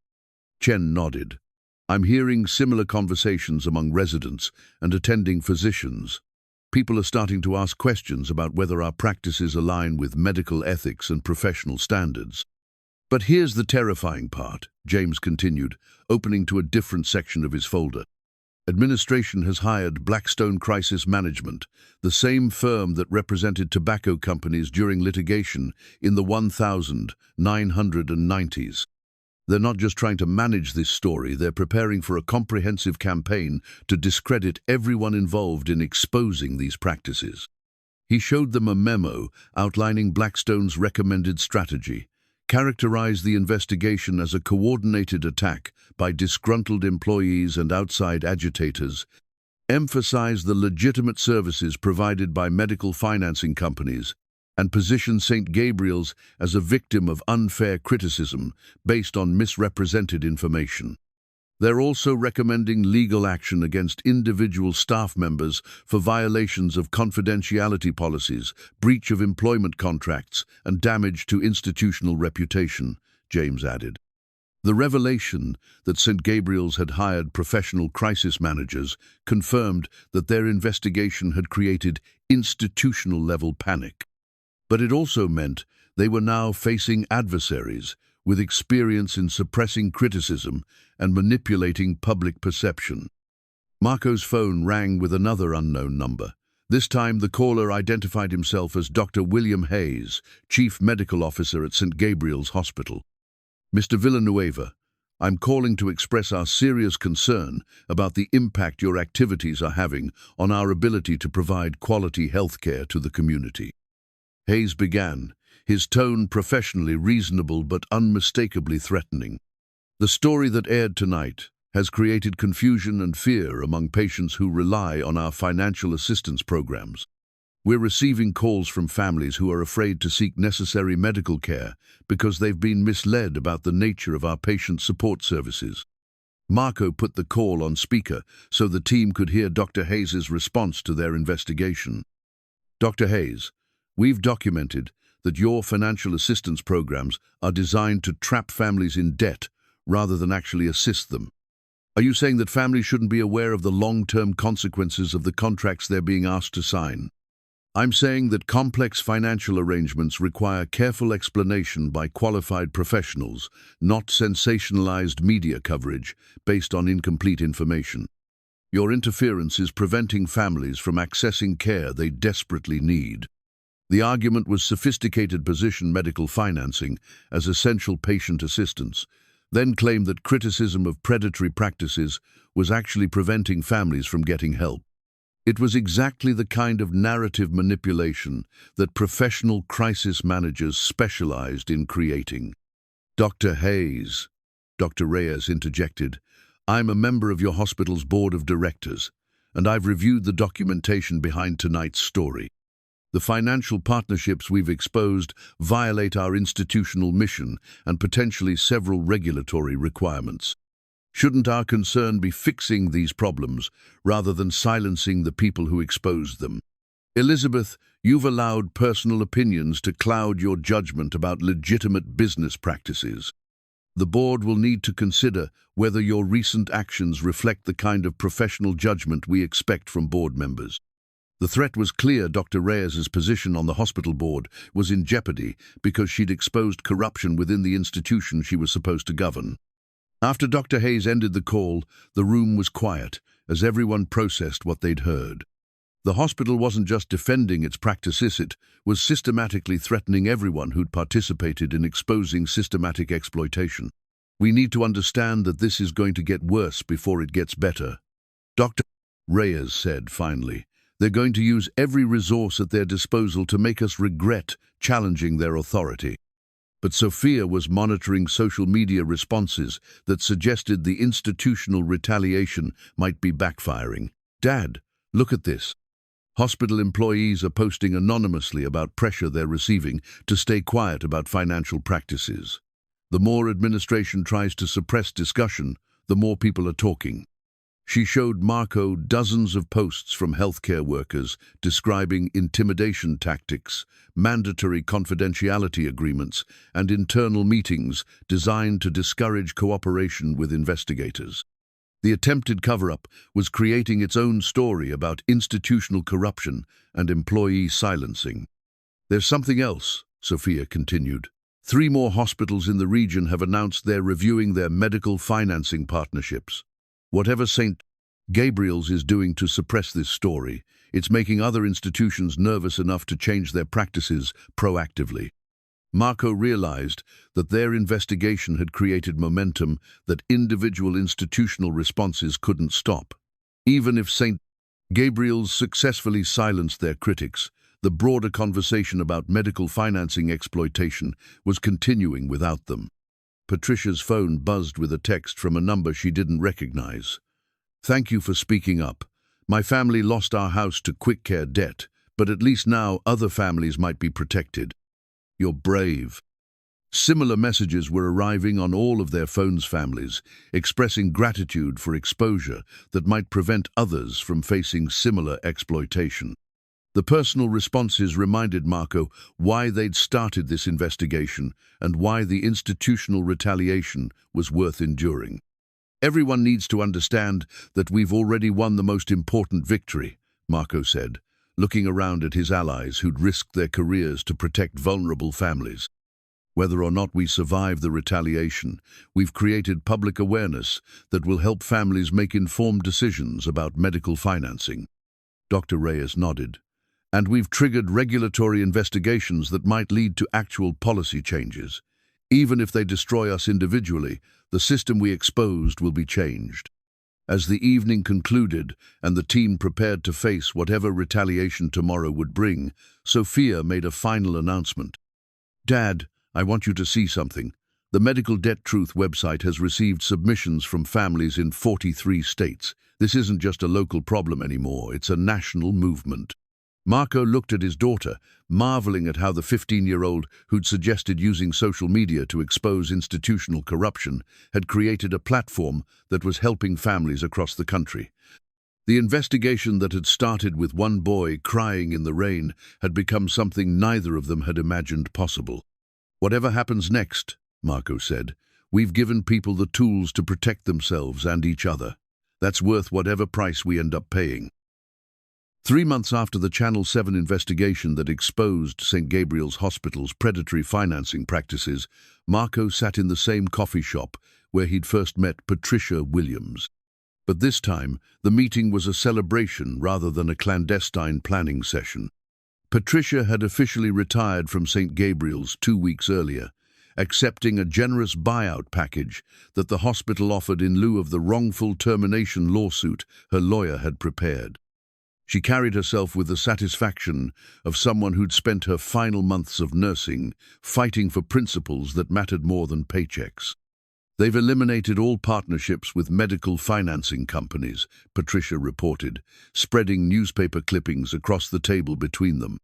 Chen nodded. "I'm hearing similar conversations among residents and attending physicians. People are starting to ask questions about whether our practices align with medical ethics and professional standards." "But here's the terrifying part," James continued, opening to a different section of his folder. "Administration has hired Blackstone Crisis Management, the same firm that represented tobacco companies during litigation in the 1990s. They're not just trying to manage this story, they're preparing for a comprehensive campaign to discredit everyone involved in exposing these practices." He showed them a memo outlining Blackstone's recommended strategy, characterized the investigation as a coordinated attack by disgruntled employees and outside agitators, emphasized the legitimate services provided by medical financing companies, and positioned St. Gabriel's as a victim of unfair criticism based on misrepresented information. They're also recommending legal action against individual staff members for violations of confidentiality policies, breach of employment contracts, and damage to institutional reputation, James added. The revelation that St. Gabriel's had hired professional crisis managers confirmed that their investigation had created institutional-level panic. But it also meant they were now facing adversaries with experience in suppressing criticism and manipulating public perception. Marco's phone rang with another unknown number. This time the caller identified himself as Dr. William Hayes, Chief Medical Officer at St. Gabriel's Hospital. "Mr. Villanueva, I'm calling to express our serious concern about the impact your activities are having on our ability to provide quality health care to the community." Hayes began, his tone professionally reasonable but unmistakably threatening. "The story that aired tonight has created confusion and fear among patients who rely on our financial assistance programs. We're receiving calls from families who are afraid to seek necessary medical care because they've been misled about the nature of our patient support services." Marco put the call on speaker so the team could hear Dr. Hayes's response to their investigation. "Dr. Hayes, we've documented that your financial assistance programs are designed to trap families in debt rather than actually assist them. Are you saying that families shouldn't be aware of the long-term consequences of the contracts they're being asked to sign?" "I'm saying that complex financial arrangements require careful explanation by qualified professionals, not sensationalized media coverage based on incomplete information. Your interference is preventing families from accessing care they desperately need. The argument was sophisticated position medical financing as essential patient assistance, then claimed that criticism of predatory practices was actually preventing families from getting help. It was exactly the kind of narrative manipulation that professional crisis managers specialized in creating. Dr. Hayes, Dr. Reyes interjected, I'm a member of your hospital's board of directors, and I've reviewed the documentation behind tonight's story. The financial partnerships we've exposed violate our institutional mission and potentially several regulatory requirements. Shouldn't our concern be fixing these problems rather than silencing the people who exposed them? Elizabeth, you've allowed personal opinions to cloud your judgment about legitimate business practices. The board will need to consider whether your recent actions reflect the kind of professional judgment we expect from board members. The threat was clear. Dr. Reyes's position on the hospital board was in jeopardy because she'd exposed corruption within the institution she was supposed to govern. After Dr. Hayes ended the call, the room was quiet as everyone processed what they'd heard. The hospital wasn't just defending its practices, it was systematically threatening everyone who'd participated in exposing systematic exploitation. We need to understand that this is going to get worse before it gets better. Dr. Reyes said finally, they're going to use every resource at their disposal to make us regret challenging their authority. But Sophia was monitoring social media responses that suggested the institutional retaliation might be backfiring. Dad, look at this. Hospital employees are posting anonymously about pressure they're receiving to stay quiet about financial practices. The more administration tries to suppress discussion, the more people are talking. She showed Marco dozens of posts from healthcare workers describing intimidation tactics, mandatory confidentiality agreements, and internal meetings designed to discourage cooperation with investigators. The attempted cover-up was creating its own story about institutional corruption and employee silencing. There's something else, Sophia continued. 3 more hospitals in the region have announced they're reviewing their medical financing partnerships. Whatever St. Gabriel's is doing to suppress this story, it's making other institutions nervous enough to change their practices proactively. Marco realized that their investigation had created momentum that individual institutional responses couldn't stop. Even if St. Gabriel's successfully silenced their critics, the broader conversation about medical financing exploitation was continuing without them. Patricia's phone buzzed with a text from a number she didn't recognize. Thank you for speaking up. My family lost our house to quick care debt, but at least now other families might be protected. You're brave. Similar messages were arriving on all of their phones' families, expressing gratitude for exposure that might prevent others from facing similar exploitation. The personal responses reminded Marco why they'd started this investigation and why the institutional retaliation was worth enduring. Everyone needs to understand that we've already won the most important victory, Marco said, looking around at his allies who'd risked their careers to protect vulnerable families. Whether or not we survive the retaliation, we've created public awareness that will help families make informed decisions about medical financing. Dr. Reyes nodded. And we've triggered regulatory investigations that might lead to actual policy changes. Even if they destroy us individually, the system we exposed will be changed. As the evening concluded and the team prepared to face whatever retaliation tomorrow would bring, Sophia made a final announcement. Dad, I want you to see something. The Medical Debt Truth website has received submissions from families in 43 states. This isn't just a local problem anymore, it's a national movement. Marco looked at his daughter, marveling at how the 15-year-old who'd suggested using social media to expose institutional corruption had created a platform that was helping families across the country. The investigation that had started with one boy crying in the rain had become something neither of them had imagined possible. Whatever happens next, Marco said, we've given people the tools to protect themselves and each other. That's worth whatever price we end up paying. 3 months after the Channel 7 investigation that exposed St. Gabriel's Hospital's predatory financing practices, Marco sat in the same coffee shop where he'd first met Patricia Williams. But this time, the meeting was a celebration rather than a clandestine planning session. Patricia had officially retired from St. Gabriel's 2 weeks earlier, accepting a generous buyout package that the hospital offered in lieu of the wrongful termination lawsuit her lawyer had prepared. She carried herself with the satisfaction of someone who'd spent her final months of nursing fighting for principles that mattered more than paychecks. They've eliminated all partnerships with medical financing companies, Patricia reported, spreading newspaper clippings across the table between them.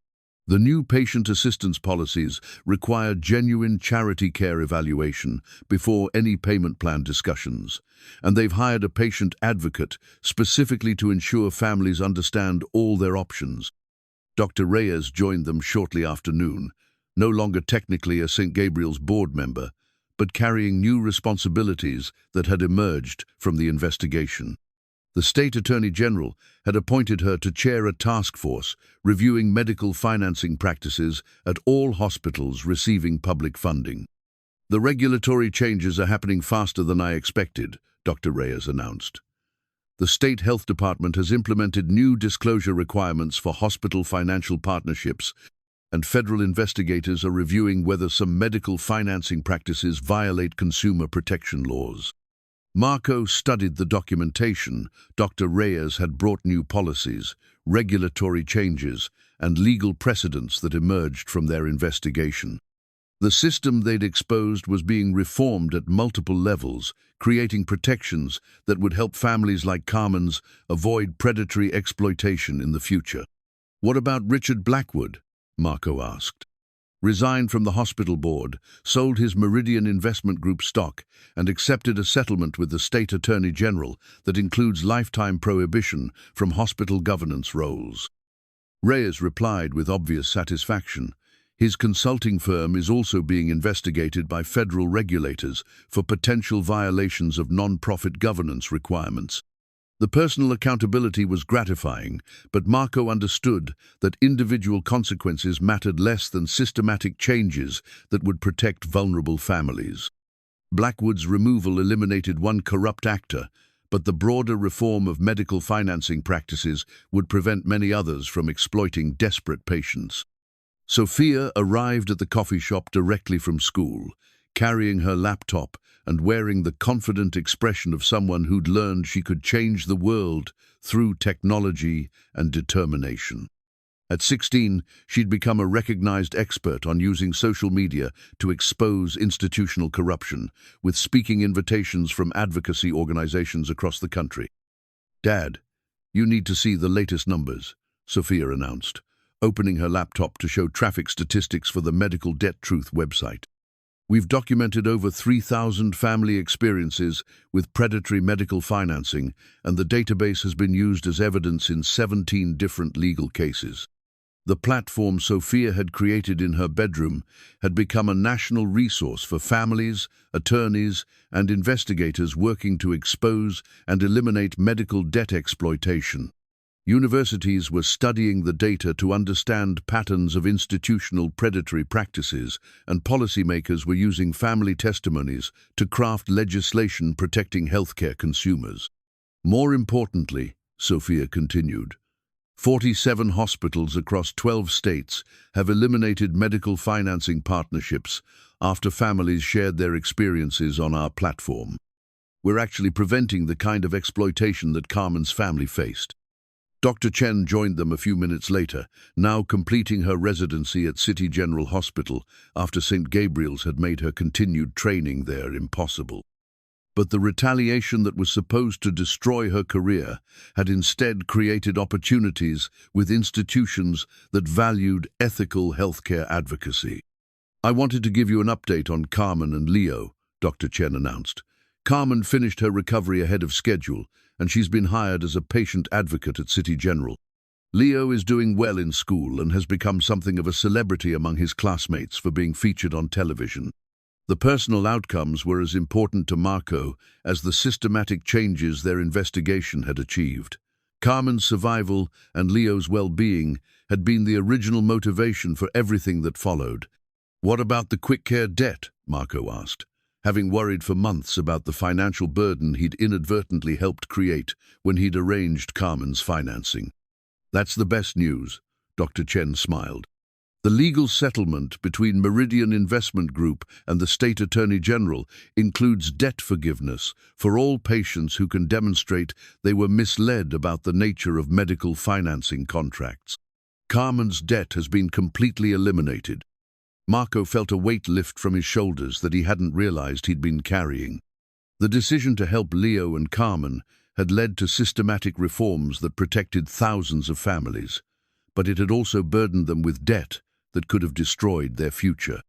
The new patient assistance policies require genuine charity care evaluation before any payment plan discussions, and they've hired a patient advocate specifically to ensure families understand all their options. Dr. Reyes joined them shortly after noon, no longer technically a St. Gabriel's board member, but carrying new responsibilities that had emerged from the investigation. The State Attorney General had appointed her to chair a task force reviewing medical financing practices at all hospitals receiving public funding. "The regulatory changes are happening faster than I expected," Dr. Reyes announced. The State Health Department has implemented new disclosure requirements for hospital financial partnerships, and federal investigators are reviewing whether some medical financing practices violate consumer protection laws. Marco studied the documentation. Dr. Reyes had brought new policies, regulatory changes, and legal precedents that emerged from their investigation. The system they'd exposed was being reformed at multiple levels, creating protections that would help families like Carmen's avoid predatory exploitation in the future. "What about Richard Blackwood?" Marco asked. "Resigned from the hospital board, sold his Meridian Investment Group stock, and accepted a settlement with the State Attorney General that includes lifetime prohibition from hospital governance roles." Reyes replied with obvious satisfaction. His consulting firm is also being investigated by federal regulators for potential violations of non-profit governance requirements. The personal accountability was gratifying, but Marco understood that individual consequences mattered less than systematic changes that would protect vulnerable families. Blackwood's removal eliminated one corrupt actor, but the broader reform of medical financing practices would prevent many others from exploiting desperate patients. Sophia arrived at the coffee shop directly from school, carrying her laptop and wearing the confident expression of someone who'd learned she could change the world through technology and determination. At 16, she'd become a recognized expert on using social media to expose institutional corruption, with speaking invitations from advocacy organizations across the country. "Dad, you need to see the latest numbers," Sophia announced, opening her laptop to show traffic statistics for the Medical Debt Truth website. "We've documented over 3,000 family experiences with predatory medical financing, and the database has been used as evidence in 17 different legal cases." The platform Sophia had created in her bedroom had become a national resource for families, attorneys, and investigators working to expose and eliminate medical debt exploitation. Universities were studying the data to understand patterns of institutional predatory practices, and policymakers were using family testimonies to craft legislation protecting healthcare consumers. More importantly, Sophia continued, 47 hospitals across 12 states have eliminated medical financing partnerships after families shared their experiences on our platform. We're actually preventing the kind of exploitation that Carmen's family faced. Dr. Chen joined them a few minutes later, now completing her residency at City General Hospital after St. Gabriel's had made her continued training there impossible. But the retaliation that was supposed to destroy her career had instead created opportunities with institutions that valued ethical healthcare advocacy. "I wanted to give you an update on Carmen and Leo," Dr. Chen announced. "Carmen finished her recovery ahead of schedule, and she's been hired as a patient advocate at City General. Leo is doing well in school and has become something of a celebrity among his classmates for being featured on television." The personal outcomes were as important to Marco as the systematic changes their investigation had achieved. Carmen's survival and Leo's well-being had been the original motivation for everything that followed. "What about the quick care debt?" Marco asked. having worried for months about the financial burden he'd inadvertently helped create when he'd arranged Carmen's financing. "That's the best news," Dr. Chen smiled. "The legal settlement between Meridian Investment Group and the State Attorney General includes debt forgiveness for all patients who can demonstrate they were misled about the nature of medical financing contracts. Carmen's debt has been completely eliminated." Marco felt a weight lift from his shoulders that he hadn't realized he'd been carrying. The decision to help Leo and Carmen had led to systematic reforms that protected thousands of families, but it had also burdened them with debt that could have destroyed their future.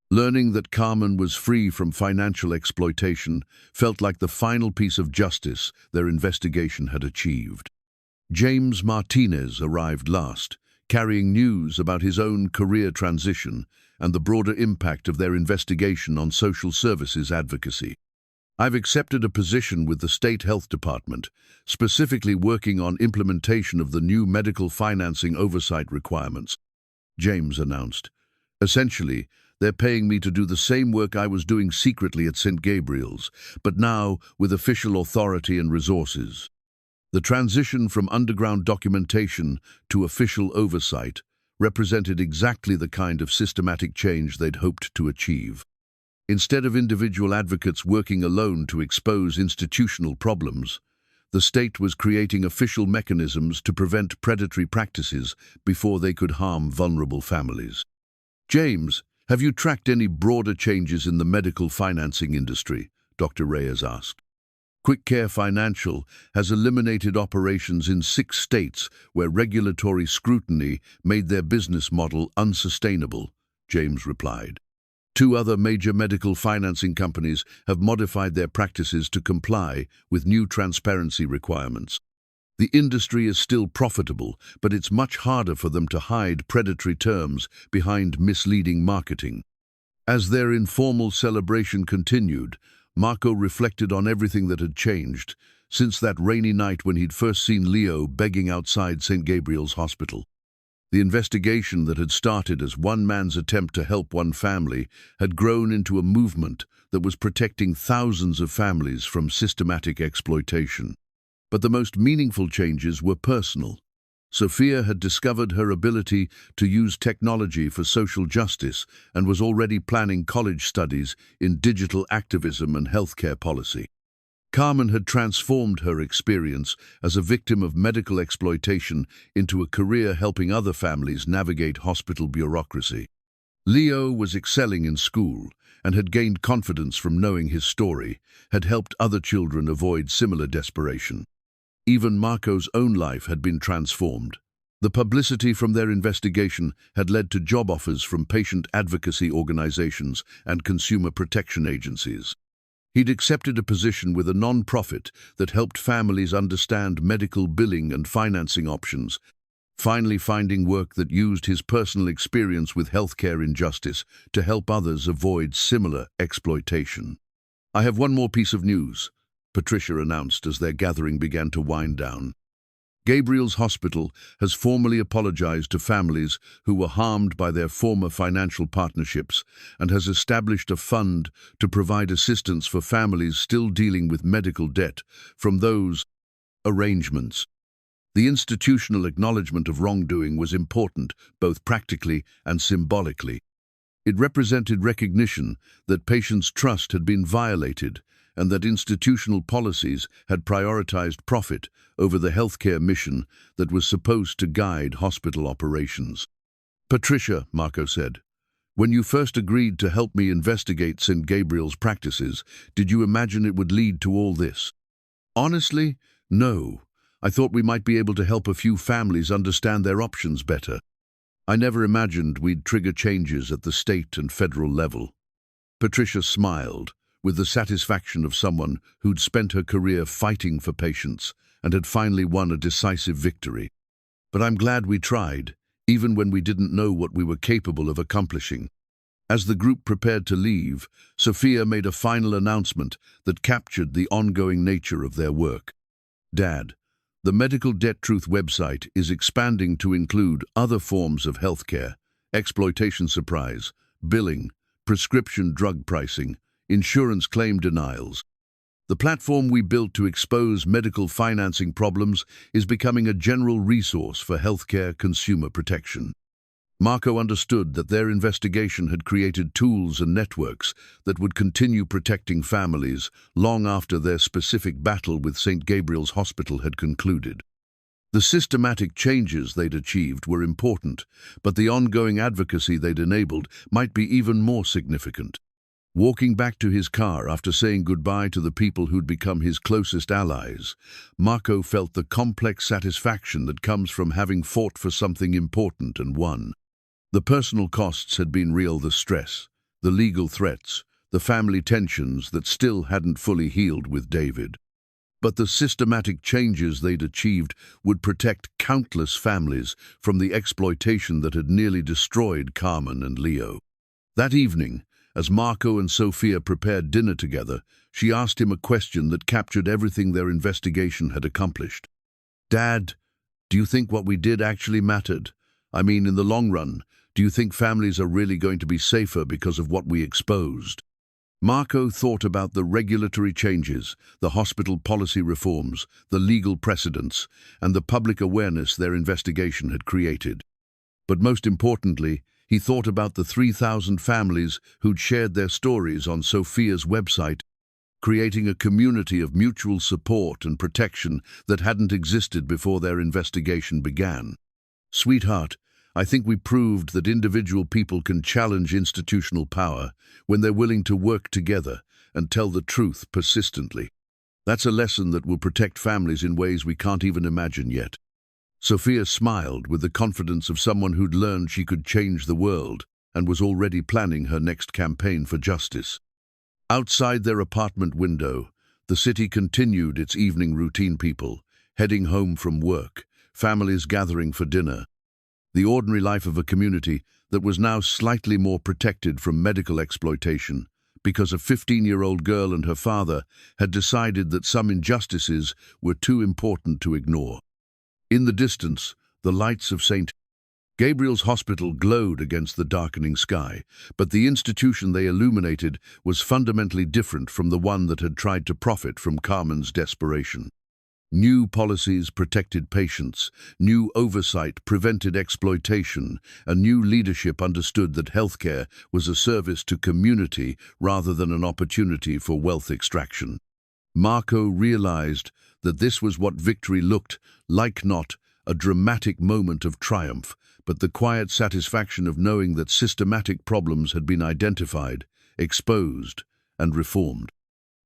Learning that Carmen was free from financial exploitation felt like the final piece of justice their investigation had achieved. James Martinez arrived last, carrying news about his own career transition and the broader impact of their investigation on social services advocacy. "I've accepted a position with the State Health Department, specifically working on implementation of the new medical financing oversight requirements," James announced. "Essentially, they're paying me to do the same work I was doing secretly at St. Gabriel's, but now with official authority and resources." The transition from underground documentation to official oversight represented exactly the kind of systematic change they'd hoped to achieve. Instead of individual advocates working alone to expose institutional problems, the state was creating official mechanisms to prevent predatory practices before they could harm vulnerable families. "James, have you tracked any broader changes in the medical financing industry?" Dr. Reyes asked. "Quick Care Financial has eliminated operations in 6 states where regulatory scrutiny made their business model unsustainable," James replied. 2 other major medical financing companies have modified their practices to comply with new transparency requirements. The industry is still profitable, but it's much harder for them to hide predatory terms behind misleading marketing. As their informal celebration continued, Marco reflected on everything that had changed since that rainy night when he'd first seen Leo begging outside St. Gabriel's Hospital. The investigation that had started as one man's attempt to help one family had grown into a movement that was protecting thousands of families from systematic exploitation. But the most meaningful changes were personal. Sophia had discovered her ability to use technology for social justice and was already planning college studies in digital activism and healthcare policy. Carmen had transformed her experience as a victim of medical exploitation into a career helping other families navigate hospital bureaucracy. Leo was excelling in school and had gained confidence from knowing his story, had helped other children avoid similar desperation. Even Marco's own life had been transformed. The publicity from their investigation had led to job offers from patient advocacy organizations and consumer protection agencies. He'd accepted a position with a non-profit that helped families understand medical billing and financing options, finally finding work that used his personal experience with healthcare injustice to help others avoid similar exploitation. "I have one more piece of news," Patricia announced as their gathering began to wind down. Gabriel's Hospital has formally apologized to families who were harmed by their former financial partnerships and has established a fund to provide assistance for families still dealing with medical debt from those arrangements. The institutional acknowledgement of wrongdoing was important, both practically and symbolically. It represented recognition that patients' trust had been violated and that institutional policies had prioritized profit over the healthcare mission that was supposed to guide hospital operations. "Patricia," Marco said, "when you first agreed to help me investigate St. Gabriel's practices, did you imagine it would lead to all this?" "Honestly, no. I thought we might be able to help a few families understand their options better. I never imagined we'd trigger changes at the state and federal level." Patricia smiled, with the satisfaction of someone who'd spent her career fighting for patients and had finally won a decisive victory. "But I'm glad we tried, even when we didn't know what we were capable of accomplishing." As the group prepared to leave, Sophia made a final announcement that captured the ongoing nature of their work. "Dad, the Medical Debt Truth website is expanding to include other forms of healthcare, exploitation surprise, billing, prescription drug pricing, insurance claim denials. The platform we built to expose medical financing problems is becoming a general resource for healthcare consumer protection. Marco understood that their investigation had created tools and networks that would continue protecting families long after their specific battle with St. Gabriel's Hospital had concluded. The systematic changes they'd achieved were important, but the ongoing advocacy they'd enabled might be even more significant. Walking back to his car after saying goodbye to the people who'd become his closest allies, Marco felt the complex satisfaction that comes from having fought for something important and won. The personal costs had been real: the stress, the legal threats, the family tensions that still hadn't fully healed with David. But the systematic changes they'd achieved would protect countless families from the exploitation that had nearly destroyed Carmen and Leo. That evening, as Marco and Sophia prepared dinner together, she asked him a question that captured everything their investigation had accomplished. "Dad, do you think what we did actually mattered? I mean, in the long run, do you think families are really going to be safer because of what we exposed?" Marco thought about the regulatory changes, the hospital policy reforms, the legal precedents, and the public awareness their investigation had created. But most importantly, he thought about the 3,000 families who'd shared their stories on Sophia's website, creating a community of mutual support and protection that hadn't existed before their investigation began. "Sweetheart, I think we proved that individual people can challenge institutional power when they're willing to work together and tell the truth persistently. That's a lesson that will protect families in ways we can't even imagine yet." Sophia smiled with the confidence of someone who'd learned she could change the world and was already planning her next campaign for justice. Outside their apartment window, the city continued its evening routine: people heading home from work, families gathering for dinner. The ordinary life of a community that was now slightly more protected from medical exploitation because a 15-year-old girl and her father had decided that some injustices were too important to ignore. In the distance, the lights of St. Gabriel's Hospital glowed against the darkening sky, but the institution they illuminated was fundamentally different from the one that had tried to profit from Carmen's desperation. New policies protected patients, new oversight prevented exploitation, and new leadership understood that healthcare was a service to community rather than an opportunity for wealth extraction. Marco realized that this was what victory looked like: not a dramatic moment of triumph, but the quiet satisfaction of knowing that systematic problems had been identified, exposed, and reformed.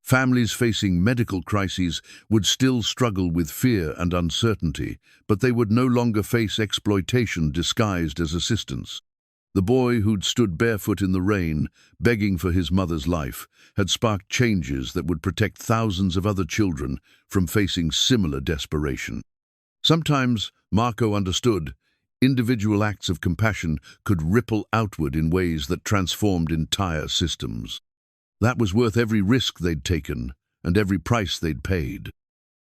Families facing medical crises would still struggle with fear and uncertainty, but they would no longer face exploitation disguised as assistance. The boy who'd stood barefoot in the rain, begging for his mother's life, had sparked changes that would protect thousands of other children from facing similar desperation. Sometimes, Marco understood, individual acts of compassion could ripple outward in ways that transformed entire systems. That was worth every risk they'd taken and every price they'd paid.